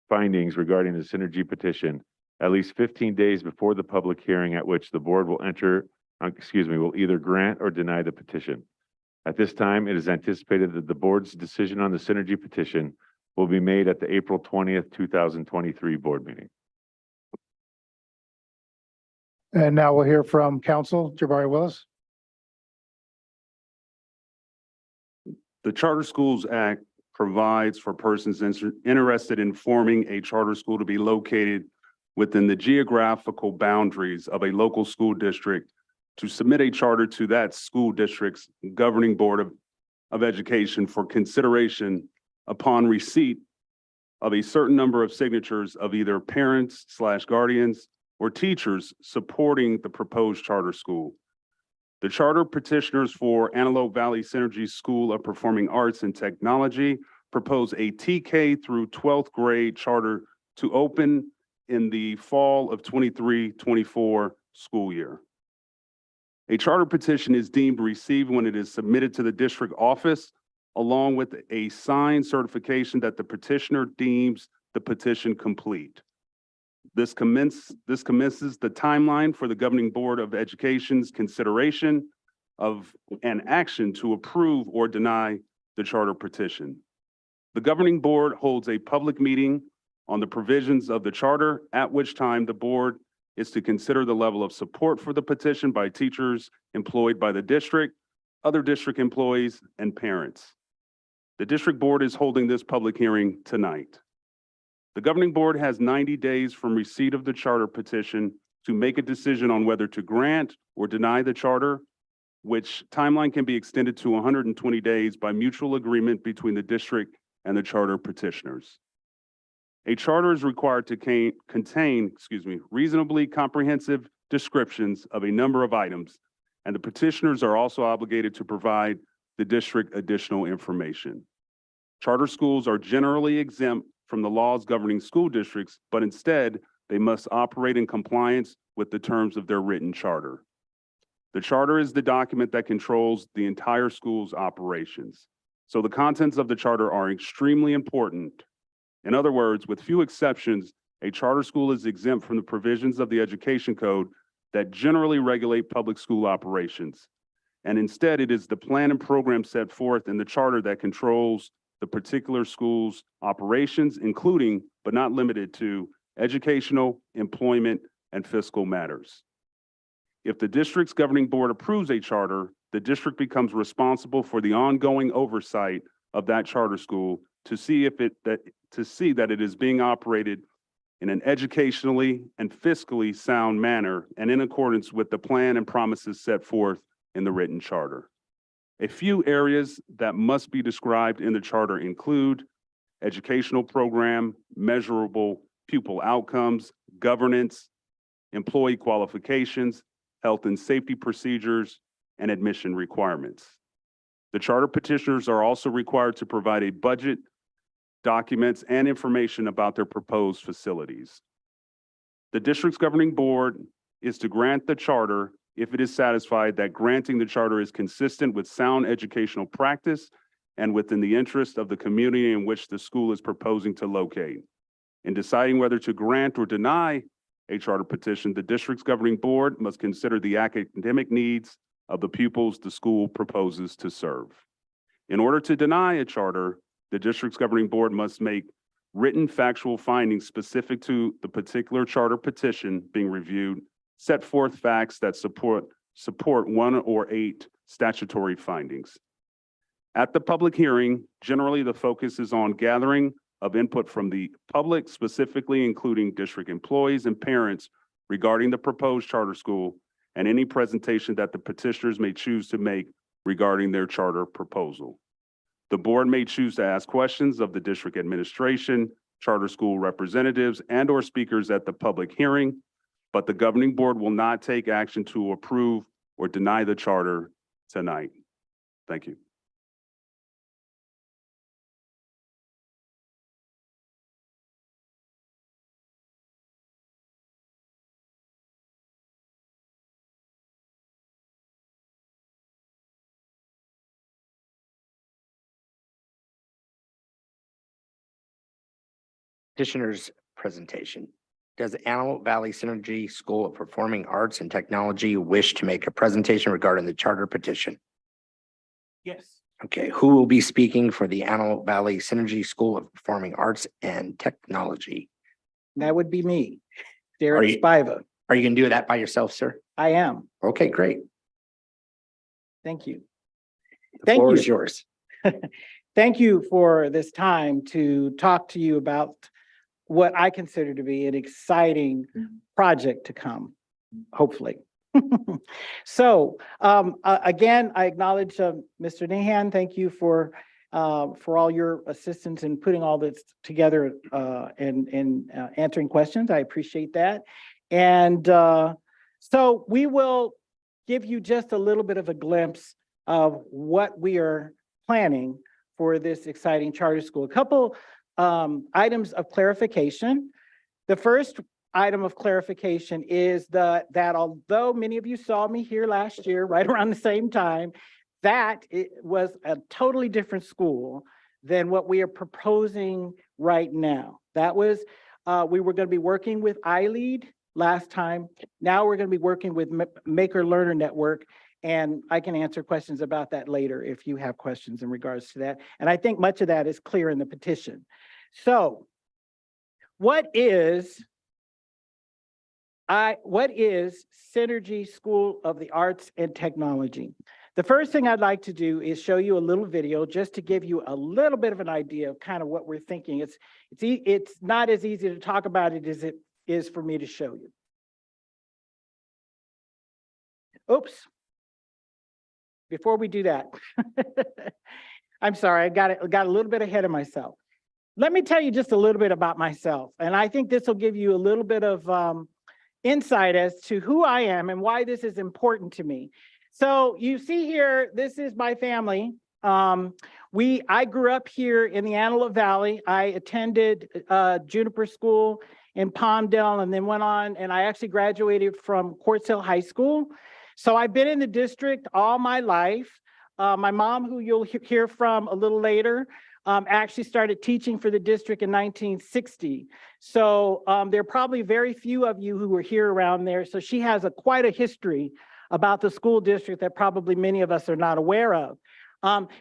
Speaker 16: findings regarding the synergy petition at least 15 days before the public hearing at which the board will will either grant or deny the petition. At this time, it is anticipated that the board's decision on the synergy petition will be made at the April 20th, 2023 board meeting.
Speaker 21: And now we'll hear from counsel, Jabari Willis.
Speaker 9: The Charter Schools Act provides for persons interested in forming a charter school to be located within the geographical boundaries of a local school district to submit a charter to that school district's governing board of education for consideration upon receipt of a certain number of signatures of either parents/guardians or teachers supporting the proposed charter school. The charter petitioners for Antelope Valley Synergy School of Performing Arts and Technology propose a TK through 12th grade charter to open in the fall of 23-24 school year. A charter petition is deemed received when it is submitted to the district office along with a signed certification that the petitioner deems the petition complete. This commences the timeline for the Governing Board of Education's consideration of an action to approve or deny the charter petition. The Governing Board holds a public meeting on the provisions of the charter, at which time the board is to consider the level of support for the petition by teachers employed by the district, other district employees, and parents. The district board is holding this public hearing tonight. The governing board has 90 days from receipt of the charter petition to make a decision on whether to grant or deny the charter, which timeline can be extended to 120 days by mutual agreement between the district and the charter petitioners. A charter is required to contain reasonably comprehensive descriptions of a number of items, and the petitioners are also obligated to provide the district additional information. Charter schools are generally exempt from the laws governing school districts, but instead they must operate in compliance with the terms of their written charter. The charter is the document that controls the entire school's operations. So the contents of the charter are extremely important. In other words, with few exceptions, a charter school is exempt from the provisions of the Education Code that generally regulate public school operations. And instead, it is the plan and program set forth in the charter that controls the particular school's operations, including, but not limited to, educational, employment, and fiscal matters. If the district's governing board approves a charter, the district becomes responsible for the ongoing oversight of that charter school to see that it is being operated in an educationally and fiscally sound manner and in accordance with the plan and promises set forth in the written charter. A few areas that must be described in the charter include educational program, measurable pupil outcomes, governance, employee qualifications, health and safety procedures, and admission requirements. The charter petitioners are also required to provide a budget, documents, and information about their proposed facilities. The district's governing board is to grant the charter if it is satisfied that granting the charter is consistent with sound educational practice and within the interest of the community in which the school is proposing to locate. In deciding whether to grant or deny a charter petition, the district's governing board must consider the academic needs of the pupils the school proposes to serve. In order to deny a charter, the district's governing board must make written factual findings specific to the particular charter petition being reviewed, set forth facts that support one or 8 statutory findings. At the public hearing, generally the focus is on gathering of input from the public, specifically including district employees and parents regarding the proposed charter school and any presentation that the petitioners may choose to make regarding their charter proposal. The board may choose to ask questions of the district administration, charter school representatives, and/or speakers at the public hearing, but the governing board will not take action to approve or deny the charter tonight. Thank you.
Speaker 1: petitioner's presentation. Does the Antelope Valley Synergy School of Performing Arts and Technology wish to make a presentation regarding the charter petition?
Speaker 6: Yes.
Speaker 1: Okay, who will be speaking for the Antelope Valley Synergy School of Performing Arts and Technology?
Speaker 10: That would be me,
Speaker 1: Are
Speaker 10: Derek
Speaker 1: you-
Speaker 10: Spiva.
Speaker 1: Are you gonna do that by yourself, sir?
Speaker 10: I am.
Speaker 1: Okay, great.
Speaker 10: Thank you.
Speaker 1: The
Speaker 10: Thank
Speaker 1: floor
Speaker 10: you.
Speaker 1: is yours.
Speaker 10: Thank you for this time to talk to you about what I consider to be an exciting project to come, hopefully. So again, I acknowledge Mr. Nahan. Thank you for all your assistance in putting all this together and answering questions. I appreciate that. And so we will give you just a little bit of a glimpse of what we are planning for this exciting charter school. A couple items of clarification. The first item of clarification is that although many of you saw me here last year, right around the same time, that it was a totally different school than what we are proposing right now. That was, we were going to be working with iLead last time. Now we're going to be working with Maker Learner Network, and I can answer questions about that later if you have questions in regards to that. And I think much of that is clear in the petition. So what is Synergy School of the Arts and Technology? The first thing I'd like to do is show you a little video just to give you a little bit of an idea of kind of what we're thinking. It's not as easy to talk about it as it is for me to show you. Oops. Before we do that, I'm sorry, I got a little bit ahead of myself. Let me tell you just a little bit about myself. And I think this will give you a little bit of insight as to who I am and why this is important to me. So you see here, this is my family. I grew up here in the Antelope Valley. I attended Juniper School in Palmdale and then went on, and I actually graduated from Quartz Hill High School. So I've been in the district all my life. My mom, who you'll hear from a little later, actually started teaching for the district in 1960. So there are probably very few of you who were here around there. So she has quite a history about the school district that probably many of us are not aware of.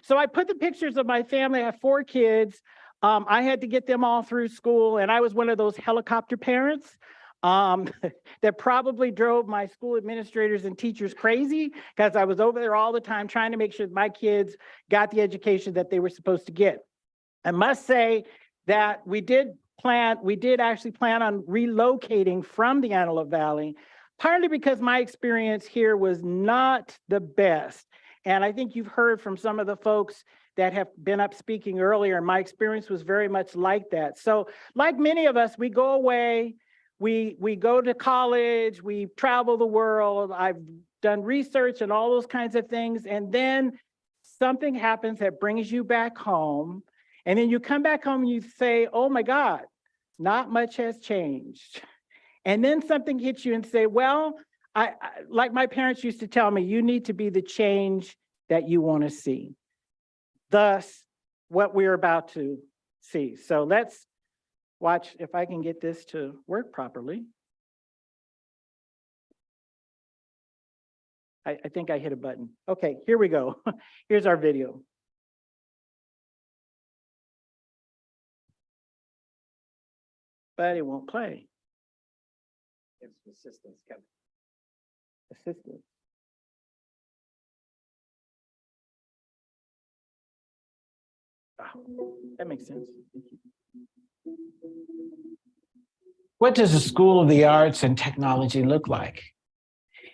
Speaker 10: So I put the pictures of my family. I have 4 kids. I had to get them all through school, and I was one of those helicopter parents that probably drove my school administrators and teachers crazy because I was over there all the time trying to make sure that my kids got the education that they were supposed to get. I must say that we did actually plan on relocating from the Antelope Valley, partly because my experience here was not the best. And I think you've heard from some of the folks that have been up speaking earlier, and my experience was very much like that. So like many of us, we go away, we go to college, we travel the world, I've done research and all those kinds of things, and then something happens that brings you back home, and then you come back home and you say, oh my God, not much has changed. And then something hits you and say, well, I like my parents used to tell me, you need to be the change that you want to see. Thus, what we're about to see. So let's watch if I can get this to work properly. I think I hit a button. Okay, here we go. Here's our video. But it won't play.
Speaker 1: It's assistance, Kevin.
Speaker 10: Assistance. Oh, that makes sense.
Speaker 17: What does a School of the Arts and Technology look like?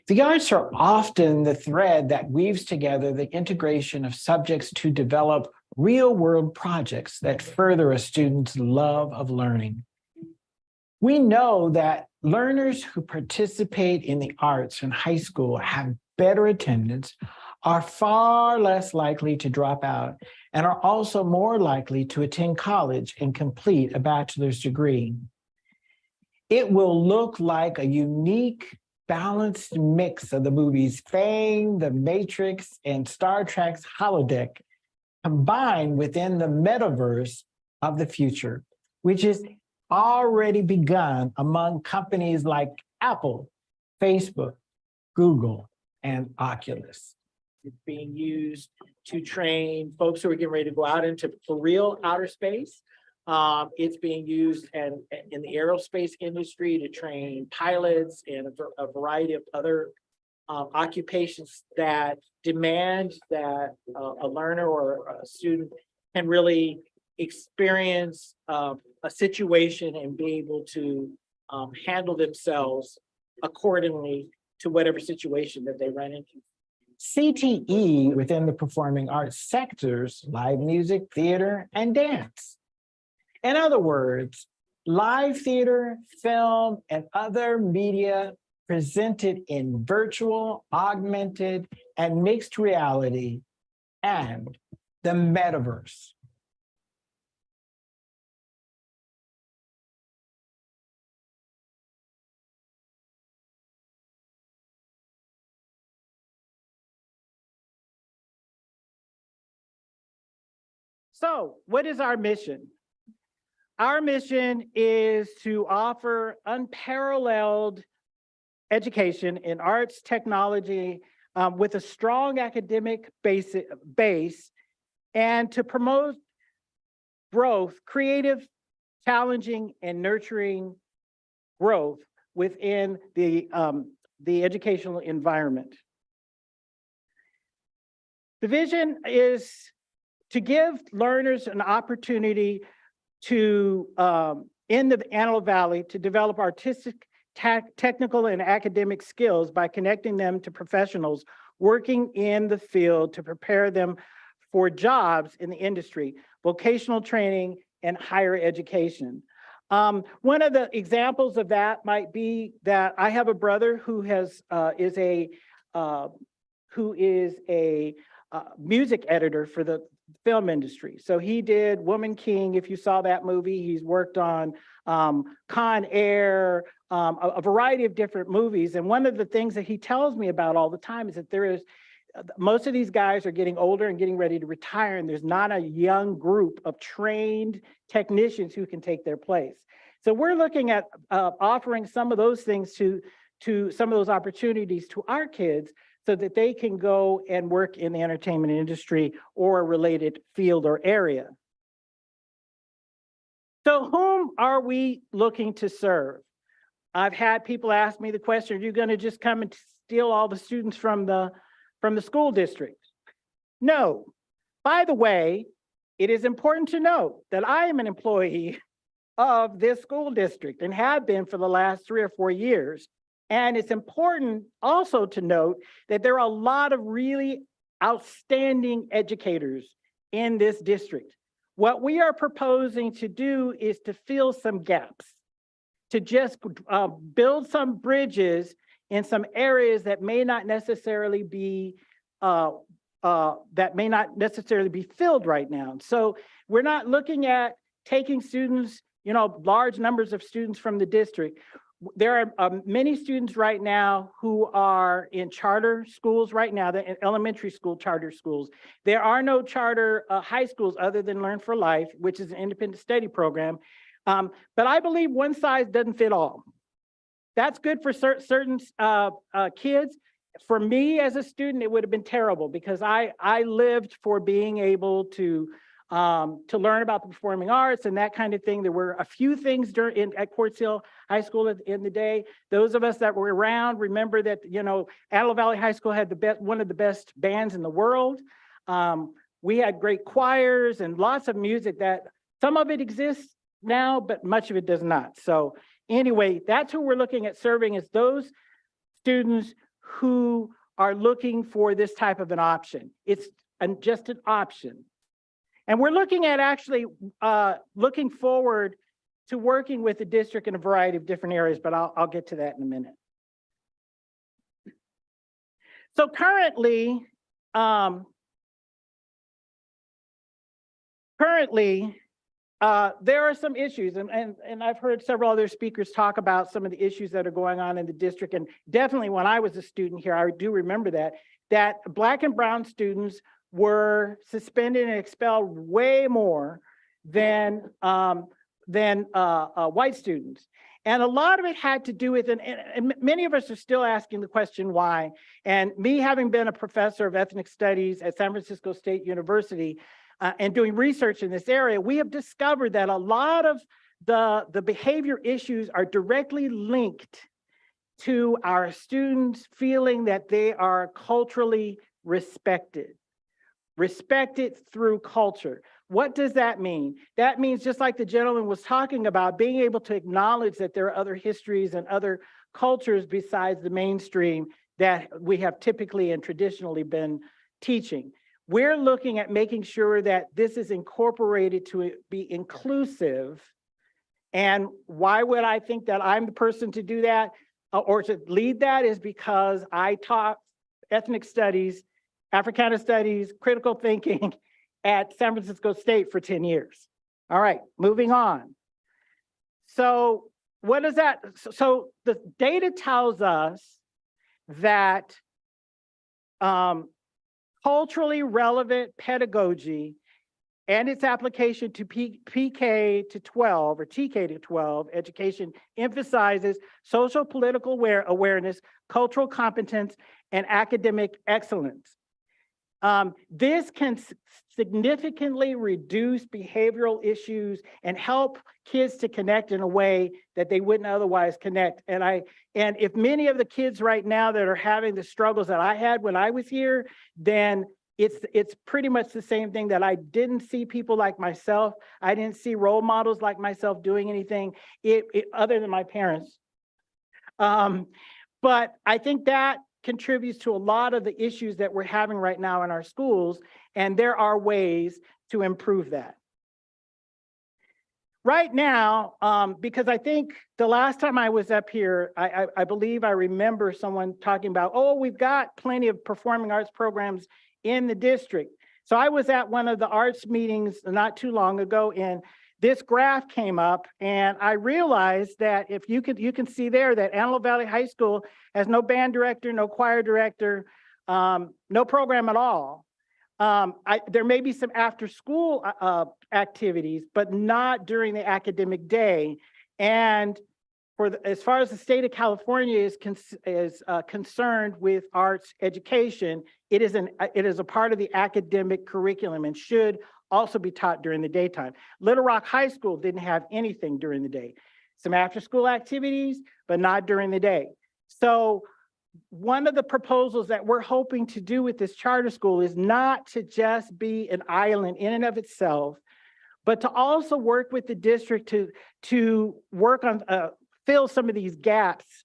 Speaker 17: The arts are often the thread that weaves together the integration of subjects to develop real-world projects that further a student's love of learning. We know that learners who participate in the arts in high school have better attendance, are far less likely to drop out, and are also more likely to attend college and complete a bachelor's degree. It will look like a unique, balanced mix of the movies Fame, The Matrix, and Star Trek's holodeck, combined within the metaverse of the future, which is already begun among companies like Apple, Facebook, Google, and Oculus. It's being used to train folks who are getting ready to go out into for real outer space. It's being used in the aerospace industry to train pilots and a variety of other occupations that demand that a learner or a student can really experience a situation and be able to handle themselves accordingly to whatever situation that they run into. CTE within the performing arts sectors, live music, theater, and dance. In other words, live theater, film, and other media presented in virtual, augmented, and mixed reality, and the metaverse. So what is our mission? Our mission is to offer unparalleled education in arts, technology, with a strong academic base, and to promote growth, creative, challenging, and nurturing growth within the educational environment. The vision is to give learners an opportunity to, in the Antelope Valley, to develop artistic, technical, and academic skills by connecting them to professionals working in the field to prepare them for jobs in the industry, vocational training, and higher education. One of the examples of that might be that I have a brother who is a music editor for the film industry. So he did Woman King, if you saw that movie. He's worked on Con Air, a variety of different movies. And one of the things that he tells me about all the time is that most of these guys are getting older and getting ready to retire, and there's not a young group of trained technicians who can take their place. So we're looking at offering some of those things to some of those opportunities to our kids so that they can go and work in the entertainment industry or a related field or area. So whom are we looking to serve? I've had people ask me the question, are you going to just come and steal all the students from the school district? No. By the way, it is important to note that I am an employee of this school district and have been for the last 3 or 4 years. And it's important also to note that there are a lot of really outstanding educators in this district. What we are proposing to do is to fill some gaps, to just build some bridges in some areas that may not necessarily be filled right now. So we're not looking at taking students, large numbers of students from the district. There are many students right now who are in charter schools right now, the elementary school charter schools. There are no charter high schools other than Learn for Life, which is an independent study program. But I believe one size doesn't fit all. That's good for certain kids. For me as a student, it would have been terrible because I lived for being able to learn about the performing arts and that kind of thing. There were a few things at Quartz Hill High School in the day. Those of us that were around remember that, Antelope Valley High School had one of the best bands in the world. We had great choirs and lots of music that some of it exists now, but much of it does not. So anyway, that's who we're looking at serving, is those students who are looking for this type of an option. It's just an option. And we're looking at actually looking forward to working with the district in a variety of different areas, but I'll get to that in a minute. So currently, there are some issues, and I've heard several other speakers talk about some of the issues that are going on in the district. And definitely when I was a student here, I do remember that Black and brown students were suspended and expelled way more than
Speaker 10: than white students. And a lot of it had to do with, and many of us are still asking the question why. And me having been a professor of ethnic studies at San Francisco State University and doing research in this area, we have discovered that a lot of the behavior issues are directly linked to our students feeling that they are culturally respected through culture. What does that mean? That means, just like the gentleman was talking about, being able to acknowledge that there are other histories and other cultures besides the mainstream that we have typically and traditionally been teaching. We're looking at making sure that this is incorporated to be inclusive. And why would I think that I'm the person to do that or to lead that is because I taught ethnic studies, Africana studies, critical thinking at San Francisco State for 10 years. All right, moving on. So what is that? So the data tells us that culturally relevant pedagogy and its application to PK to 12 or TK to 12 education emphasizes social political awareness, cultural competence, and academic excellence. This can significantly reduce behavioral issues and help kids to connect in a way that they wouldn't otherwise connect. And if many of the kids right now that are having the struggles that I had when I was here, then it's pretty much the same thing, that I didn't see people like myself. I didn't see role models like myself doing anything other than my parents. But I think that contributes to a lot of the issues that we're having right now in our schools, and there are ways to improve that. Right now, because I think the last time I was up here, I believe I remember someone talking about, oh, we've got plenty of performing arts programs in the district. So I was at one of the arts meetings not too long ago, and this graph came up, and I realized that if you can see there that Antelope Valley High School has no band director, no choir director, no program at all. There may be some after-school activities, but not during the academic day. And as far as the state of California is concerned with arts education, it is a part of the academic curriculum and should also be taught during the daytime. Little Rock High School didn't have anything during the day. Some after-school activities, but not during the day. So one of the proposals that we're hoping to do with this charter school is not to just be an island in and of itself, but to also work with the district to work on fill some of these gaps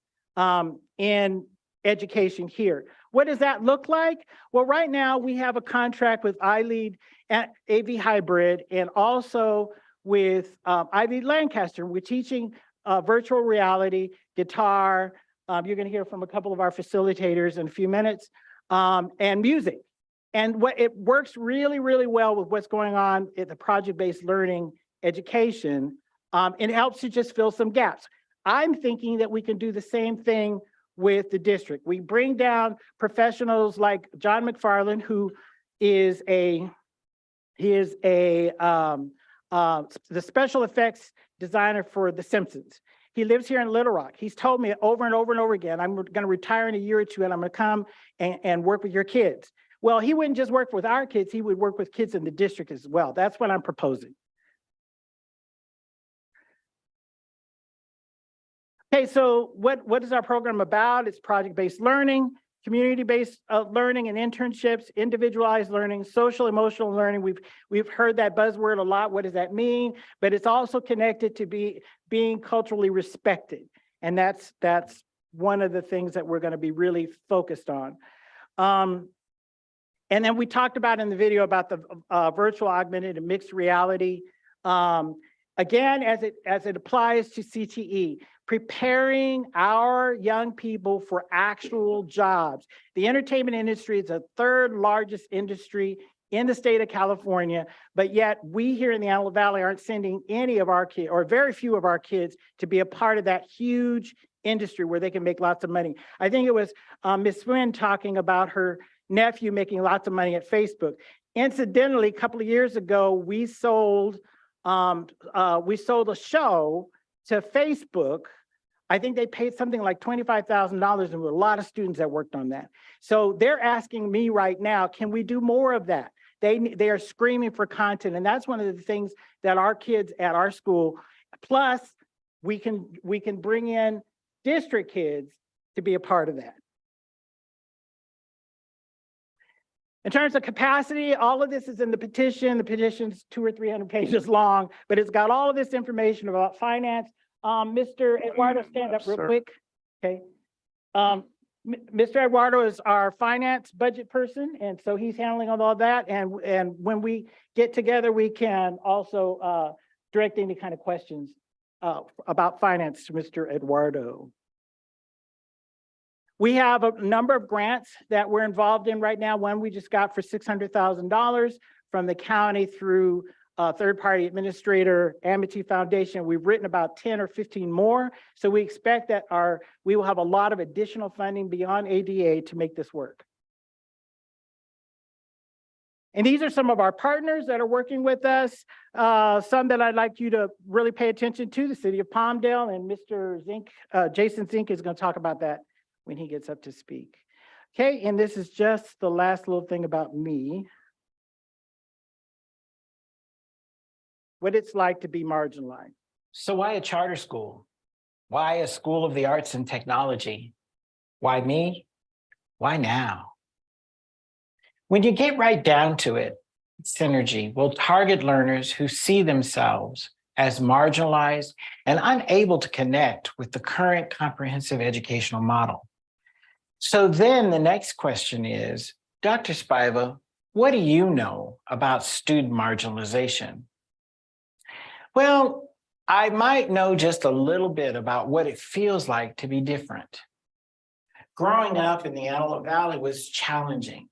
Speaker 10: in education here. What does that look like? Well, right now we have a contract with iLead at AV Hybrid and also with iLead Lancaster. We're teaching virtual reality, guitar. You're going to hear from a couple of our facilitators in a few minutes, and music. And it works really, really well with what's going on at the project-based learning education. And it helps to just fill some gaps. I'm thinking that we can do the same thing with the district. We bring down professionals like John McFarland, who is the special effects designer for The Simpsons. He lives here in Little Rock. He's told me over and over and over again, I'm going to retire in a year or two and I'm going to come and work with your kids. Well, he wouldn't just work with our kids, he would work with kids in the district as well. That's what I'm proposing. Okay, so what is our program about? It's project-based learning, community-based learning and internships, individualized learning, social emotional learning. We've heard that buzzword a lot. What does that mean? But it's also connected to being culturally respected. And that's one of the things that we're going to be really focused on. And then we talked about in the video about the virtual augmented and mixed reality. Again, as it applies to CTE, preparing our young people for actual jobs. The entertainment industry is the third largest industry in the state of California, but yet we here in the Antelope Valley aren't sending any of our kids, or very few of our kids, to be a part of that huge industry where they can make lots of money. I think it was Ms. Swin talking about her nephew making lots of money at Facebook. Incidentally, a couple of years ago, we sold we sold a show to Facebook. I think they paid something like $25,000, and with a lot of students that worked on that. So they're asking me right now, can we do more of that? They are screaming for content, and that's one of the things that our kids at our school, plus we can bring in district kids to be a part of that. In terms of capacity, all of this is in the petition. The petition's 200 or 300 pages long, but it's got all of this information about finance. Mr. Eduardo, stand up real quick. Okay. Mr. Eduardo is our finance budget person, and so he's handling all that. And when we get together, we can also direct any kind of questions about finance to Mr. Eduardo. We have a number of grants that we're involved in right now. One we just got for $600,000 from the county through a third-party administrator, Amity Foundation. We've written about 10 or 15 more. So we expect that we will have a lot of additional funding beyond ADA to make this work. And these are some of our partners that are working with us. Some that I'd like you to really pay attention to, the city of Palmdale, and Mr. Zink, Jason Zink is going to talk about that when he gets up to speak. Okay, and this is just the last little thing about me. What it's like to be marginalized.
Speaker 17: So why a charter school? Why a school of the arts and technology? Why me? Why now? When you get right down to it, Synergy will target learners who see themselves as marginalized and unable to connect with the current comprehensive educational model. So then the next question is, Dr. Spiva, what do you know about student marginalization? Well, I might know just a little bit about what it feels like to be different. Growing up in the Antelope Valley was challenging.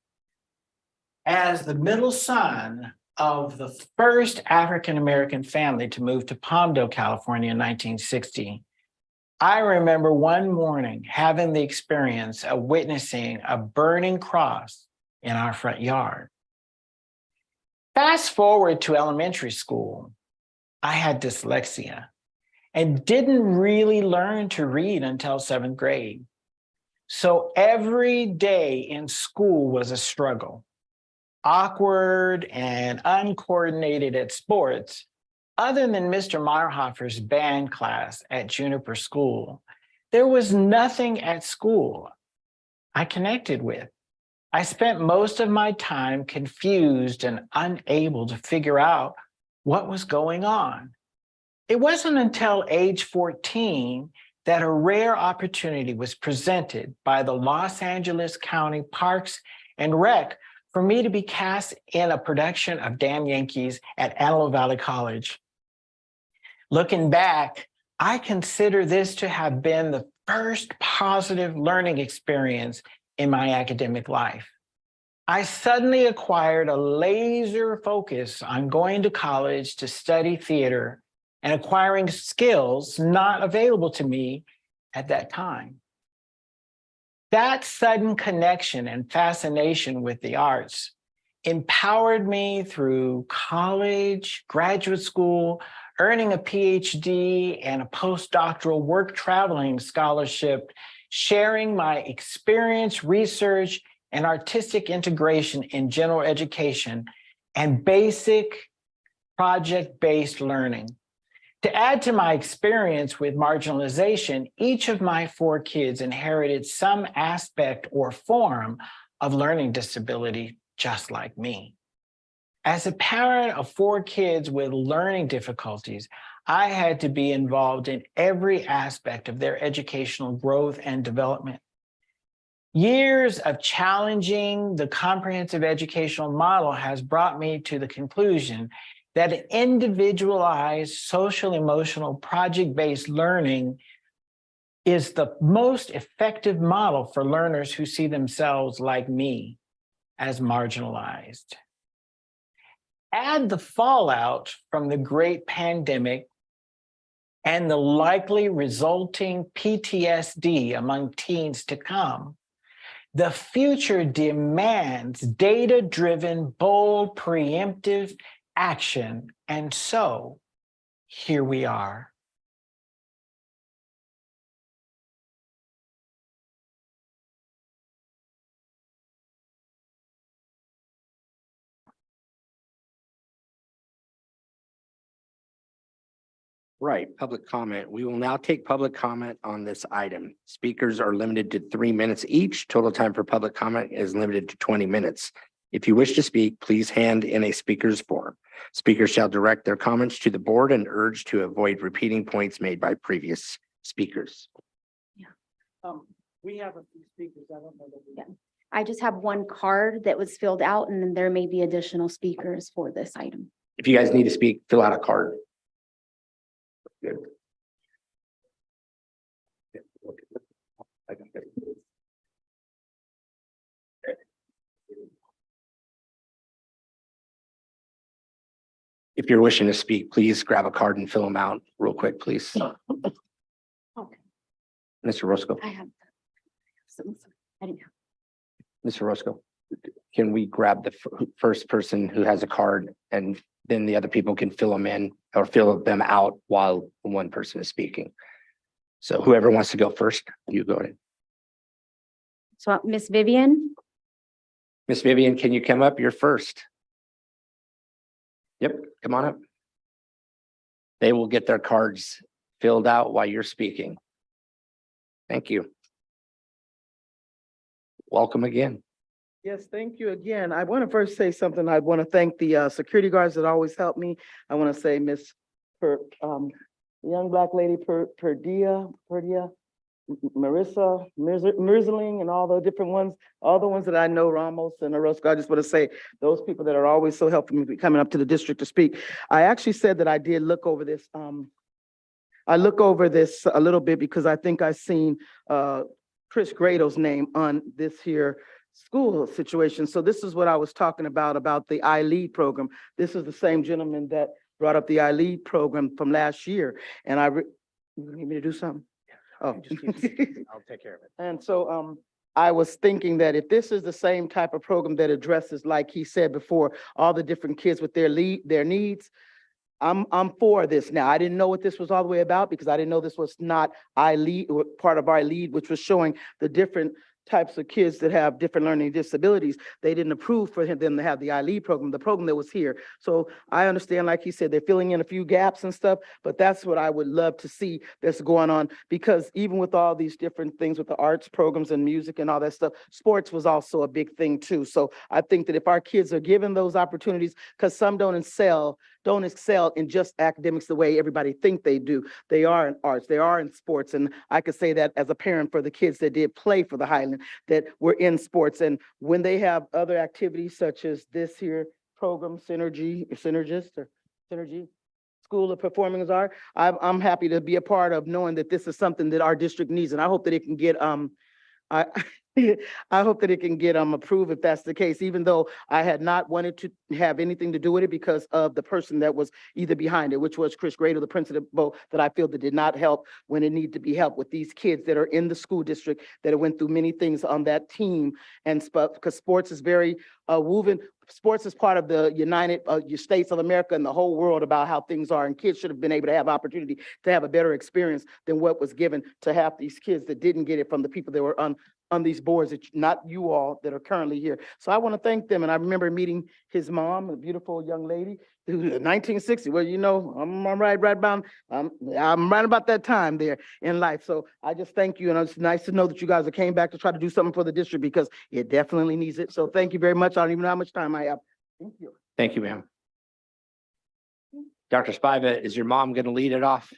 Speaker 17: As the middle son of the first African-American family to move to Palmdale, California in 1960, I remember one morning having the experience of witnessing a burning cross in our front yard. Fast forward to elementary school, I had dyslexia and didn't really learn to read until 7th grade. So every day in school was a struggle. Awkward and uncoordinated at sports, other than Mr. Meyerhofer's band class at Juniper School, there was nothing at school I connected with. I spent most of my time confused and unable to figure out what was going on. It wasn't until age 14 that a rare opportunity was presented by the Los Angeles County Parks and Rec for me to be cast in a production of Damn Yankees at Antelope Valley College. Looking back, I consider this to have been the first positive learning experience in my academic life. I suddenly acquired a laser focus on going to college to study theater and acquiring skills not available to me at that time. That sudden connection and fascination with the arts empowered me through college, graduate school, earning a PhD and a postdoctoral work traveling scholarship, sharing my experience, research, and artistic integration in general education and basic project-based learning. To add to my experience with marginalization, each of my 4 kids inherited some aspect or form of learning disability, just like me. As a parent of 4 kids with learning difficulties, I had to be involved in every aspect of their educational growth and development. Years of challenging the comprehensive educational model has brought me to the conclusion that an individualized social emotional project-based learning is the most effective model for learners who see themselves like me as marginalized. Add the fallout from the great pandemic and the likely resulting PTSD among teens to come. The future demands data-driven, bold, preemptive action. And so here we are.
Speaker 1: Right, public comment. We will now take public comment on this item. Speakers are limited to 3 minutes each. Total time for public comment is limited to 20 minutes. If you wish to speak, please hand in a speaker's form. Speakers shall direct their comments to the board and urge to avoid repeating points made by previous speakers.
Speaker 10: We have a few speakers. I don't know that we.
Speaker 5: Yeah. I just have one card that was filled out and then there may be additional speakers for this item.
Speaker 1: If you guys need to speak, fill out a card. Good. If you're wishing to speak, please grab a card and fill them out real quick, please.
Speaker 5: Okay.
Speaker 1: Mr. Roscoe,
Speaker 5: I have. I didn't have.
Speaker 1: Mr. Roscoe, can we grab the first person who has a card and then the other people can fill them in or fill them out while one person is speaking? So whoever wants to go first, you go ahead.
Speaker 5: So Miss Vivian,
Speaker 1: Miss Vivian, can you come up? You're first. Yep, come on up. They will get their cards filled out while you're speaking. Thank you. Welcome again.
Speaker 19: Yes, thank you again. I want to first say something. I want to thank the security guards that always help me. I want to say Miss young black lady Perdia, Marissa, Merzling, and all the different ones, all the ones that I know, Ramos and Orozco. I just want to say those people that are always so helpful me coming up to the district to speak. I actually said that I did look over this. I look over this a little bit because I think I seen Chris Grado's name on this here school situation. So this is what I was talking about the iLead program. This is the same gentleman that brought up the iLead program from last year. And you need me to do something? Oh.
Speaker 1: I'll take care of it.
Speaker 19: And so I was thinking that if this is the same type of program that addresses, like he said before, all the different kids with their needs, I'm for this now. I didn't know what this was all the way about because I didn't know this was not iLead, or part of iLead, which was showing the different types of kids that have different learning disabilities. They didn't approve for them to have the iLead program, the program that was here. So I understand, like he said, they're filling in a few gaps and stuff, but that's what I would love to see that's going on, because even with all these different things with the arts programs and music and all that stuff, sports was also a big thing too. So I think that if our kids are given those opportunities, because some don't excel in just academics the way everybody think they do. They are in arts, they are in sports. And I could say that as a parent for the kids that did play for the Highland, that were in sports. And when they have other activities such as this here program, Synergy School of Performing Arts, I'm happy to be a part of knowing that this is something that our district needs. And I hope that it can get, I hope that it can get approved if that's the case, even though I had not wanted to have anything to do with it because of the person that was either behind it, which was Chris Grado, the principal, that I feel that did not help when it needed to be helped with these kids that are in the school district that went through many things on that team. And because sports is very woven. Sports is part of the United States of America and the whole world about how things are, and kids should have been able to have opportunity to have a better experience than what was given to half these kids that didn't get it from the people that were on these boards, that not you all that are currently here. So I want to thank them. And I remember meeting his mom, a beautiful young lady, who 1960. Well, you know, I'm right about that time there in life. So I just thank you. And it's nice to know that you guys came back to try to do something for the district because it definitely needs it. So thank you very much. I don't even know how much time I have. Thank you.
Speaker 1: Thank you, ma'am. Dr. Spiva, is your mom going to lead it off?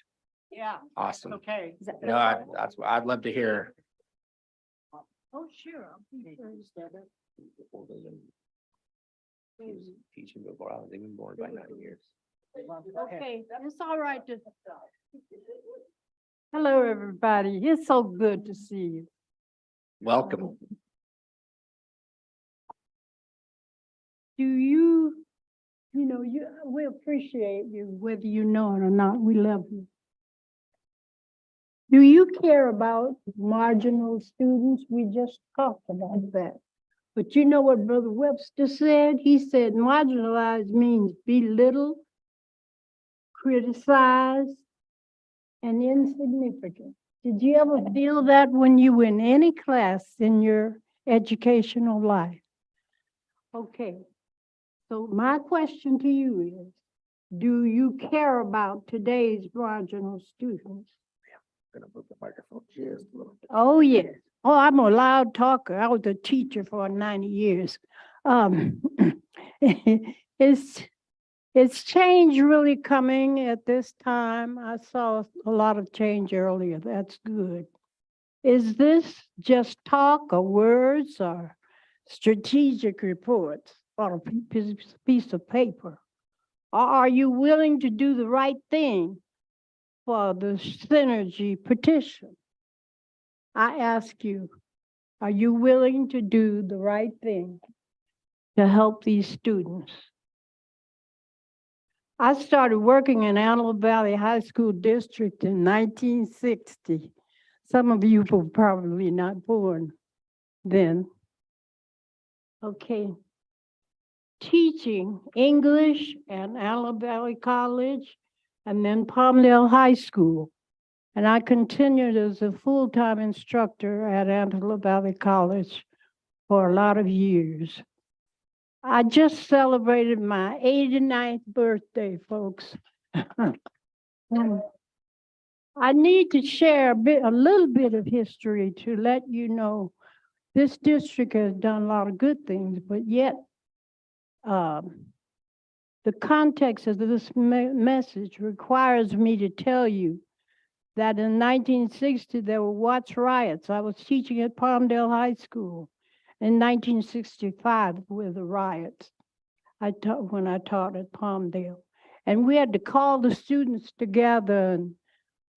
Speaker 10: Yeah.
Speaker 1: Awesome.
Speaker 10: Okay.
Speaker 1: No, that's what I'd love to hear.
Speaker 10: Oh, sure.
Speaker 1: Teaching before I was even born by 9 years.
Speaker 22: Okay, it's all right. Hello, everybody. It's so good to see you.
Speaker 1: Welcome.
Speaker 22: We appreciate you, whether you know it or not. We love you. Do you care about marginal students? We just talked about that. But you know what Brother Webster said? He said marginalized means belittled, criticized, and insignificant. Did you ever feel that when you were in any class in your educational life? Okay, so my question to you is, do you care about today's marginal students?
Speaker 1: Gonna move the microphone just a little bit.
Speaker 22: Oh, yes. Oh, I'm a loud talker. I was a teacher for 90 years. It's change really coming at this time. I saw a lot of change earlier. That's good. Is this just talk or words or strategic reports on a piece of paper? Or are you willing to do the right thing for the synergy petition? I ask you, are you willing to do the right thing to help these students? I started working in Antelope Valley High School District in 1960. Some of you were probably not born then. Okay. Teaching English at Antelope Valley College and then Palmdale High School. And I continued as a full-time instructor at Antelope Valley College for a lot of years. I just celebrated my 89th birthday, folks. I need to share a little bit of history to let you know this district has done a lot of good things, but yet the context of this message requires me to tell you that in 1960, there were Watts riots. I was teaching at Palmdale High School. In 1965 were the riots when I taught at Palmdale. And we had to call the students together and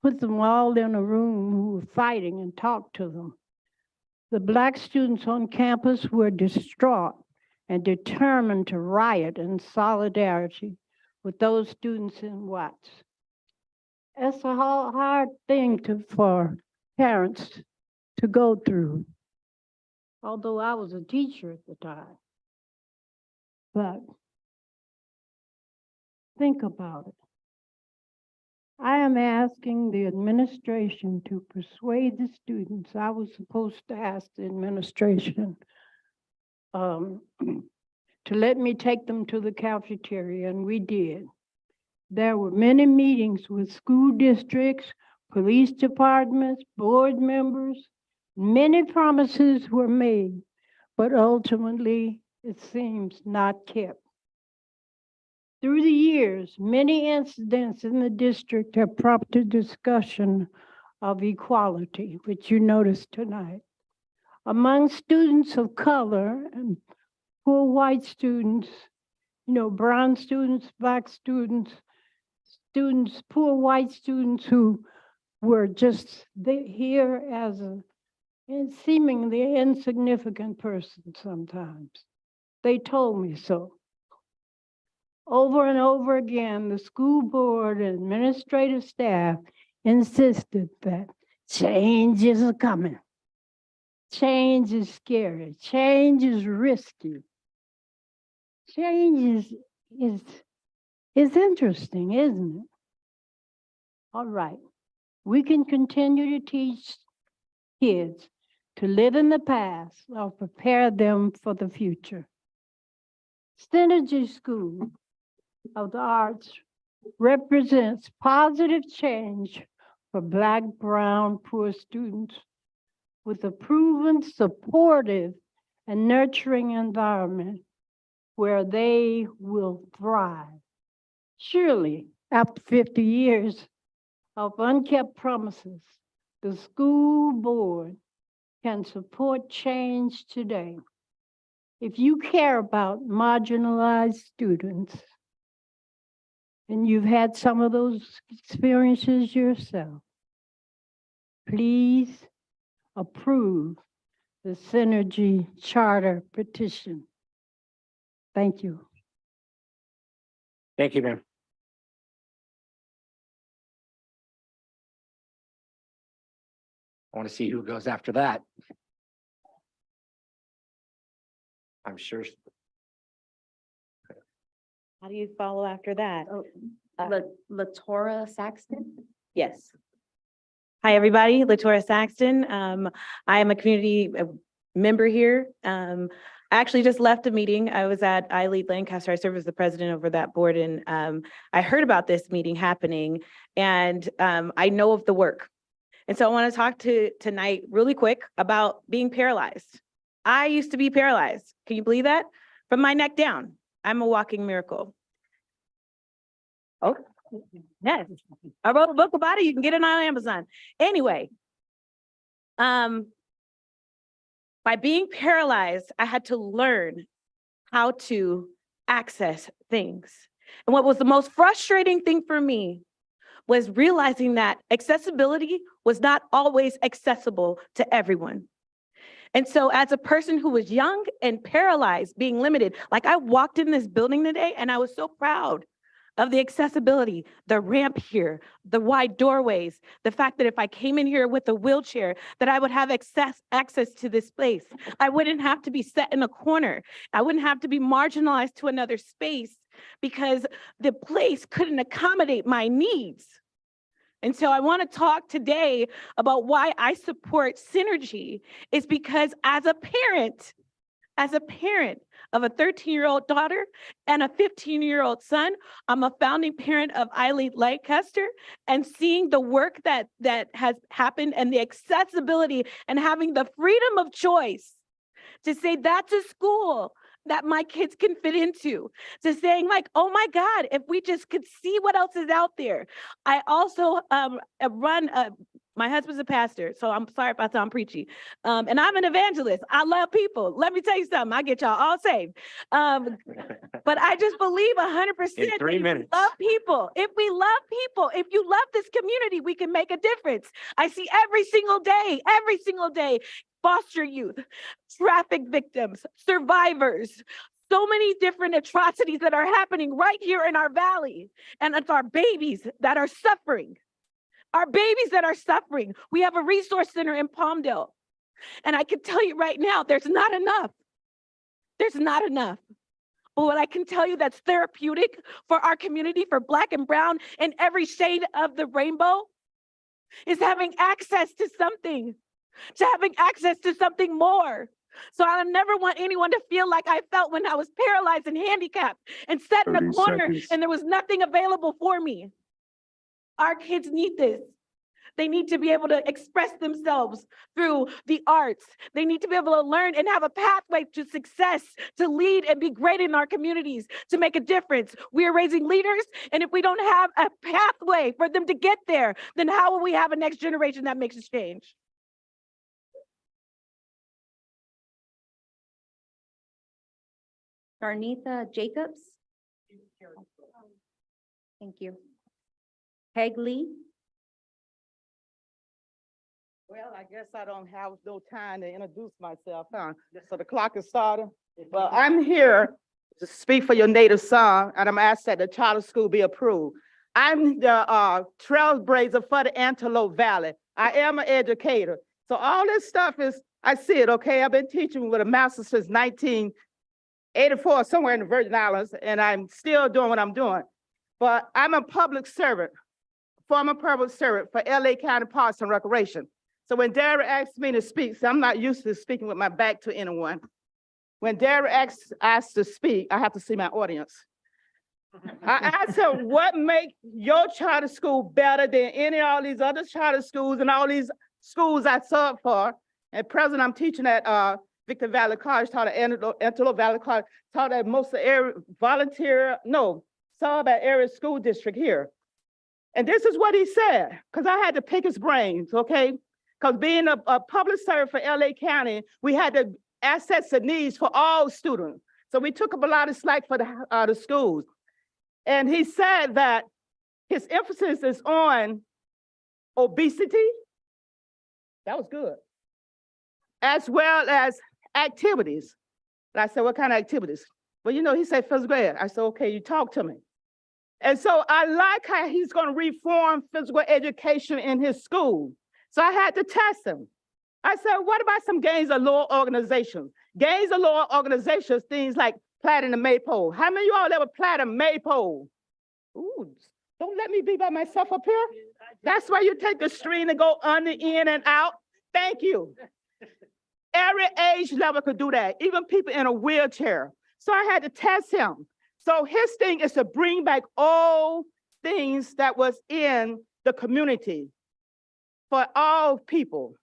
Speaker 22: put them all in a room who were fighting and talk to them. The Black students on campus were distraught and determined to riot in solidarity with those students in Watts. It's a hard thing for parents to go through, although I was a teacher at the time. But think about it. I am asking the administration to persuade the students. I was supposed to ask the administration to let me take them to the cafeteria, and we did. There were many meetings with school districts, police departments, board members. Many promises were made, but ultimately, it seems not kept. Through the years, many incidents in the district have prompted discussion of equality, which you noticed tonight. Among students of color and poor white students, brown students, Black students, poor white students who were just here as a seemingly insignificant person sometimes. They told me so. Over and over again, the school board and administrative staff insisted that change is coming. Change is scary. Change is risky. Change is interesting, isn't it? All right. We can continue to teach kids to live in the past or prepare them for the future. Synergy School of the Arts represents positive change for Black, brown, poor students with a proven supportive and nurturing environment where they will thrive. Surely, after 50 years of unkept promises, the school board can support change today. If you care about marginalized students, and you've had some of those experiences yourself, please approve the Synergy Charter petition. Thank you.
Speaker 1: Thank you, ma'am. I want to see who goes after that. I'm sure.
Speaker 11: How do you follow after that?
Speaker 5: Latora Saxton?
Speaker 7: Yes. Hi, everybody. Latora Saxton. I am a community member here. I actually just left a meeting. I was at I Lead Lancaster. I serve as the president over that board, and I heard about this meeting happening, and I know of the work. And so I want to talk tonight really quick about being paralyzed. I used to be paralyzed. Can you believe that? From my neck down. I'm a walking miracle. Oh, yes. I wrote a book about it. You can get it on Amazon. Anyway, by being paralyzed, I had to learn how to access things. And what was the most frustrating thing for me was realizing that accessibility was not always accessible to everyone. And so as a person who was young and paralyzed, being limited, like I walked in this building today and I was so proud of the accessibility, the ramp here, the wide doorways, the fact that if I came in here with a wheelchair, that I would have access to this place. I wouldn't have to be set in a corner. I wouldn't have to be marginalized to another space because the place couldn't accommodate my needs. And so I want to talk today about why I support Synergy is because as a parent of a 13-year-old daughter and a 15-year-old son, I'm a founding parent of I Lead Lancaster, and seeing the work that has happened and the accessibility and having the freedom of choice to say that's a school that my kids can fit into, to saying like, oh my God, if we just could see what else is out there. I also my husband's a pastor, so I'm sorry if I sound preachy. And I'm an evangelist. I love people. Let me tell you something, I get y'all all saved. But I just believe 100%
Speaker 1: In 3 minutes.
Speaker 7: love people. If we love people, if you love this community, we can make a difference. I see every single day, foster youth, traffic victims, survivors, so many different atrocities that are happening right here in our valley. And it's our babies that are suffering. We have a resource center in Palmdale. And I can tell you right now, there's not enough. But what I can tell you that's therapeutic for our community, for Black and brown and every shade of the rainbow, is having access to something more. So I never want anyone to feel like I felt when I was paralyzed and handicapped and sat in a
Speaker 9: 30
Speaker 7: corner
Speaker 9: seconds.
Speaker 7: and there was nothing available for me. Our kids need this. They need to be able to express themselves through the arts. They need to be able to learn and have a pathway to success, to lead and be great in our communities, to make a difference. We are raising leaders, and if we don't have a pathway for them to get there, then how will we have a next generation that makes a change?
Speaker 3: Darnitha Jacobs. Thank you. Peg Lee.
Speaker 19: Well, I guess I don't have no time to introduce myself, huh? So the clock is starting. Well, I'm here to speak for your native son, and I'm asked that the charter school be approved. I'm the trailblazer for the Antelope Valley. I am an educator. So all this stuff is, I see it, okay? I've been teaching with a master's since 1984, somewhere in the Virgin Islands, and I'm still doing what I'm doing. But I'm a public servant, former public servant for LA County Parks and Recreation. So when Dara asked me to speak, so I'm not used to speaking with my back to anyone. When Dara asked to speak, I have to see my audience. I asked her, what makes your charter school better than any of all these other charter schools and all these schools I served for? At present, I'm teaching at Victor Valley College, taught at Antelope Valley College, taught at most of the area served at area school district here. And this is what he said, because I had to pick his brains, okay? Because being a public servant for LA County, we had to assess the needs for all students. So we took up a lot of slack for the schools. And he said that his emphasis is on obesity. That was good. As well as activities. And I said, what kind of activities? Well, you know, he said physical ed. I said, okay, you talk to me. And so I like how he's going to reform physical education in his school. So I had to test him. I said, what about some gains of law organizations? Gains of law organizations, things like platinum maypole. How many of y'all ever platinum maypole? Ooh,
Speaker 10: Don't let me be by myself up here. That's why you take the string and go under, in, and out. Thank you. Every age level could do that, even people in a wheelchair. So I had to test him. So his thing is to bring back all things that was in the community for all people,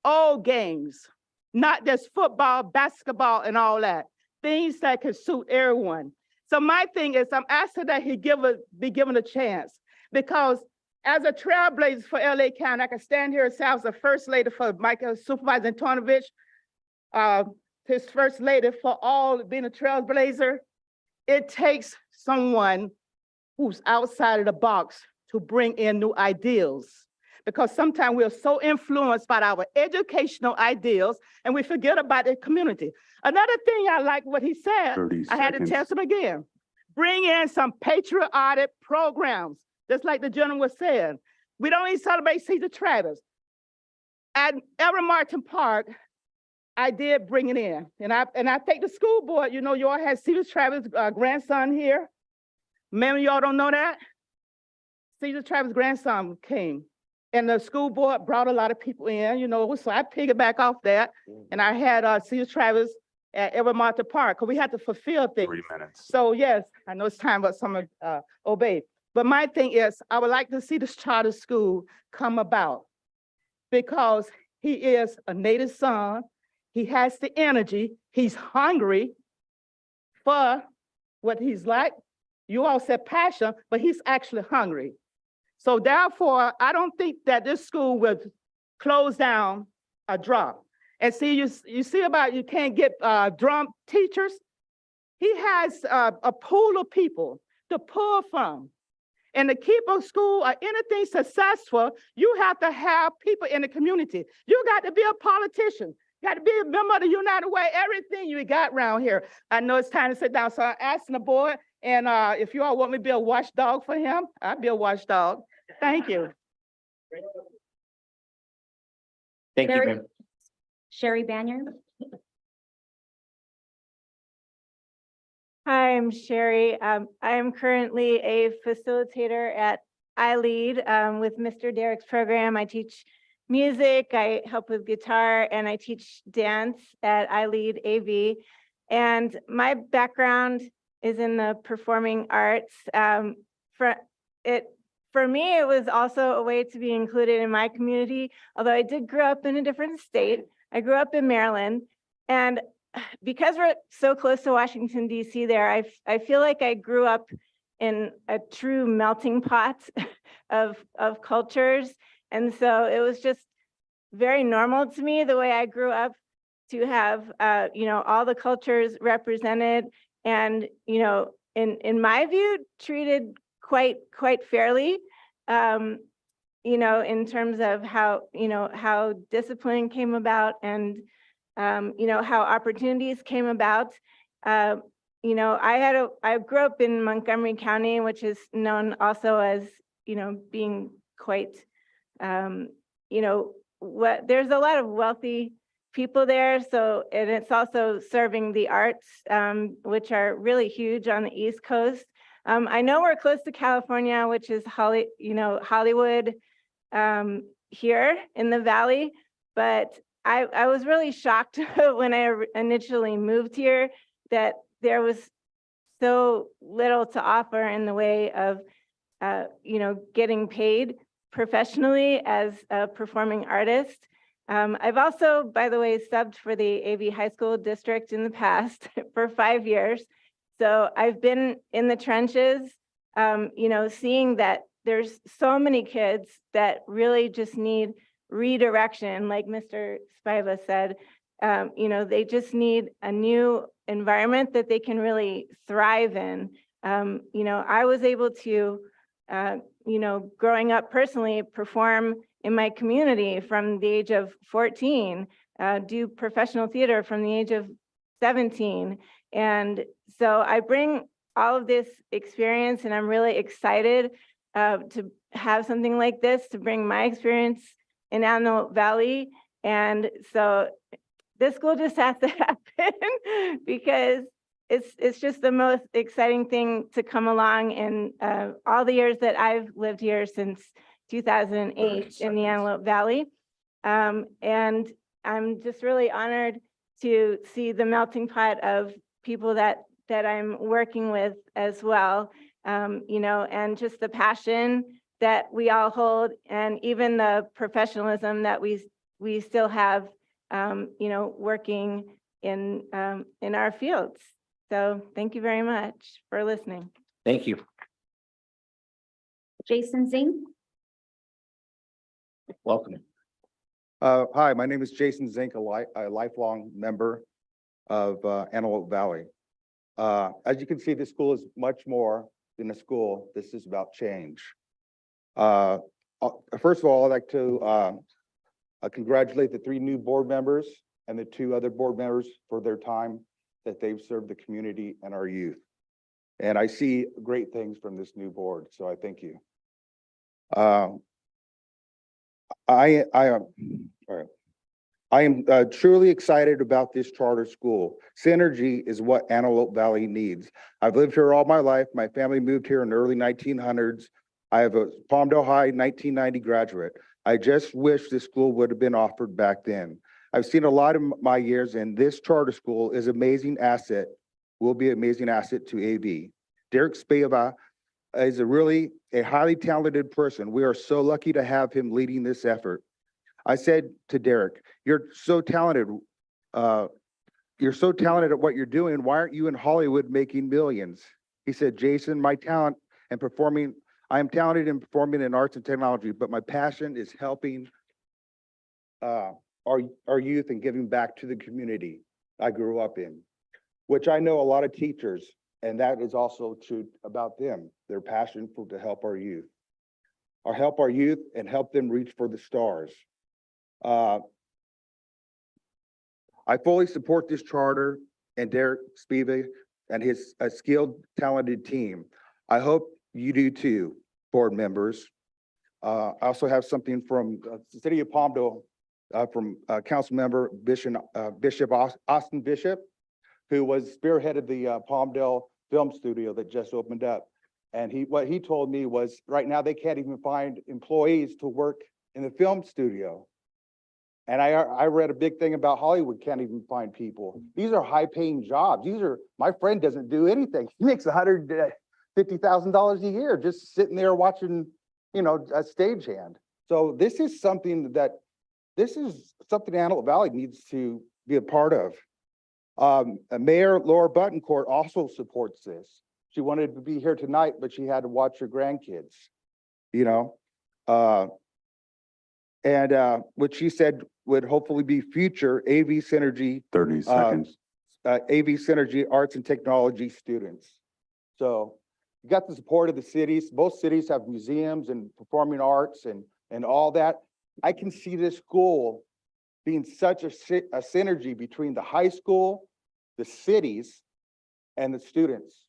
Speaker 10: all games, not just football, basketball, and all that. Things that can suit everyone. So my thing is, I'm asking that he be given a chance, because as a trailblazer for LA County, I can stand here and say I was the first lady for Michael Supervisor Antonovich, his first lady for all being a trailblazer. It takes someone who's outside of the box to bring in new ideals, because sometimes we're so influenced by our educational ideals and we forget about the community. Another thing I like what he said,
Speaker 9: 30
Speaker 10: I had to
Speaker 9: seconds.
Speaker 10: test him again. Bring in some patriotic programs, just like the gentleman was saying. We don't even celebrate Caesar Travis. At Everett Martin Park, I did bring it in. And I think the school board, you know, you all had Caesar Travis' grandson here. Many of y'all don't know that. Caesar Travis' grandson came. And the school board brought a lot of people in, you know, so I piggyback off that. And I had Caesar Travis at Everett Martin Park, because we had to fulfill things.
Speaker 9: 3 minutes.
Speaker 10: So yes, I know it's time, but someone obey. But my thing is, I would like to see this charter school come about, because he is a native son. He has the energy. He's hungry for what he's like. You all said passion, but he's actually hungry. So therefore, I don't think that this school would close down a drop. And see, you see about you can't get drum teachers. He has a pool of people to pull from. And to keep a school or anything successful, you have to have people in the community. You got to be a politician. You got to be a member of the United Way, everything you got around here. I know it's time to sit down. So I'm asking the board, and if you all want me to be a watchdog for him, I'll be a watchdog. Thank you.
Speaker 1: Thank you, ma'am.
Speaker 5: Sherry Banyer.
Speaker 2: Hi, I'm Sherry. I am currently a facilitator at iLead with Mr. Derek's program. I teach music, I help with guitar, and I teach dance at iLead AV. And my background is in the performing arts. For me, it was also a way to be included in my community, although I did grow up in a different state. I grew up in Maryland, and because we're so close to Washington, DC there, I feel like I grew up in a true melting pot of cultures. And so it was just very normal to me, the way I grew up, to have, you know, all the cultures represented and, you know, in my view, treated quite fairly, you know, in terms of how, you know, how discipline came about and, you know, how opportunities came about. You know, I grew up in Montgomery County, which is known also as, you know, being quite, you know, there's a lot of wealthy people there. So, and it's also serving the arts, which are really huge on the East Coast. I know we're close to California, which is Hollywood here in the Valley, but I was really shocked when I initially moved here that there was so little to offer in the way of, you know, getting paid professionally as a performing artist. I've also, by the way, subbed for the AV High School District in the past for 5 years. So I've been in the trenches, you know, seeing that there's so many kids that really just need redirection, like Mr. Spiva said. You know, they just need a new environment that they can really thrive in. You know, I was able to, you know, growing up personally, perform in my community from the age of 14, do professional theater from the age of 17. And so I bring all of this experience, and I'm really excited to have something like this, to bring my experience in Antelope Valley. And so this school just has to happen because it's just the most exciting thing to come along in all the years that I've lived here since 2008 in the Antelope Valley. And I'm just really honored to see the melting pot of people that I'm working with as well. You know, and just the passion that we all hold, and even the professionalism that we still have, you know, working in our fields. So thank you very much for listening.
Speaker 1: Thank you.
Speaker 5: Jason Zink.
Speaker 1: Welcome.
Speaker 8: Hi, my name is Jason Zink, a lifelong member of Antelope Valley. As you can see, this school is much more than a school. This is about change. First of all, I'd like to congratulate the 3 new board members and the 2 other board members for their time that they've served the community and our youth. And I see great things from this new board, so I thank you. I am truly excited about this charter school. Synergy is what Antelope Valley needs. I've lived here all my life. My family moved here in the early 1900s. I have a Palmdale High 1990 graduate. I just wish this school would have been offered back then. I've seen a lot of my years, and this charter school is amazing asset, will be an amazing asset to AV. Derek Spava is a highly talented person. We are so lucky to have him leading this effort. I said to Derek, you're so talented. You're so talented at what you're doing. Why aren't you in Hollywood making millions? He said, Jason, my talent and performing, I am talented in performing in arts and technology, but my passion is helping our youth and giving back to the community I grew up in, which I know a lot of teachers, and that is also true about them. Their passion to help our youth. Or help our youth and help them reach for the stars. I fully support this charter and Derek Spivak and his skilled, talented team. I hope you do too, board members. I also have something from the city of Palmdale, from council member Bishop Austin Bishop, who was spearheaded the Palmdale Film Studio that just opened up. And what he told me was right now they can't even find employees to work in the film studio. And I read a big thing about Hollywood can't even find people. These are high paying jobs. My friend doesn't do anything. He makes $150,000 a year just sitting there watching, you know, a stagehand. So this is something Antelope Valley needs to be a part of. Mayor Laura Buttoncourt also supports this. She wanted to be here tonight, but she had to watch her grandkids, you know. And what she said would hopefully be future AV Synergy.
Speaker 9: 30 seconds.
Speaker 8: AV Synergy Arts and Technology students. So you got the support of the cities. Both cities have museums and performing arts and all that. I can see this school being such a synergy between the high school, the cities, and the students.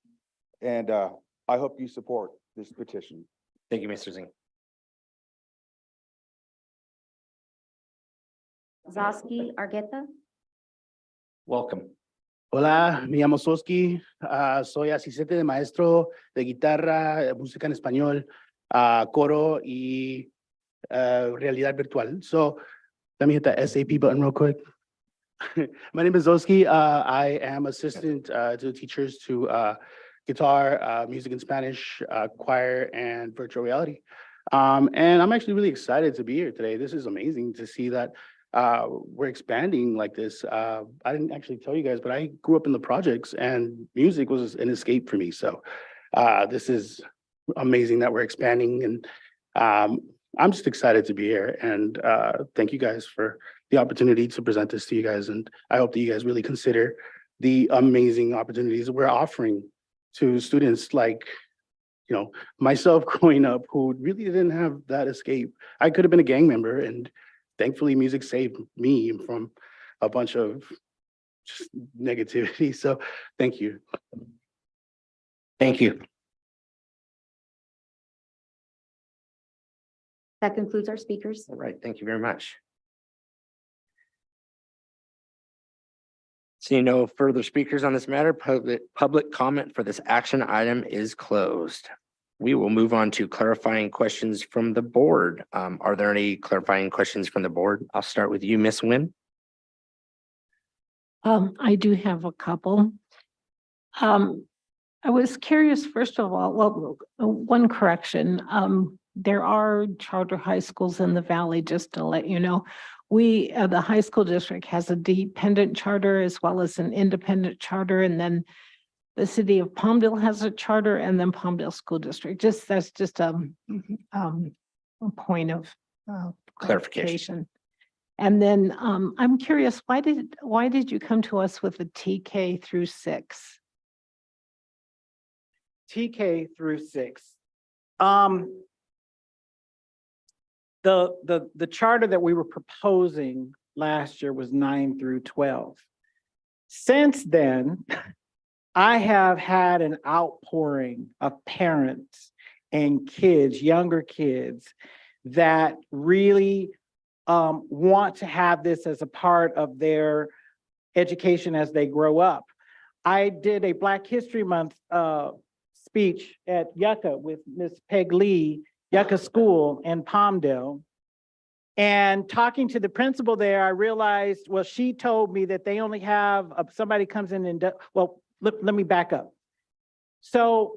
Speaker 8: And I hope you support this petition.
Speaker 1: Thank you, Mr. Zink.
Speaker 5: Zosky Argueta.
Speaker 1: Welcome.
Speaker 18: Hola, me llamo Soski, soy asistente de maestro de guitarra, música en español, coro y realidad virtual. So let me hit that SAP button real quick. My name is Zoski. I am assistant to teachers to guitar, music in Spanish, choir, and virtual reality. And I'm actually really excited to be here today. This is amazing to see that we're expanding like this. I didn't actually tell you guys, but I grew up in the projects and music was an escape for me. So this is amazing that we're expanding, and I'm just excited to be here. And thank you guys for the opportunity to present this to you guys. And I hope that you guys really consider the amazing opportunities we're offering to students like, you know, myself growing up, who really didn't have that escape. I could have been a gang member, and thankfully music saved me from a bunch of just negativity. So thank you.
Speaker 1: Thank you.
Speaker 5: That concludes our speakers.
Speaker 1: All right, thank you very much. Seeing no further speakers on this matter, public comment for this action item is closed. We will move on to clarifying questions from the board. Are there any clarifying questions from the board? I'll start with you, Ms. Nguyen.
Speaker 22: I do have a couple. I was curious, first of all, well, one correction. There are charter high schools in the valley, just to let you know. We, the high school district has a dependent charter as well as an independent charter, and then the city of Palmdale has a charter, and then Palmdale School District. That's just a point of clarification. And then I'm curious, why did you come to us with a TK through 6?
Speaker 10: TK through 6. The charter that we were proposing last year was 9 through 12. Since then, I have had an outpouring of parents and kids, younger kids, that really want to have this as a part of their education as they grow up. I did a Black History Month speech at Yucca with Miss Peg Lee, Yucca School in Palmdale. And talking to the principal there, I realized, well, she told me that they only have, somebody comes in and, let me back up. So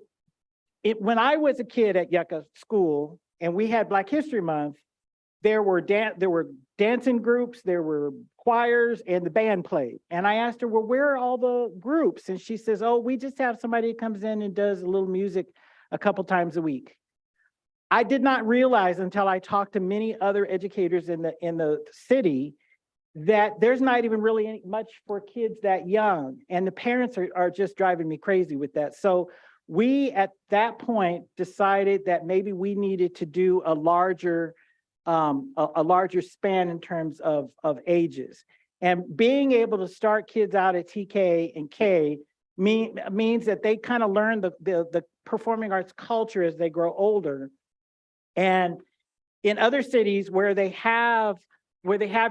Speaker 10: when I was a kid at Yucca School and we had Black History Month, there were dancing groups, there were choirs, and the band played. And I asked her, well, where are all the groups? And she says, oh, we just have somebody who comes in and does a little music a couple times a week. I did not realize until I talked to many other educators in the city that there's not even really much for kids that young, and the parents are just driving me crazy with that. So we at that point decided that maybe we needed to do a larger span in terms of ages, and being able to start kids out at TK and K means that they kind of learn the performing arts culture as they grow older. And in other cities where they have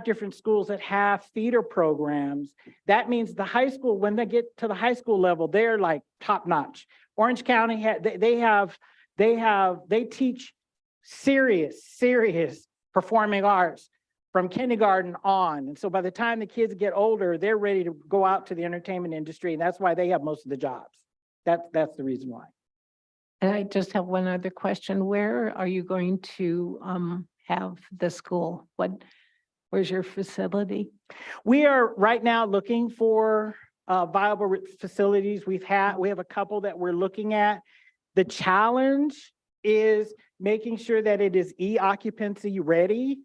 Speaker 10: different schools that have theater programs, that means the high school, when they get to the high school level, they're like top notch. Orange County, they teach serious performing arts from kindergarten on. And so by the time the kids get older, they're ready to go out to the entertainment industry. And that's why they have most of the jobs. That's the reason why.
Speaker 22: And I just have one other question. Where are you going to have the school? Where's your facility?
Speaker 10: We are right now looking for viable facilities. We have a couple that we're looking at. The challenge is making sure that it is e-occupancy ready.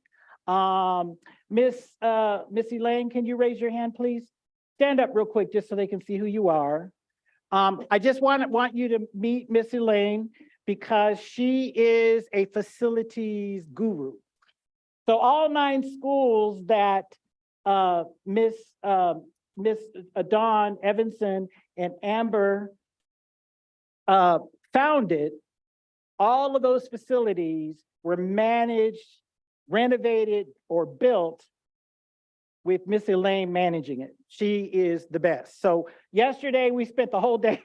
Speaker 10: Miss Elaine, can you raise your hand, please? Stand up real quick just so they can see who you are. I just want you to meet Miss Elaine because she is a facilities guru. So all 9 schools that Miss Dawn Evanson and Amber founded, all of those facilities were managed, renovated, or built with Miss Elaine managing it. She is the best. So yesterday we spent the whole day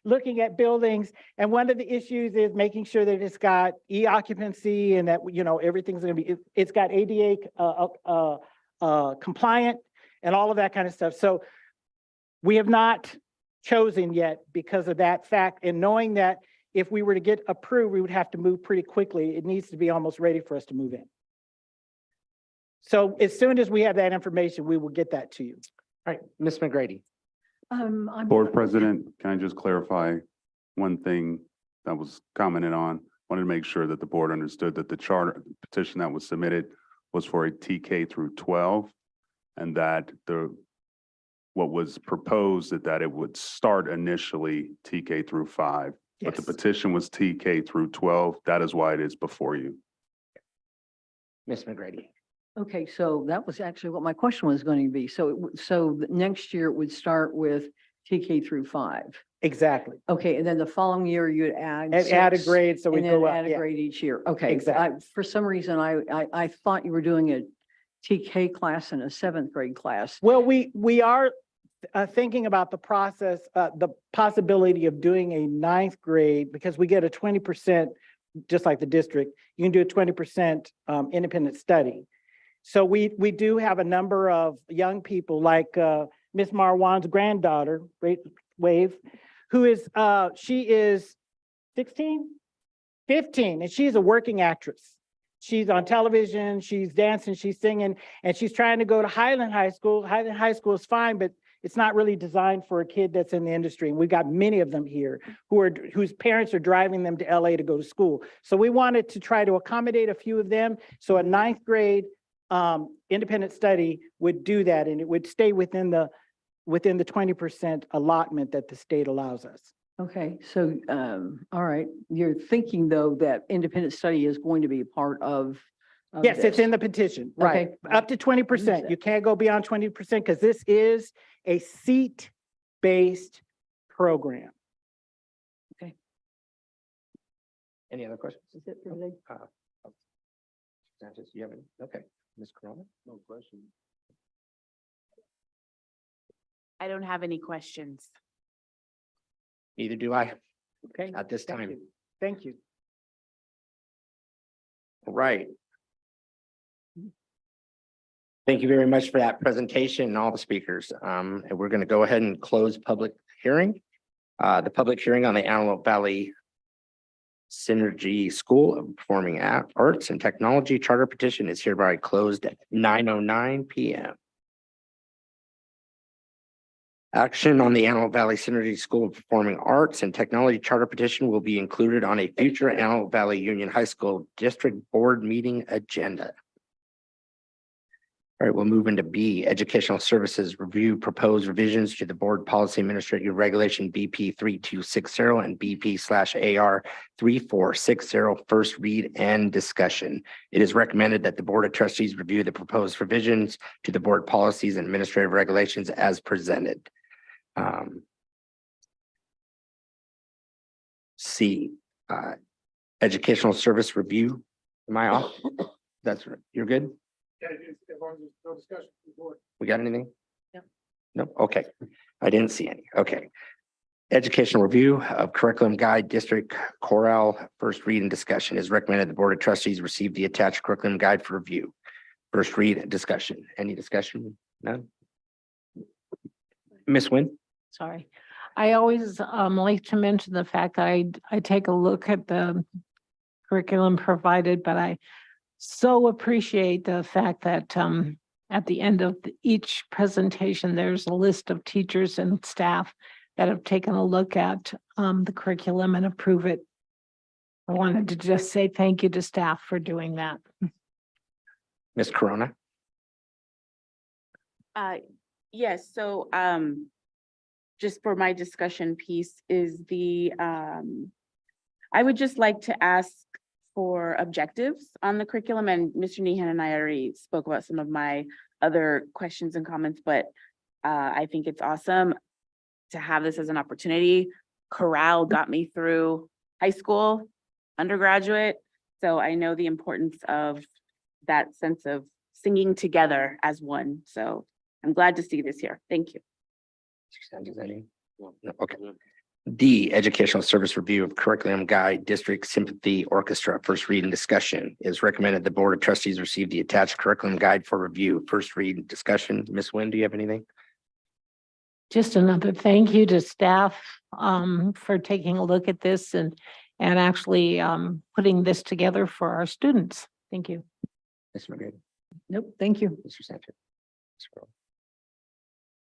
Speaker 10: looking at buildings, and one of the issues is making sure that it's got e-occupancy and that everything's going to be, it's got ADA compliant and all of that kind of stuff. So we have not chosen yet because of that fact, and knowing that if we were to get approved, we would have to move pretty quickly. It needs to be almost ready for us to move in. So as soon as we have that information, we will get that to you.
Speaker 1: All right, Ms. McGrady.
Speaker 9: Board President, can I just clarify one thing that was commented on? Wanted to make sure that the board understood that the charter petition that was submitted was for a TK through 12, and that what was proposed that it would start initially TK through 5. But the petition was TK through 12. That is why it is before you.
Speaker 1: Ms. McGrady.
Speaker 4: Okay, so that was actually what my question was going to be. So next year it would start with TK through 5.
Speaker 10: Exactly.
Speaker 4: Okay, and then the following year you'd add
Speaker 10: add a grade, so we go up.
Speaker 4: add a grade each year. Okay.
Speaker 10: Exactly.
Speaker 4: For some reason, I thought you were doing a TK class and a 7th grade class.
Speaker 10: Well, we are thinking about the process, the possibility of doing a ninth grade, because we get a 20%, just like the district, you can do a 20% independent study. So we do have a number of young people like Miss Marwan's granddaughter, Wave, who is, she is 16, 15, and she's a working actress. She's on television, she's dancing, she's singing, and she's trying to go to Highland High School. Highland High School is fine, but it's not really designed for a kid that's in the industry. And we've got many of them here whose parents are driving them to LA to go to school. So we wanted to try to accommodate a few of them. So a ninth grade independent study would do that, and it would stay within the 20% allotment that the state allows us.
Speaker 4: Okay, so, all right, you're thinking though that independent study is going to be a part of
Speaker 10: Yes, it's
Speaker 4: this.
Speaker 10: in the petition, right?
Speaker 4: Okay.
Speaker 10: Up to 20%. You can't go beyond 20% because this is a seat-based program.
Speaker 1: Any other questions?
Speaker 4: Is it for me?
Speaker 1: Sanchez, you have any? Okay, Ms. Corona? No question.
Speaker 14: I don't have any questions.
Speaker 1: Neither do I
Speaker 10: Okay.
Speaker 1: at this
Speaker 10: Thank
Speaker 1: time.
Speaker 10: you. Thank you.
Speaker 1: All right. Thank you very much for that presentation and all the speakers. And we're going to go ahead and close public hearing. The public hearing on the Antelope Valley Synergy School of Performing Arts and Technology Charter Petition is hereby closed at 9:09 p.m. Action on the Antelope Valley Synergy School of Performing Arts and Technology Charter Petition will be included on a future Antelope Valley Union High School District Board meeting agenda. All right, we'll move into B, Educational Services Review Proposed Revisions to the Board Policy Administrative Regulation BP 3260 and BP/AR 3460, first read and discussion. It is recommended that the Board of Trustees review the proposed revisions to the board policies and administrative regulations as presented. C, Educational Service Review. Am I off? That's right. You're good?
Speaker 21: Yeah, as long as there's no discussion.
Speaker 1: We got anything?
Speaker 14: No.
Speaker 1: No, okay. I didn't see any. Okay. Educational review of curriculum guide district chorale, first read and discussion is recommended the Board of Trustees receive the attached curriculum guide for review. First read and discussion. Any discussion? None? Ms. Nguyen?
Speaker 22: Sorry. I always like to mention the fact that I take a look at the curriculum provided, but I so appreciate the fact that at the end of each presentation, there's a list of teachers and staff that have taken a look at the curriculum and approve it. I wanted to just say thank you to staff for doing that.
Speaker 1: Ms. Corona?
Speaker 14: Yes, so just for my discussion piece is I would just like to ask for objectives on the curriculum, and Mr. Nehan and I already spoke about some of my other questions and comments, but I think it's awesome to have this as an opportunity. Chorale got me through high school, undergraduate, so I know the importance of that sense of singing together as one. So I'm glad to see this here. Thank you.
Speaker 1: No, okay. D, Educational Service Review of Curriculum Guide District Sympathy Orchestra, first read and discussion is recommended the Board of Trustees receive the attached curriculum guide for review. First read and discussion. Ms. Nguyen, do you have anything?
Speaker 22: Just another thank you to staff for taking a look at this and actually putting this together for our students. Thank you.
Speaker 1: Ms. McGrady?
Speaker 4: Nope, thank you.
Speaker 1: Mr. Sanchez?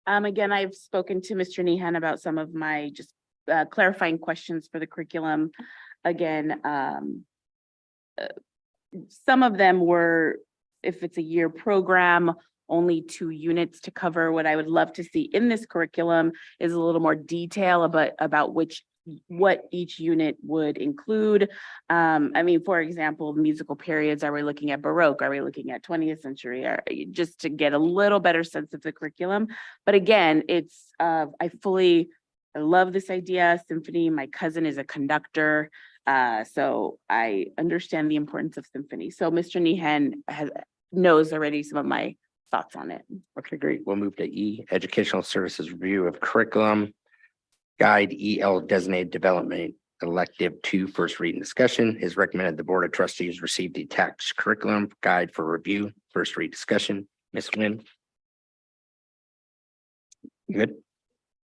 Speaker 14: Again, I've spoken to Mr. Nehan about some of my just clarifying questions for the curriculum. Again, some of them were, if it's a year program, only 2 units to cover. What I would love to see in this curriculum is a little more detail about what each unit would include. I mean, for example, musical periods, are we looking at Baroque? Are we looking at 20th century? Just to get a little better sense of the curriculum. But again, it's, I love this idea, symphony. My cousin is a conductor, so I understand the importance of symphony. So Mr. Nehan knows already some of my thoughts on it.
Speaker 1: Okay, great. We'll move to E, Educational Services Review of Curriculum. Guide EL Designated Development Elective 2, first reading discussion. Is recommended the Board of Trustees receive the attached curriculum guide for review, first read discussion. Ms. Nguyen? Good?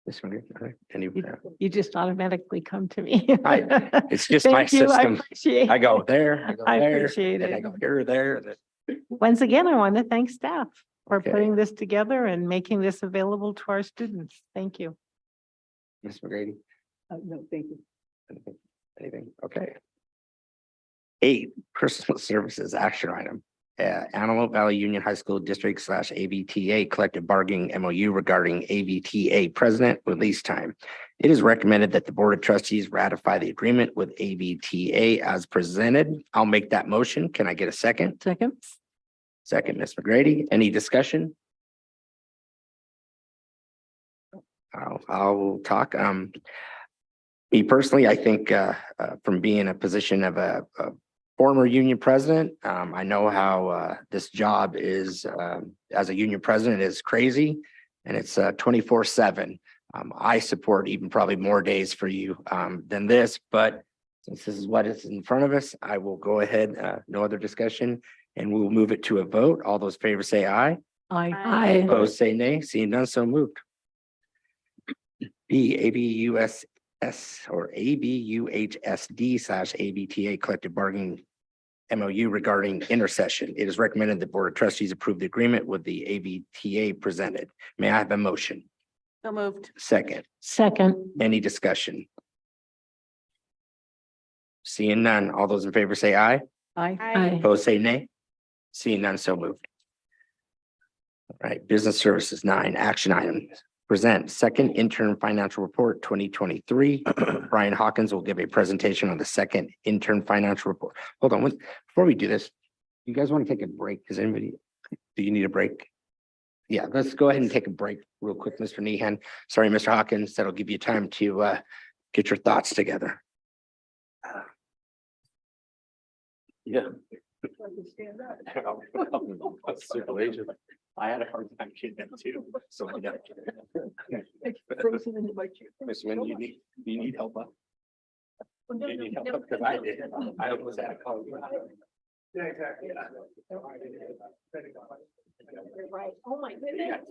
Speaker 1: Ms. Nguyen, all right. Any,
Speaker 12: You just automatically come to me.
Speaker 1: it's just my
Speaker 12: Thank you. I
Speaker 1: system.
Speaker 12: appreciate
Speaker 1: I go
Speaker 12: it.
Speaker 1: there, I go
Speaker 12: I
Speaker 1: there,
Speaker 12: appreciate
Speaker 1: and I
Speaker 12: it.
Speaker 1: go here, there.
Speaker 12: Once again, I want to thank staff for
Speaker 1: Okay.
Speaker 12: putting this together and making this available to our students. Thank you.
Speaker 1: Ms. McGrady?
Speaker 4: No, thank you.
Speaker 1: Anything? Okay. 8, Personal Services Action Item. Antelope Valley Union High School District / AVTA Collective Bargaining MOU regarding AVTA President release time. It is recommended that the Board of Trustees ratify the agreement with AVTA as presented. I'll make that motion. Can I get a second?
Speaker 4: Second.
Speaker 1: Second, Ms. McGrady. Any discussion? I'll talk. Me personally, I think from being in a position of a former union president, I know how this job is as a union president is crazy, and it's 24/7. I support even probably more days for you than this, but since this is what is in front of us, I will go ahead. No other discussion, and we will move it to a vote. All those in favor say aye.
Speaker 4: Aye.
Speaker 1: Opposed, say nay. Seeing none, so moved. B, AVUSS or AVUHSD / AVTA Collective Bargaining MOU regarding intercession. It is recommended the Board of Trustees approve the agreement with the AVTA presented. May I have a motion?
Speaker 14: So moved.
Speaker 1: Second,
Speaker 12: Second.
Speaker 1: any discussion? Seeing none, all those in favor say aye.
Speaker 4: Aye.
Speaker 1: Opposed, say nay. Seeing none, so moved. All right, Business Services 9, action items. Present second interim financial report 2023. Brian Hawkins will give a presentation on the second interim financial report. Hold on, before we do this, you guys want to take a break? Does anybody, do you need a break? Yeah, let's go ahead and take a break real quick, Mr. Nehan. Sorry, Mr. Hawkins, that'll give you time to get your thoughts together. Yeah. I had a hard time getting that too, so I got.
Speaker 4: Frozen into my chair.
Speaker 1: Miss Wynn, you need help up? You need help up because I did. I was at a call.
Speaker 6: Yeah, exactly.
Speaker 12: Right. Oh, my goodness.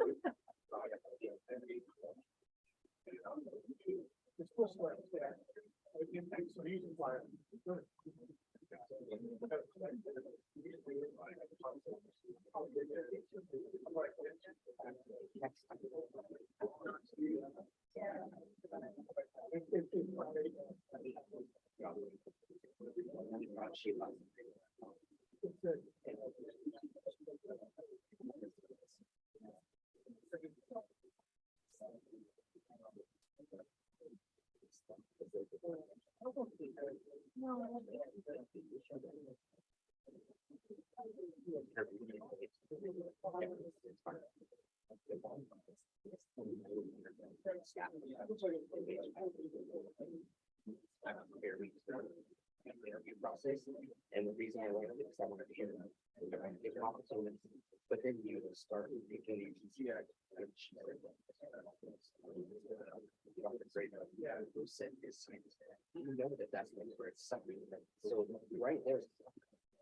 Speaker 1: Interview process, and the reason I wanted it is I wanted to hear them. But then you start thinking, yeah, who said this? You know that that's where it's something. So right there.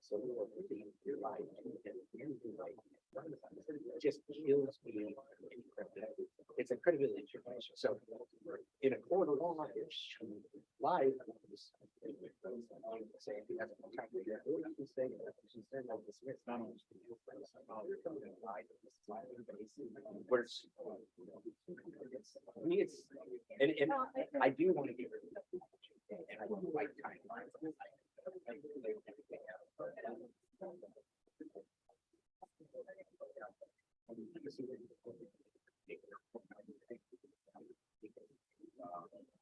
Speaker 1: So you're right. It just kills me. It's a credibility information. So in a court of law, live. Say if you have a time to get she's saying that she's saying that this is not only where's to me it's and I do want to get rid of it. And I don't like timelines.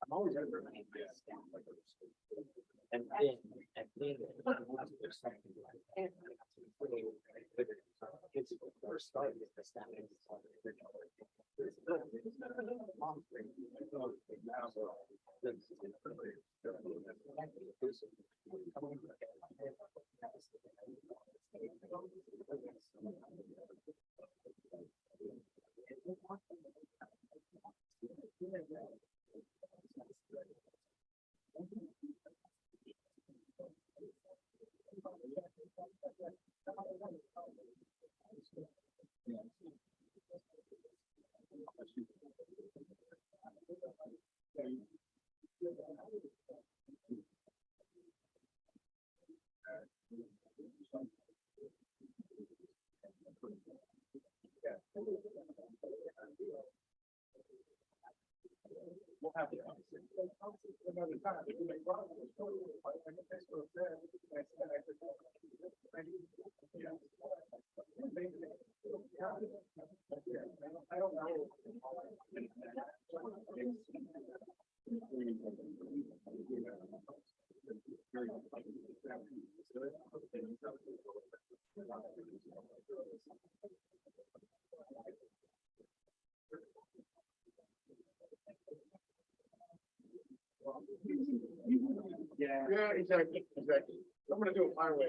Speaker 1: I'm always over and then it's first started with the standing.
Speaker 6: Yeah, exactly. I'm gonna do it my way.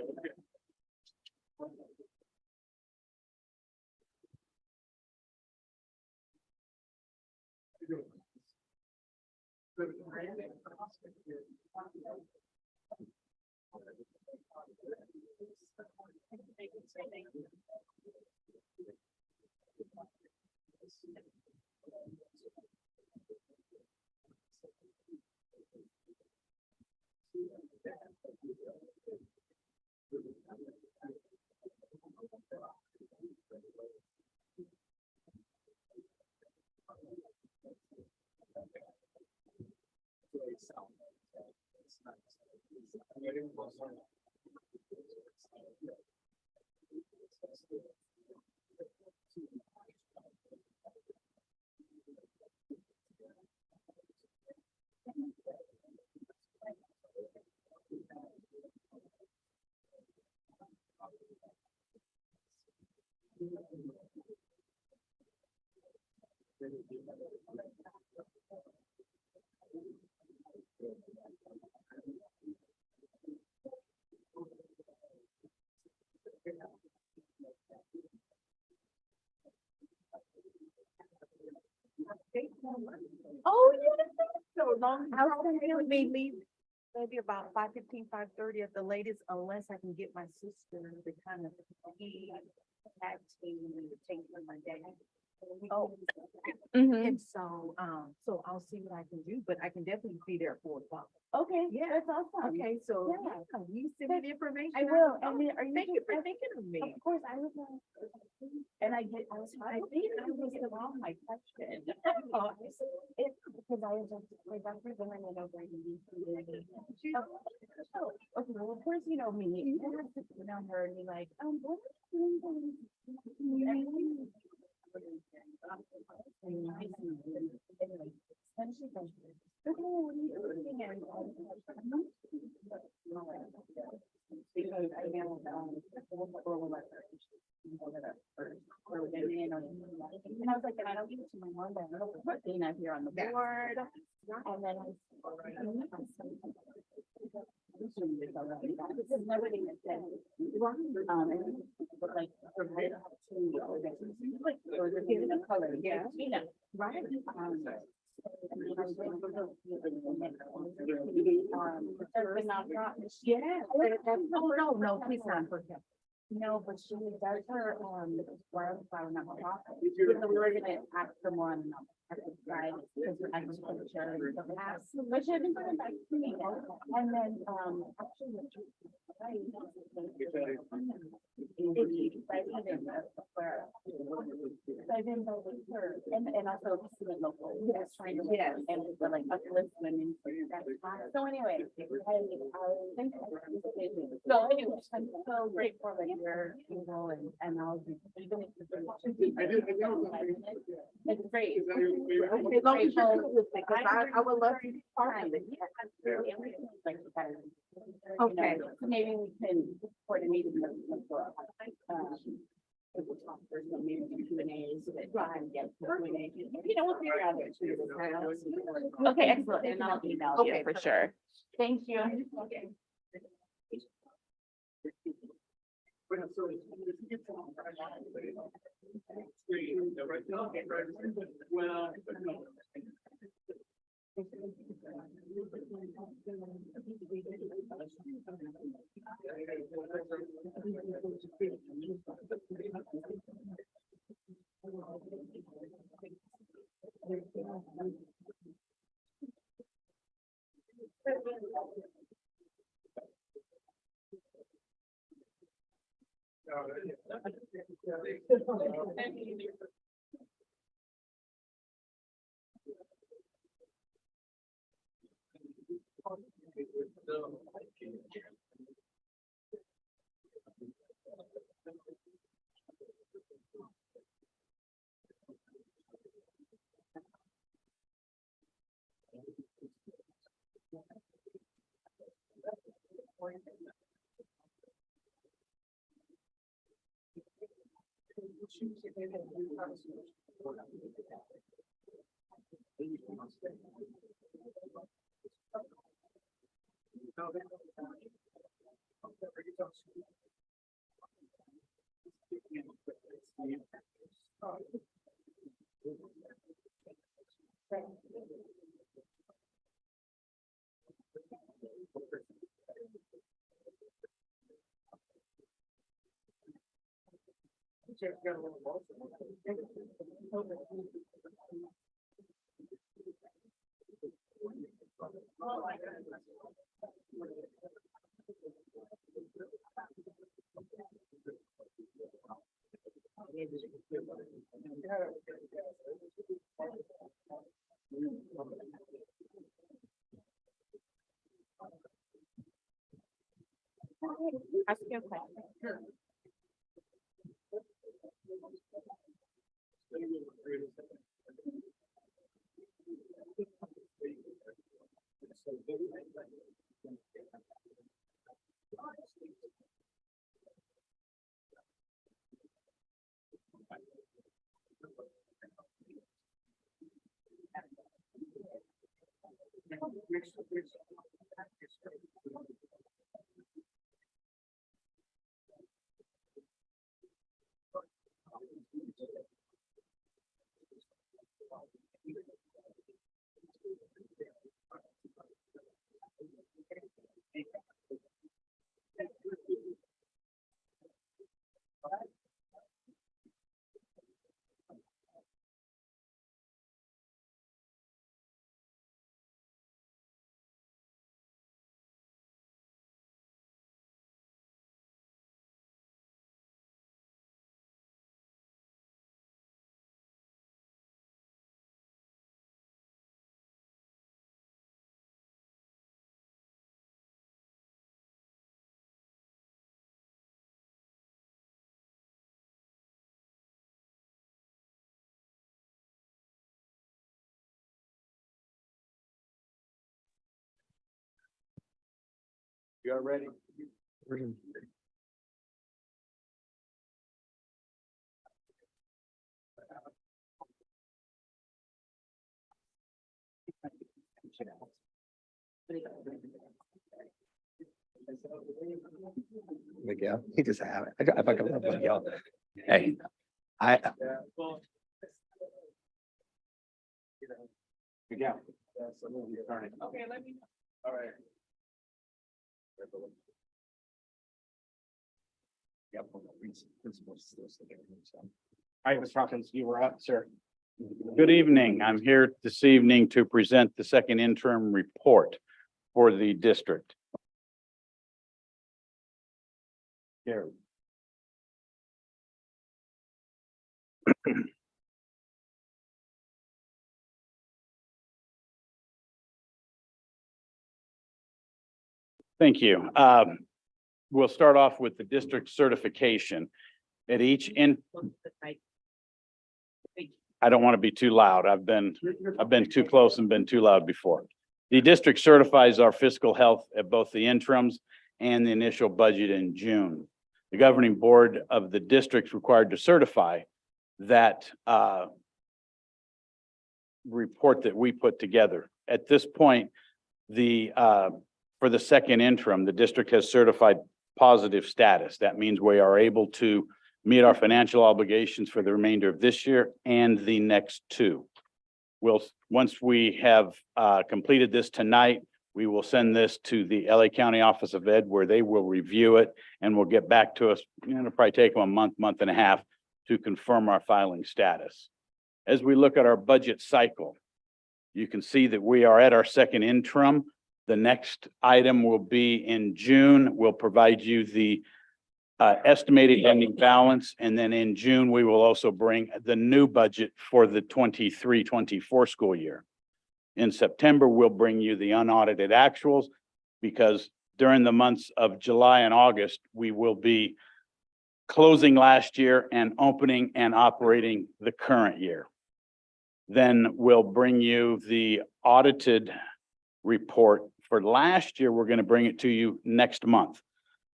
Speaker 11: Oh, yeah, so long. I was gonna leave maybe about 5:15, 5:30 at the latest, unless I can get my sister to kind of tag team and take for my dad. Oh, and so I'll see what I can do, but I can definitely be there at 4 o'clock.
Speaker 5: Okay,
Speaker 11: Yeah.
Speaker 5: that's awesome.
Speaker 11: Okay, so
Speaker 5: Yeah.
Speaker 11: you send me the information.
Speaker 5: I will. I mean,
Speaker 11: Thank you for thinking of me.
Speaker 5: Of course, I was, and I think I was the wrong, my question. It's because I was just, my doctor's going in over in DC. Oh, okay, well, of course, you know me, you have to sit on her and be like, what are you doing? Anyway, then she goes, okay, what are you doing? And because I know, and I was like, and I don't give it to my mom, but I don't put Dana here on the board. And then this is nobody that said, and but like, or they're giving a color, yeah, right? Yeah. Oh, no, please not. No, but she does her, wildflower nonprofit. So we were gonna ask for more on the side, because we're agriculture. But she hadn't gotten back to me. And then, actually. And also student local. Yes. Trying to, yes, and for like uplift women. So anyway, so anyway, I'm so grateful that you're able and I'll be, even if it's great.
Speaker 11: As long as you're cool with it, 'cause I would love to be part of it.
Speaker 5: Okay, so maybe we can coordinate a meeting for, we'll talk first, but maybe do Q&As, and get Q&A. You know, we'll figure out it too. Okay, excellent, and I'll email you for sure. Thank you. Okay. Ask you a question.
Speaker 1: You are ready. Miguel, he just have it. I fucking love Miguel. Hey, Miguel. Okay, let me. All right. All right, Mr. Hawkins, you were up, sir.
Speaker 13: Good evening. I'm here this evening to present the second interim report for the district. Here. Thank you. We'll start off with the district certification. At each I don't want to be too loud. I've been too close and been too loud before. The district certifies our fiscal health at both the interims and the initial budget in June. The governing board of the district is required to certify that report that we put together. At this point, for the second interim, the district has certified positive status. That means we are able to meet our financial obligations for the remainder of this year and the next two. Once we have completed this tonight, we will send this to the LA County Office of Ed where they will review it and will get back to us. It'll probably take them a month and a half to confirm our filing status. As we look at our budget cycle, you can see that we are at our second interim. The next item will be in June. We'll provide you the estimated ending balance. And then in June, we will also bring the new budget for the 23-24 school year. In September, we'll bring you the unaudited actuals because during the months of July and August, we will be closing last year and opening and operating the current year. Then we'll bring you the audited report for last year. We're going to bring it to you next month.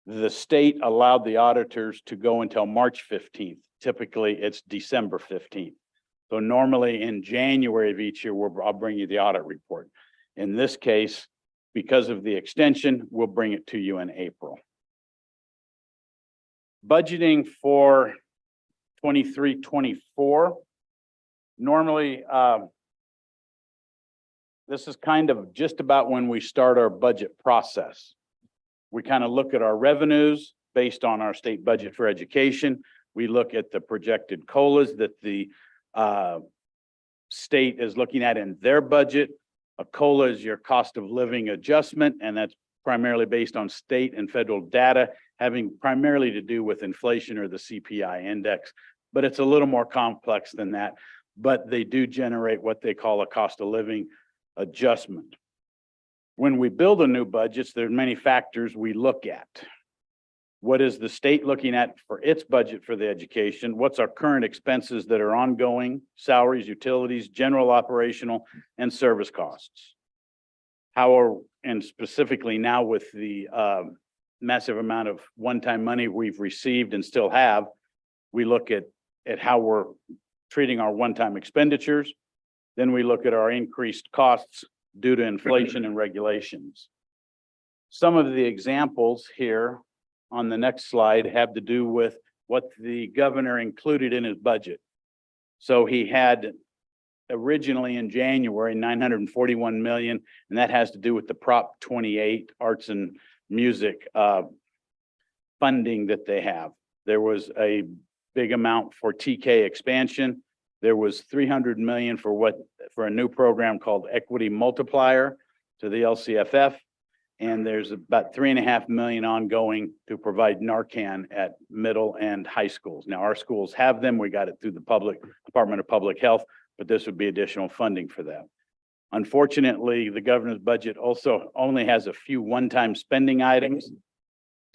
Speaker 13: The state allowed the auditors to go until March 15th. Typically, it's December 15th. So normally in January of each year, I'll bring you the audit report. In this case, because of the extension, we'll bring it to you in April. Budgeting for 23-24. Normally, this is kind of just about when we start our budget process. We kind of look at our revenues based on our state budget for education. We look at the projected COLAs that the state is looking at in their budget. A COLA is your cost of living adjustment, and that's primarily based on state and federal data, having primarily to do with inflation or the CPI index. But it's a little more complex than that. But they do generate what they call a cost of living adjustment. When we build a new budget, there's many factors we look at. What is the state looking at for its budget for the education? What's our current expenses that are ongoing, salaries, utilities, general operational, and service costs? And specifically now with the massive amount of one-time money we've received and still have, we look at how we're treating our one-time expenditures. Then we look at our increased costs due to inflation and regulations. Some of the examples here on the next slide have to do with what the governor included in his budget. So he had originally in January, 941 million, and that has to do with the Prop 28 arts and music funding that they have. There was a big amount for TK expansion. There was 300 million for a new program called Equity Multiplier to the LCFF. And there's about 3.5 million ongoing to provide Narcan at middle and high schools. Now our schools have them. We got it through the Department of Public Health, but this would be additional funding for that. Unfortunately, the governor's budget also only has a few one-time spending items,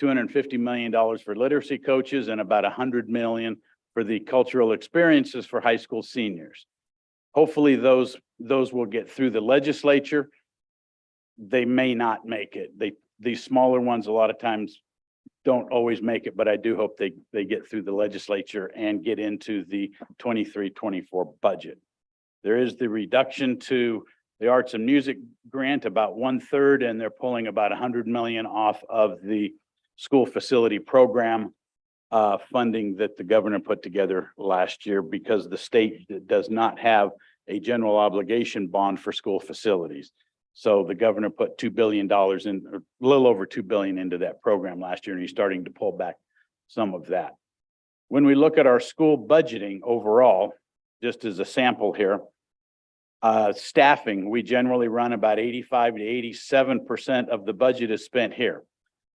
Speaker 13: $250 million for literacy coaches and about 100 million for the cultural experiences for high school seniors. Hopefully those will get through the legislature. They may not make it. These smaller ones a lot of times don't always make it, but I do hope they get through the legislature and get into the 23-24 budget. There is the reduction to the arts and music grant, about 1/3, and they're pulling about 100 million off of the school facility program funding that the governor put together last year because the state does not have a general obligation bond for school facilities. So the governor put $2 billion in, or a little over 2 billion into that program last year, and he's starting to pull back some of that. When we look at our school budgeting overall, just as a sample here, staffing, we generally run about 85 to 87% of the budget is spent here,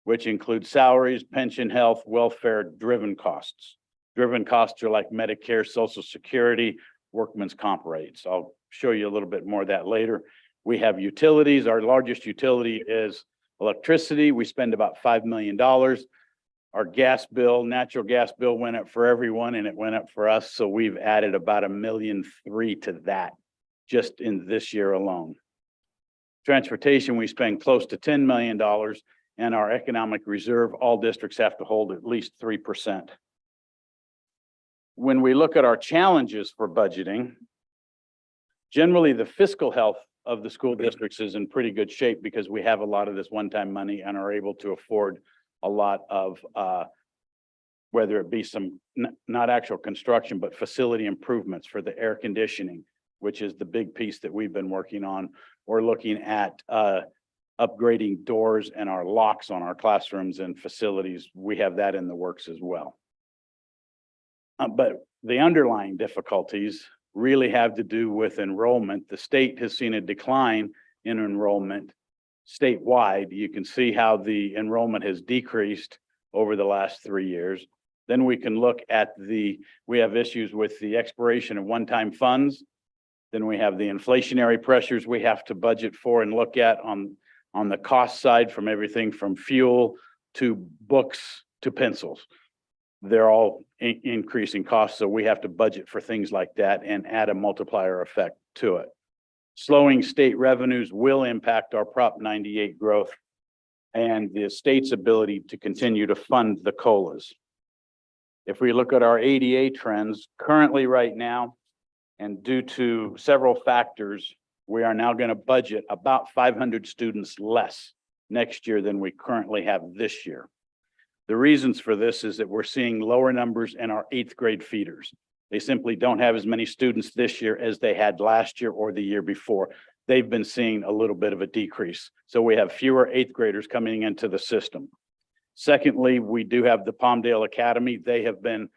Speaker 13: which includes salaries, pension, health, welfare, driven costs. Driven costs are like Medicare, Social Security, workman's comp rates. I'll show you a little bit more of that later. We have utilities. Our largest utility is electricity. We spend about $5 million. Our gas bill, natural gas bill went up for everyone and it went up for us. So we've added about $1.3 million to that just in this year alone. Transportation, we spend close to $10 million, and our economic reserve, all districts have to hold at least 3%. When we look at our challenges for budgeting, generally the fiscal health of the school districts is in pretty good shape because we have a lot of this one-time money and are able to afford a lot of, whether it be some, not actual construction, but facility improvements for the air conditioning, which is the big piece that we've been working on. We're looking at upgrading doors and our locks on our classrooms and facilities. We have that in the works as well. But the underlying difficulties really have to do with enrollment. The state has seen a decline in enrollment statewide. You can see how the enrollment has decreased over the last 3 years. Then we can look at we have issues with the expiration of one-time funds. Then we have the inflationary pressures we have to budget for and look at on the cost side, from everything from fuel to books to pencils. They're all increasing costs, so we have to budget for things like that and add a multiplier effect to it. Slowing state revenues will impact our Prop 98 growth and the state's ability to continue to fund the COLAs. If we look at our ADA trends currently right now, and due to several factors, we are now going to budget about 500 students less next year than we currently have this year. The reasons for this is that we're seeing lower numbers in our 8th grade feeders. They simply don't have as many students this year as they had last year or the year before. They've been seeing a little bit of a decrease. So we have fewer 8th graders coming into the system. Secondly, we do have the Palmdale Academy. They have been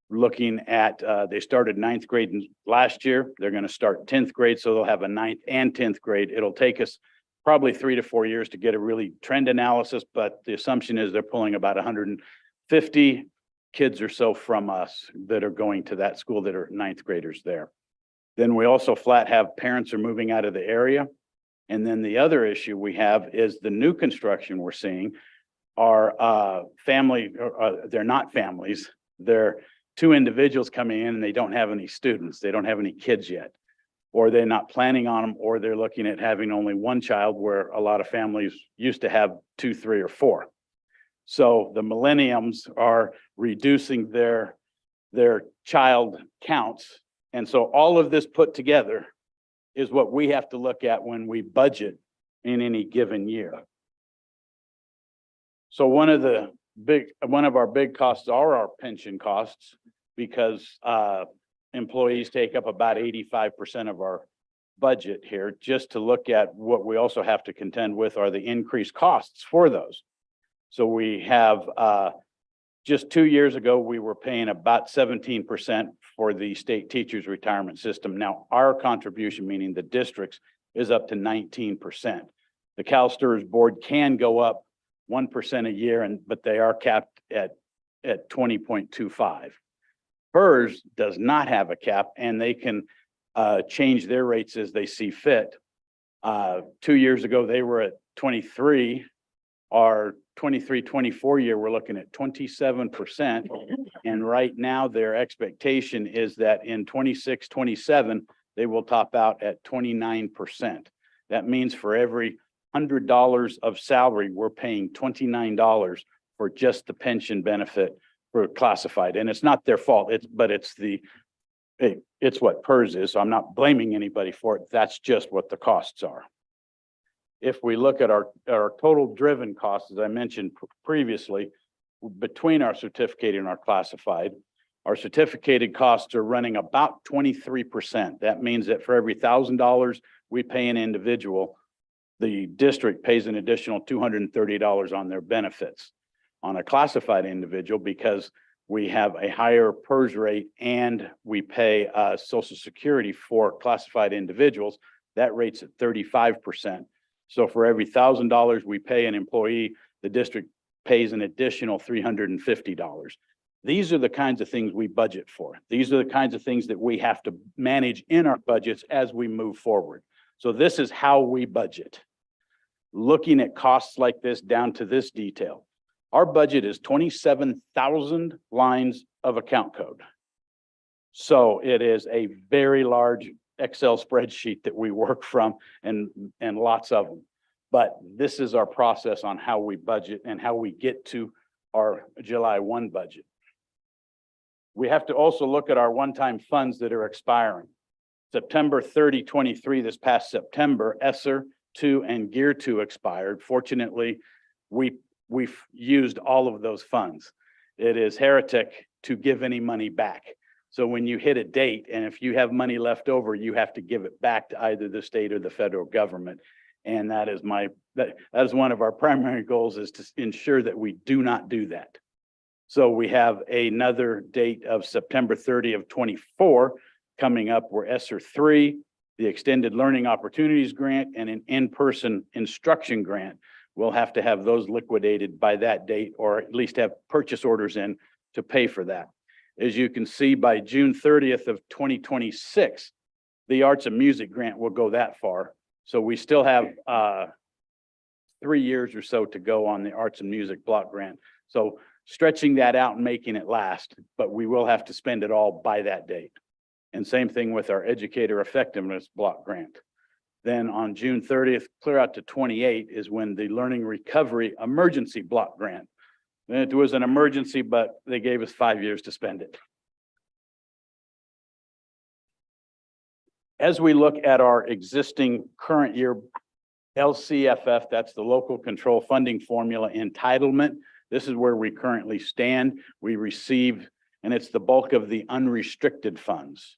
Speaker 13: looking at, they started 9th grade last year. They're going to start 10th grade, so they'll have a 9th and 10th grade. It'll take us probably 3 to 4 years to get a really trend analysis, but the assumption is they're pulling about 150 kids or so from us that are going to that school that are 9th graders there. Then we also flat have parents are moving out of the area. And then the other issue we have is the new construction we're seeing are they're not families. They're 2 individuals coming in and they don't have any students. They don't have any kids yet, or they're not planning on them, or they're looking at having only 1 child where a lot of families used to have 2, 3, or 4. So the millenniums are reducing their child counts. And so all of this put together is what we have to look at when we budget in any given year. So one of our big costs are our pension costs, because employees take up about 85% of our budget here. Just to look at what we also have to contend with are the increased costs for those. So we have just 2 years ago, we were paying about 17% for the state teachers retirement system. Now our contribution, meaning the districts, is up to 19%. The CalSTRS board can go up 1% a year, but they are capped at 20.25. PERS does not have a cap, and they can change their rates as they see fit. 2 years ago, they were at 23. Our 23-24 year, we're looking at 27%. And right now, their expectation is that in 26-27, they will top out at 29%. That means for every $100 of salary, we're paying $29 for just the pension benefit for classified. And it's not their fault, it's what PERS is. So I'm not blaming anybody for it. That's just what the costs are. If we look at our total driven costs, as I mentioned previously, between our certificated and our classified, our certificated costs are running about 23%. That means that for every $1,000 we pay an individual, the district pays an additional $230 on their benefits. On a classified individual, because we have a higher PERS rate and we pay Social Security for classified individuals, that rate's at 35%. So for every $1,000 we pay an employee, the district pays an additional $350. These are the kinds of things we budget for. These are the kinds of things that we have to manage in our budgets as we move forward. So this is how we budget. Looking at costs like this down to this detail. Our budget is 27,000 lines of account code. So it is a very large Excel spreadsheet that we work from, and lots of them. But this is our process on how we budget and how we get to our July 1 budget. We have to also look at our one-time funds that are expiring. September 30, 23, this past September, ESSER 2 and Gear 2 expired. Fortunately, we've used all of those funds. It is heretic to give any money back. So when you hit a date, and if you have money left over, you have to give it back to either the state or the federal government. And that is one of our primary goals, is to ensure that we do not do that. So we have another date of September 30 of 24 coming up, where ESSER 3, the Extended Learning Opportunities Grant, and an in-person instruction grant we'll have to have those liquidated by that date, or at least have purchase orders in to pay for that. As you can see, by June 30th of 2026, the Arts and Music Grant will go that far. So we still have 3 years or so to go on the Arts and Music Block Grant. So stretching that out and making it last, but we will have to spend it all by that date. And same thing with our Educator Effectiveness Block Grant. Then on June 30th, clear out to 28 is when the Learning Recovery Emergency Block Grant. It was an emergency, but they gave us 5 years to spend it. As we look at our existing current year LCFF, that's the Local Control Funding Formula entitlement. This is where we currently stand. We receive, and it's the bulk of the unrestricted funds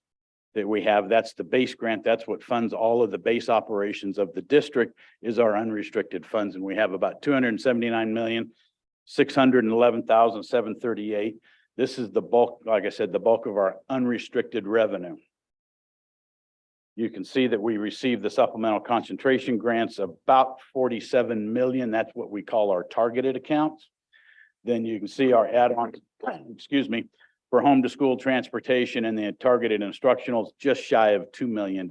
Speaker 13: that we have. That's the base grant. That's what funds all of the base operations of the district, is our unrestricted funds. And we have about 279,611,738. This is the bulk, like I said, the bulk of our unrestricted revenue. You can see that we received the supplemental concentration grants, about 47 million. That's what we call our targeted accounts. Then you can see our add-on, excuse me, for home to school transportation and the targeted instructionals, just shy of $2 million.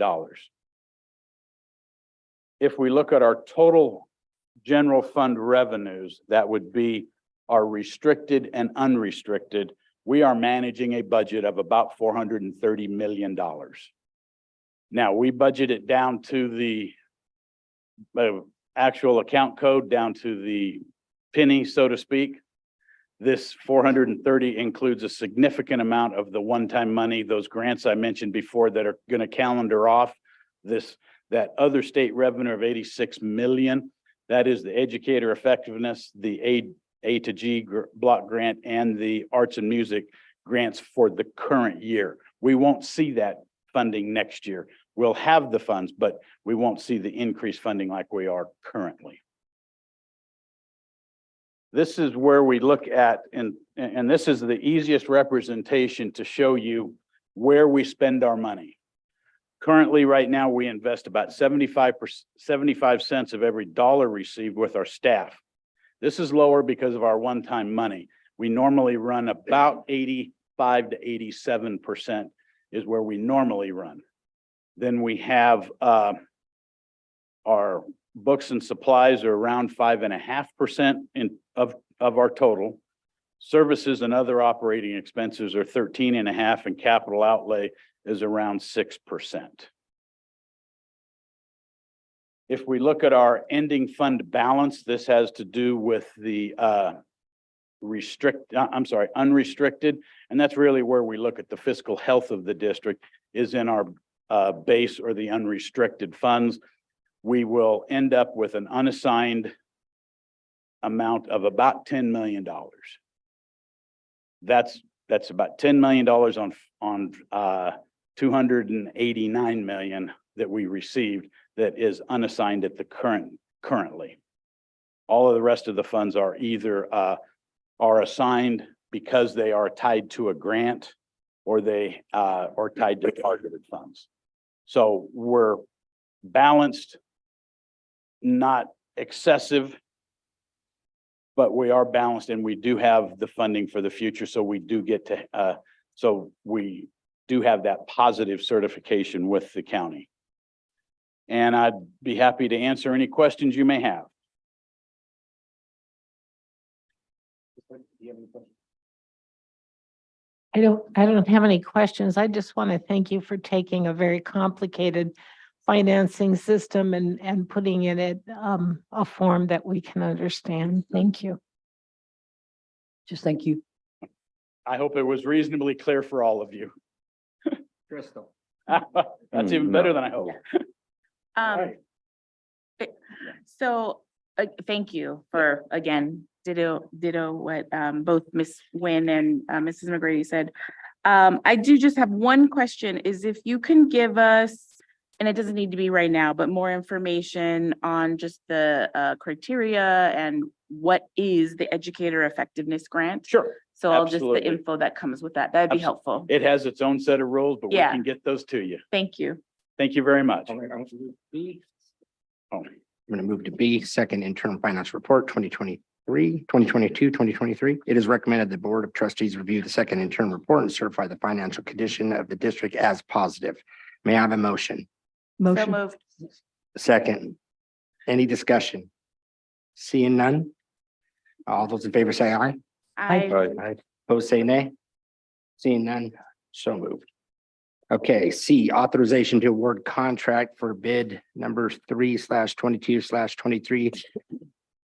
Speaker 13: If we look at our total general fund revenues, that would be our restricted and unrestricted. We are managing a budget of about $430 million. Now, we budget it down to the actual account code, down to the penny, so to speak. This 430 includes a significant amount of the one-time money, those grants I mentioned before that are going to calendar off. That other state revenue of 86 million, that is the Educator Effectiveness, the A to G block grant, and the Arts and Music grants for the current year. We won't see that funding next year. We'll have the funds, but we won't see the increased funding like we are currently. This is where we look at, and this is the easiest representation to show you where we spend our money. Currently, right now, we invest about 75 cents of every dollar received with our staff. This is lower because of our one-time money. We normally run about 85 to 87% is where we normally run. Then we have our books and supplies are around 5.5% of our total. Services and other operating expenses are 13.5%, and capital outlay is around 6%. If we look at our ending fund balance, this has to do with the unrestricted, and that's really where we look at the fiscal health of the district, is in our base or the unrestricted funds. We will end up with an unassigned amount of about $10 million. That's about $10 million on 289 million that we received that is unassigned at the currently. All of the rest of the funds are either are assigned because they are tied to a grant, or they are tied to targeted funds. So we're balanced, not excessive, but we are balanced, and we do have the funding for the future. So we do get to, so we do have that positive certification with the county. And I'd be happy to answer any questions you may have.
Speaker 12: I don't have any questions. I just want to thank you for taking a very complicated financing system and putting it in a form that we can understand. Thank you.
Speaker 4: Just thank you.
Speaker 13: I hope it was reasonably clear for all of you.
Speaker 1: Crystal.
Speaker 13: That's even better than I hoped.
Speaker 14: So thank you for, again, ditto what both Ms. Nguyen and Mrs. McGrady said. I do just have one question, is if you can give us, and it doesn't need to be right now, but more information on just the criteria and what is the Educator Effectiveness Grant?
Speaker 13: Sure.
Speaker 14: So I'll
Speaker 13: absolutely.
Speaker 14: just the info that comes with that. That'd be helpful.
Speaker 13: It has its own set of rules, but
Speaker 14: Yeah.
Speaker 13: we can get those to you.
Speaker 14: Thank you.
Speaker 13: Thank you very much. Oh,
Speaker 1: I'm going to move to B, second interim finance report 2022, 2023. It is recommended the Board of Trustees review the second interim report and certify the financial condition of the district as positive. May I have a motion?
Speaker 14: So
Speaker 4: Motion.
Speaker 14: moved.
Speaker 1: Second. Any discussion? Seeing none? All those in favor say aye.
Speaker 14: I,
Speaker 1: Opposed, say nay. Seeing none, so moved. Okay, C, authorization to award contract for bid number 3/22/23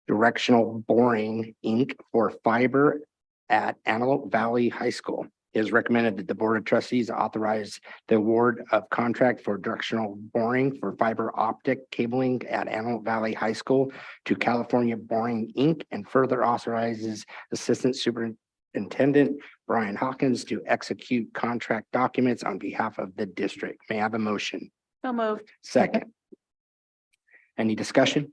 Speaker 1: directional boring Inc. for fiber at Antelope Valley High School. It is recommended that the Board of Trustees authorize the award of contract for directional boring for fiber optic cabling at Antelope Valley High School to California Boring Inc. and further authorizes Assistant Superintendent Brian Hawkins to execute contract documents on behalf of the district. May I have a motion?
Speaker 14: so moved.
Speaker 1: Second. Any discussion?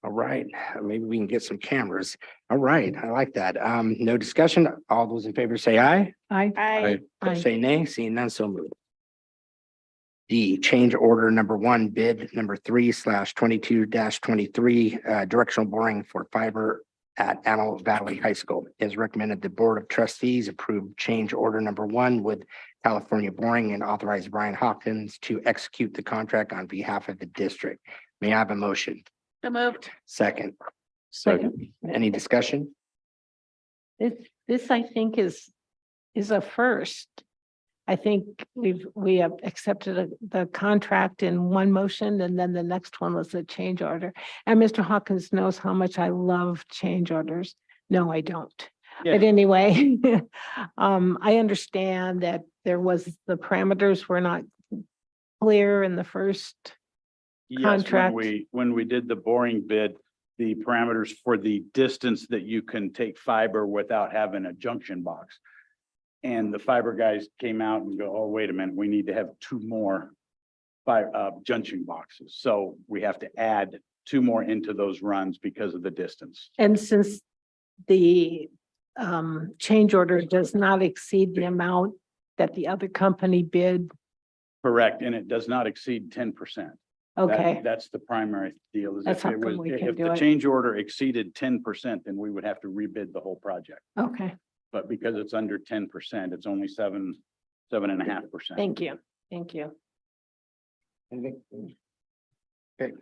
Speaker 1: All right, maybe we can get some cameras. All right, I like that. No discussion. All those in favor say aye.
Speaker 14: I,
Speaker 1: Say nay. Seeing none, so moved. D, change order number 1, bid number 3/22-23, directional boring for fiber at Antelope Valley High School. It is recommended the Board of Trustees approve change order number 1 with California Boring and authorize Brian Hopkins to execute the contract on behalf of the district. May I have a motion?
Speaker 14: so moved.
Speaker 1: Second.
Speaker 12: Second.
Speaker 1: Any discussion?
Speaker 12: This I think is a first. I think we have accepted the contract in one motion and then the next one was a change order. And Mr. Hawkins knows how much I love change orders. No, I don't. But anyway, I understand that the parameters were not clear in the first.
Speaker 13: Yes,
Speaker 12: Contract.
Speaker 13: when we did the boring bid, the parameters for the distance that you can take fiber without having a junction box. And the fiber guys came out and go, oh, wait a minute, we need to have 2 more junction boxes. So we have to add 2 more into those runs because of the distance.
Speaker 12: And since the change order does not exceed the amount that the other company bid,
Speaker 13: Correct, and it does not exceed 10%.
Speaker 12: okay,
Speaker 13: That's the primary deal. Is
Speaker 12: That's
Speaker 13: if it
Speaker 12: how come
Speaker 13: was,
Speaker 12: we can
Speaker 13: if
Speaker 12: do
Speaker 13: the
Speaker 12: it.
Speaker 13: change order exceeded 10%, then we would have to rebid the whole project.
Speaker 12: okay,
Speaker 13: But because it's under 10%, it's only 7.5%.
Speaker 12: thank you, thank you.
Speaker 1: Anything? Okay,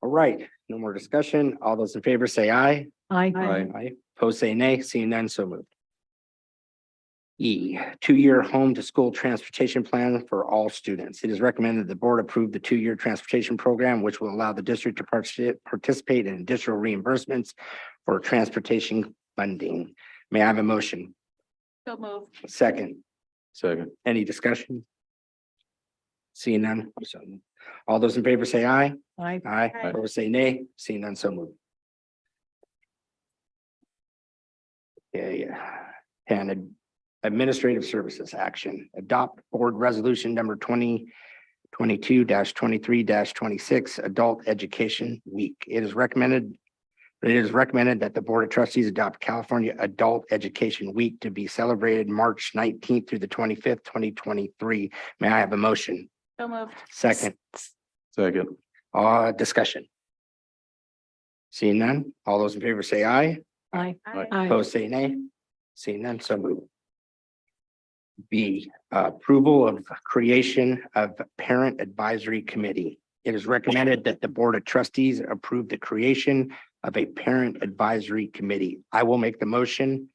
Speaker 1: all right, no more discussion. All those in favor say aye. Aye. Opposed, say nay. Seeing none, so moved. E, 2-year home to school transportation plan for all students. It is recommended the board approve the 2-year transportation program, which will allow the district to participate in additional reimbursements for transportation funding. May I have a motion?
Speaker 14: So moved.
Speaker 1: Second.
Speaker 16: Second.
Speaker 1: Any discussion? Seeing none. So all those in favor say aye.
Speaker 12: Aye.
Speaker 1: Aye. Opposed, say nay. Seeing none, so moved. Okay, and administrative services action. Adopt board resolution number 2022-23-26, Adult Education Week. It is recommended that the Board of Trustees adopt California Adult Education Week to be celebrated March 19th through the 25th, 2023. May I have a motion?
Speaker 14: So moved.
Speaker 1: Second.
Speaker 16: Second.
Speaker 1: Discussion. Seeing none, all those in favor say aye.
Speaker 12: Aye.
Speaker 14: Aye.
Speaker 1: Opposed, say nay. Seeing none, so moved. B, approval of creation of Parent Advisory Committee. It is recommended that the Board of Trustees approve the creation of a Parent Advisory Committee. I will make the motion.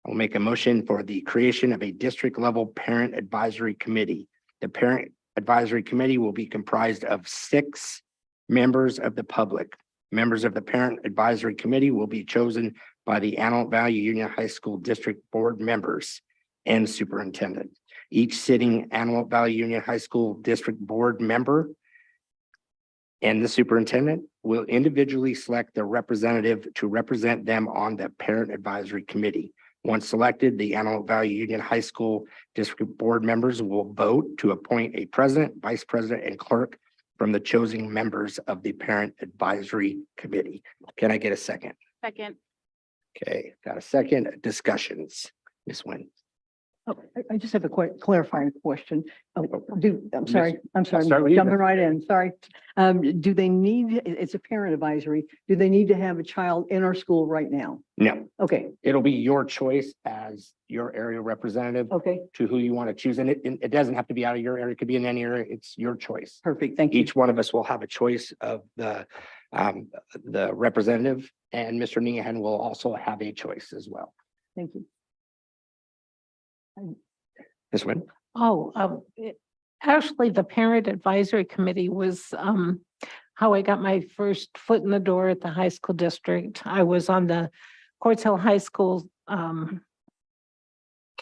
Speaker 1: I will make a motion for the creation of a district level Parent Advisory Committee. The Parent Advisory Committee will be comprised of 6 members of the public. Members of the Parent Advisory Committee will be chosen by the Antelope Valley Union High School District Board members and superintendent. Each sitting Antelope Valley Union High School District Board member and the superintendent will individually select their representative to represent them on the Parent Advisory Committee. Once selected, the Antelope Valley Union High School District Board members will vote to appoint a president, vice president, and clerk from the chosen members of the Parent Advisory Committee. Can I get a second?
Speaker 14: Second.
Speaker 1: Okay, got a second. Discussions. Ms. Nguyen.
Speaker 4: Oh, I just have a clarifying question. Oh, I'm
Speaker 1: Miss-
Speaker 4: sorry,
Speaker 1: I'll start with you,
Speaker 4: jumping
Speaker 1: Miss.
Speaker 4: right in, sorry. Do they need, it's a parent advisory, do they need to have a child in our school right now?
Speaker 1: No,
Speaker 4: Okay,
Speaker 1: it'll be your choice as your area representative
Speaker 4: okay,
Speaker 1: to who you want to choose. And it doesn't have to be out of your area. It could be in any area. It's your choice.
Speaker 4: perfect, thank you.
Speaker 1: Each one of us will have a choice of the representative, and Mr. Nehan will also have a choice as well.
Speaker 4: Thank you.
Speaker 1: Ms. Nguyen?
Speaker 12: Actually, the Parent Advisory Committee was how I got my first foot in the door at the high school district. I was on the Quartz Hill High School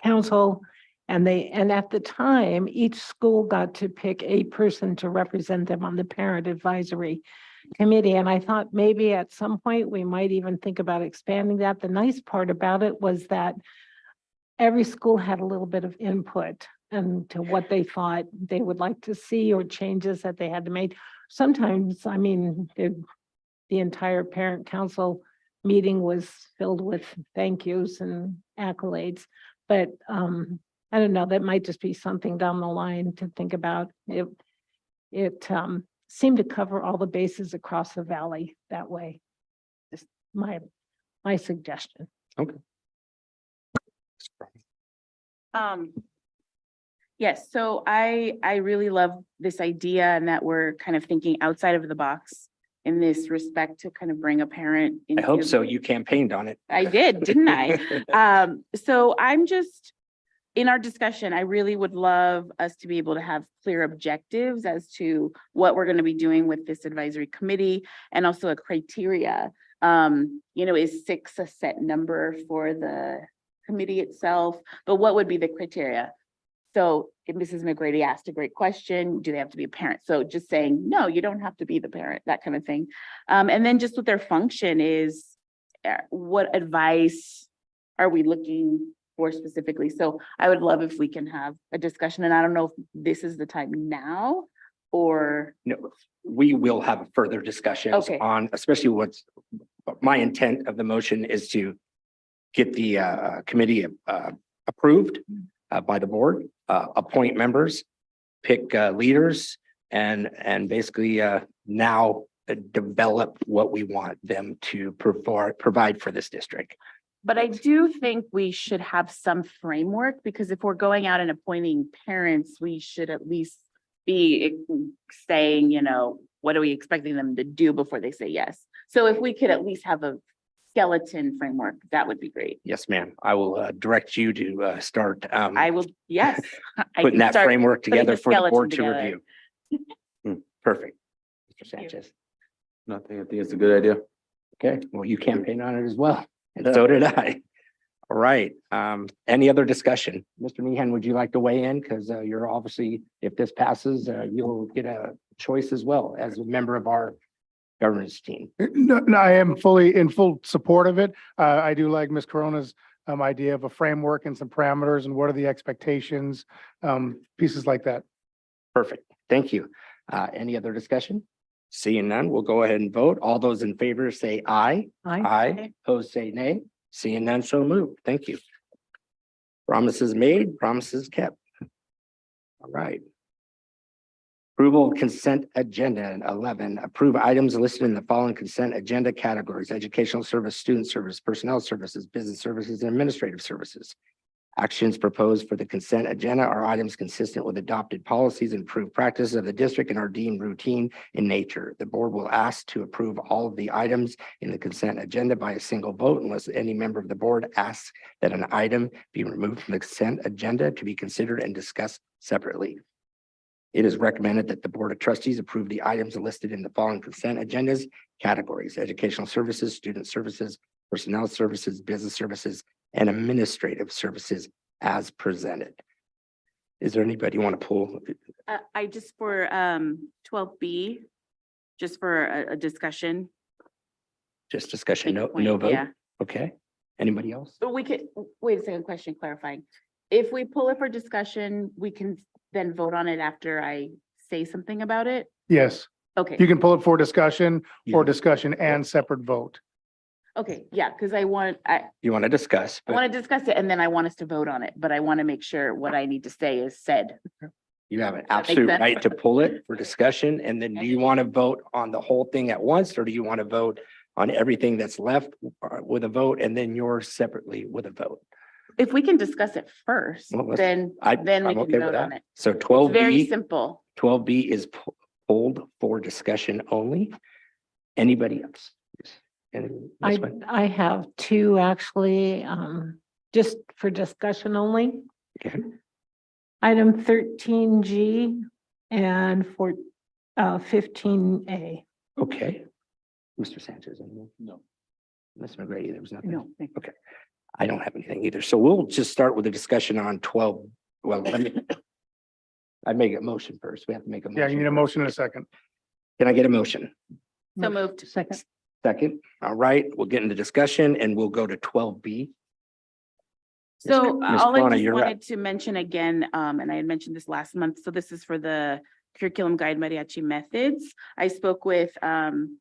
Speaker 12: council, and at the time, each school got to pick a person to represent them on the Parent Advisory Committee. And I thought maybe at some point we might even think about expanding that. The nice part about it was that every school had a little bit of input into what they thought they would like to see or changes that they had to make. Sometimes, I mean, the entire parent council meeting was filled with thank yous and accolades. But I don't know, that might just be something down the line to think about. It seemed to cover all the bases across the valley that way. Just my suggestion.
Speaker 1: Okay.
Speaker 14: Yes, so I really love this idea and that we're kind of thinking outside of the box in this respect to kind of bring a parent
Speaker 1: I hope
Speaker 14: into-
Speaker 1: so. You campaigned on it.
Speaker 14: I did, didn't I? So I'm just, in our discussion, I really would love us to be able to have clear objectives as to what we're gonna be doing with this advisory committee and also a criteria. Is 6 a set number for the committee itself, but what would be the criteria? So if Mrs. McGrady asked a great question, do they have to be a parent? So just saying, no, you don't have to be the parent, that kind of thing. And then just what their function is, what advice are we looking for specifically? So I would love if we can have a discussion, and I don't know if this is the time now or.
Speaker 1: No, we will have further discussions
Speaker 14: Okay.
Speaker 1: on, especially what's my intent of the motion is to get the committee approved by the board, appoint members, pick leaders, and basically now develop what we want them to provide for this district.
Speaker 14: But I do think we should have some framework, because if we're going out and appointing parents, we should at least be saying, what are we expecting them to do before they say yes? So if we could at least have a skeleton framework, that would be great.
Speaker 1: Yes, ma'am. I will direct you to start
Speaker 14: I will, yes. I
Speaker 1: putting
Speaker 14: can
Speaker 1: that
Speaker 14: start
Speaker 1: framework
Speaker 14: putting
Speaker 1: together for the board to
Speaker 14: skeleton
Speaker 1: review. Perfect. Mr. Sanchez.
Speaker 15: Nothing, I think it's a good idea.
Speaker 1: Okay, well, you campaigned on it as well, and so did I. All right, any other discussion? Mr. Meehan, would you like to weigh in? Because you're obviously, if this passes, you'll get a choice as well as a member of our governance team.
Speaker 21: No, I am in full support of it. I do like Ms. Corona's idea of a framework and some parameters and what are the expectations, pieces like that.
Speaker 1: Perfect, thank you. Any other discussion? Seeing none, we'll go ahead and vote. All those in favor say aye.
Speaker 4: Aye.
Speaker 1: Aye, opposed say nay. Seeing none, so moved. Thank you. Promises made, promises kept. All right. Approval of consent agenda. 11, approve items listed in the following consent agenda categories: educational service, student service, personnel services, business services, and administrative services. Actions proposed for the consent agenda are items consistent with adopted policies and approved practices of the district and are deemed routine in nature. The board will ask to approve all of the items in the consent agenda by a single vote unless any member of the board asks that an item be removed from the consent agenda to be considered and discussed separately. It is recommended that the Board of Trustees approve the items listed in the following consent agendas categories: educational services, student services, personnel services, business services, and administrative services as presented. Is there anybody you want to pull?
Speaker 14: I just for 12B, just for a discussion.
Speaker 1: Just discussion,
Speaker 14: Make a
Speaker 1: no
Speaker 14: point,
Speaker 1: vote?
Speaker 14: yeah.
Speaker 1: Okay. Anybody else?
Speaker 14: But we could, wait a second, question clarifying. If we pull it for discussion, we can then vote on it after I say something about it?
Speaker 21: Yes,
Speaker 14: Okay,
Speaker 21: you can pull it for discussion or
Speaker 1: Yeah.
Speaker 21: discussion and separate vote.
Speaker 14: Okay, yeah, because I
Speaker 1: You want to discuss, but
Speaker 14: want to discuss it and then I want us to vote on it, but I want to make sure what I need to say is said.
Speaker 1: you have an
Speaker 14: that make
Speaker 1: absolute
Speaker 14: sense?
Speaker 1: right to pull it for discussion. And then do you want to vote on the whole thing at once, or do you want to vote on everything that's left with a vote and then yours separately with a vote?
Speaker 14: If we can discuss it first,
Speaker 1: Well, let's-
Speaker 14: then we
Speaker 1: I'm
Speaker 14: can
Speaker 1: okay with
Speaker 14: vote on
Speaker 1: that.
Speaker 14: it.
Speaker 1: So
Speaker 14: It's
Speaker 1: 12B.
Speaker 14: very simple.
Speaker 1: 12B is pulled for discussion only. Anybody else?
Speaker 12: I have two actually, just for discussion only.
Speaker 1: Okay.
Speaker 12: Item 13G and for 15A.
Speaker 1: Okay. Mr. Sanchez, anyone?
Speaker 13: No.
Speaker 1: Ms. McGrady, there was nothing?
Speaker 4: No, thank you.
Speaker 1: Okay. I don't have anything either. So we'll just start with a discussion on 12. Well, I'd make a motion first. We have to make a motion.
Speaker 21: Yeah, you need a
Speaker 1: first.
Speaker 21: motion in a second.
Speaker 1: Can I get a motion?
Speaker 14: So moved.
Speaker 4: Second.
Speaker 1: Second. All right, we'll get into discussion and we'll go to 12B.
Speaker 14: So
Speaker 1: Ms.
Speaker 14: all I
Speaker 1: Corona,
Speaker 14: just
Speaker 1: you're up.
Speaker 14: wanted to mention again, and I had mentioned this last month, so this is for the curriculum guide mariachi methods. I spoke with Mr.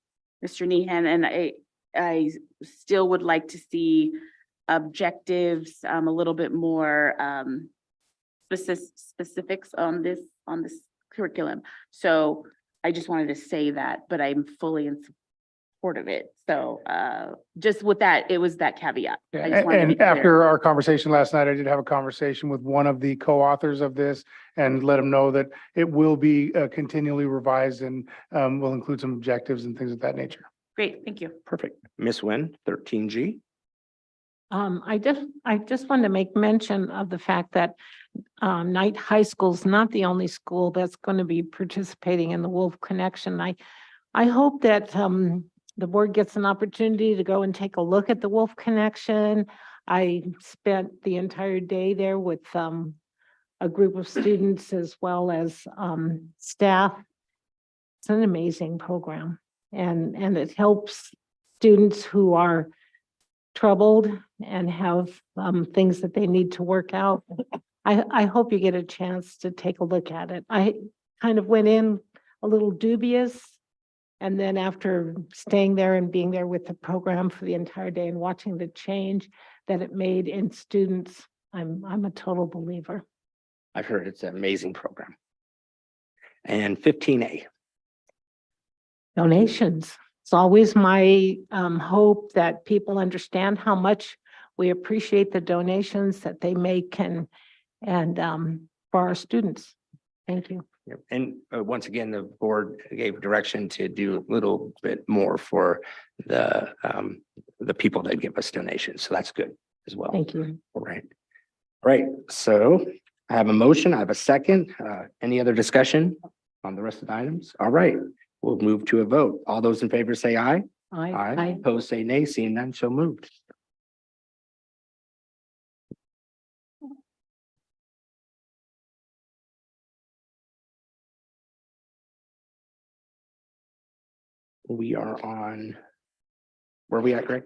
Speaker 14: Nehan and I still would like to see objectives, a little bit more specifics on this curriculum. So I just wanted to say that, but I'm fully in support of it. So just with that, it was that caveat. I just wanted to be
Speaker 21: And
Speaker 14: clear.
Speaker 21: after our conversation last night, I did have a conversation with one of the co-authors of this and let him know that it will be continually revised and will include some objectives and things of that nature.
Speaker 14: Great, thank you.
Speaker 1: Perfect. Ms. Nguyen, 13G.
Speaker 12: I just wanted to make mention of the fact that Knight High School is not the only school that's going to be participating in the Wolf Connection. I hope that the board gets an opportunity to go and take a look at the Wolf Connection. I spent the entire day there with a group of students as well as staff. It's an amazing program, and it helps students who are troubled and have things that they need to work out. I hope you get a chance to take a look at it. I kind of went in a little dubious. And then after staying there and being there with the program for the entire day and watching the change that it made in students, I'm a total believer.
Speaker 1: I've heard it's an amazing program. And 15A.
Speaker 12: Donations. It's always my hope that people understand how much we appreciate the donations that they make and for our students. Thank you.
Speaker 1: Yep. And once again, the board gave direction to do a little bit more for the people that give us donations. So that's good as well.
Speaker 12: Thank you.
Speaker 1: All right. All right. So I have a motion. I have a second. Any other discussion on the rest of the items? All right. We'll move to a vote. All those in favor say aye.
Speaker 12: Aye.
Speaker 1: Opposed say nay. Seeing none, so moved. We are on, where are we at, Greg?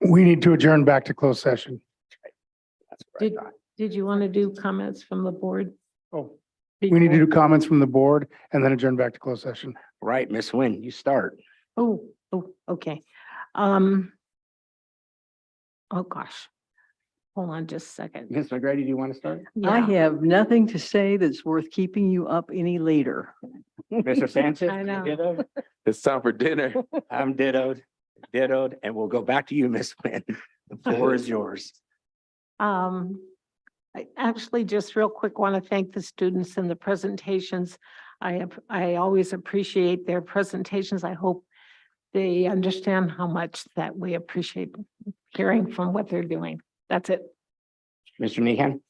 Speaker 21: We need to adjourn back to closed session.
Speaker 1: That's what I
Speaker 12: Did,
Speaker 1: thought.
Speaker 12: did you want to do comments from the board?
Speaker 21: Oh, we need to do comments from the board and then adjourn back to closed session.
Speaker 1: Right, Ms. Nguyen, you start.
Speaker 12: Oh, okay. Oh, gosh. Hold on just a second.
Speaker 1: Ms. McGrady, do you want to start?
Speaker 4: I
Speaker 12: Yeah,
Speaker 4: have nothing to say that's worth keeping you up any later.
Speaker 1: Mr. Sanchez?
Speaker 12: I know.
Speaker 1: Dittoed?
Speaker 15: It's time for dinner.
Speaker 1: I'm dittoed, and we'll go back to you, Ms. Nguyen. The floor is yours.
Speaker 12: I actually just real quick want to thank the students and the presentations. I always appreciate their presentations. I hope they understand how much that we appreciate hearing from what they're doing. That's it.
Speaker 1: Mr. Nehan?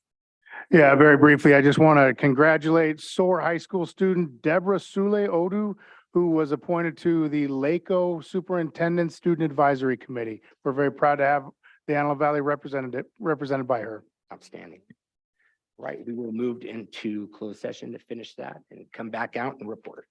Speaker 21: Yeah, very briefly, I just want to congratulate Soar High School student Deborah Sule Odu, who was appointed to the LACO Superintendent Student Advisory Committee. We're very proud to have the Antelope Valley represented by her.
Speaker 1: Outstanding. Right, we will move into closed session to finish that and come back out and report.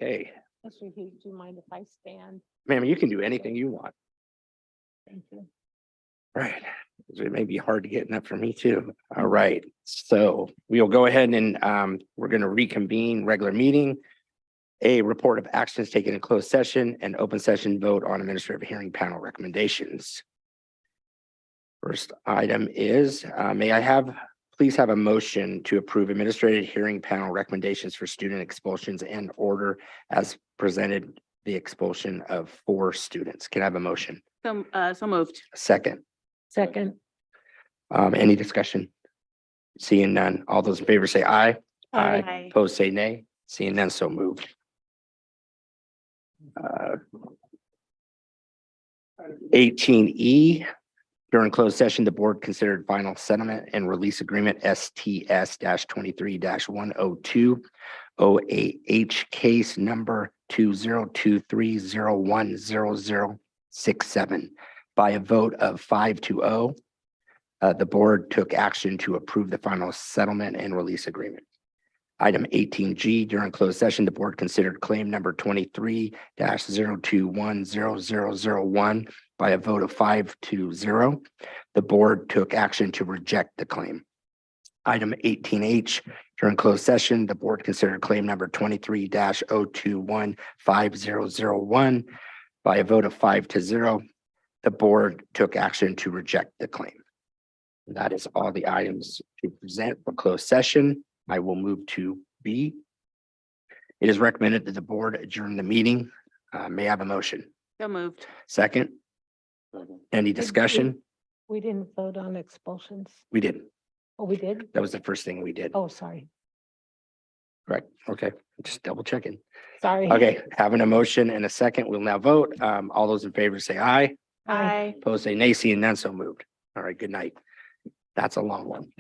Speaker 1: Okay,
Speaker 12: Mr. Hughes, do you mind if I stand?
Speaker 1: ma'am, you can do anything you want.
Speaker 12: Thank you.
Speaker 1: Right. It may be hard to get enough for me too. All right. So we'll go ahead and we're going to reconvene regular meeting. A report of actions taken in closed session and open session vote on administrative hearing panel recommendations. First item is, please have a motion to approve administrative hearing panel recommendations for student expulsions and order as presented the expulsion of 4 students. Can I have a motion?
Speaker 14: So moved.
Speaker 1: Second.
Speaker 12: Second.
Speaker 1: Any discussion? Seeing none. All those in favor say aye.
Speaker 14: Aye.
Speaker 1: Opposed, say nay. Seeing none, so moved. 18E, during closed session, the board considered final settlement and release agreement STS-23-102 OAH case number 2023010067. By a vote of 5-0, the board took action to approve the final settlement and release agreement. Item 18G, during closed session, the board considered claim number 23-0210001 by a vote of 5-0. The board took action to reject the claim. Item 18H, during closed session, the board considered claim number 23-0215001 by a vote of 5-0. The board took action to reject the claim. That is all the items to present for closed session. I will move to B. It is recommended that the board adjourn the meeting. May I have a motion?
Speaker 14: So moved.
Speaker 1: Second. Any discussion?
Speaker 12: We didn't vote on expulsions.
Speaker 1: We did.
Speaker 12: Oh, we did?
Speaker 1: That was the first thing we did.
Speaker 12: Oh, sorry.
Speaker 1: Correct. Okay. Just double checking.
Speaker 12: Sorry.
Speaker 1: Okay. having a motion and a second, we'll now vote. All those in favor say aye.
Speaker 14: Aye.
Speaker 1: Opposed say nay. Seeing none, so moved. All right. Good night. That's a long one.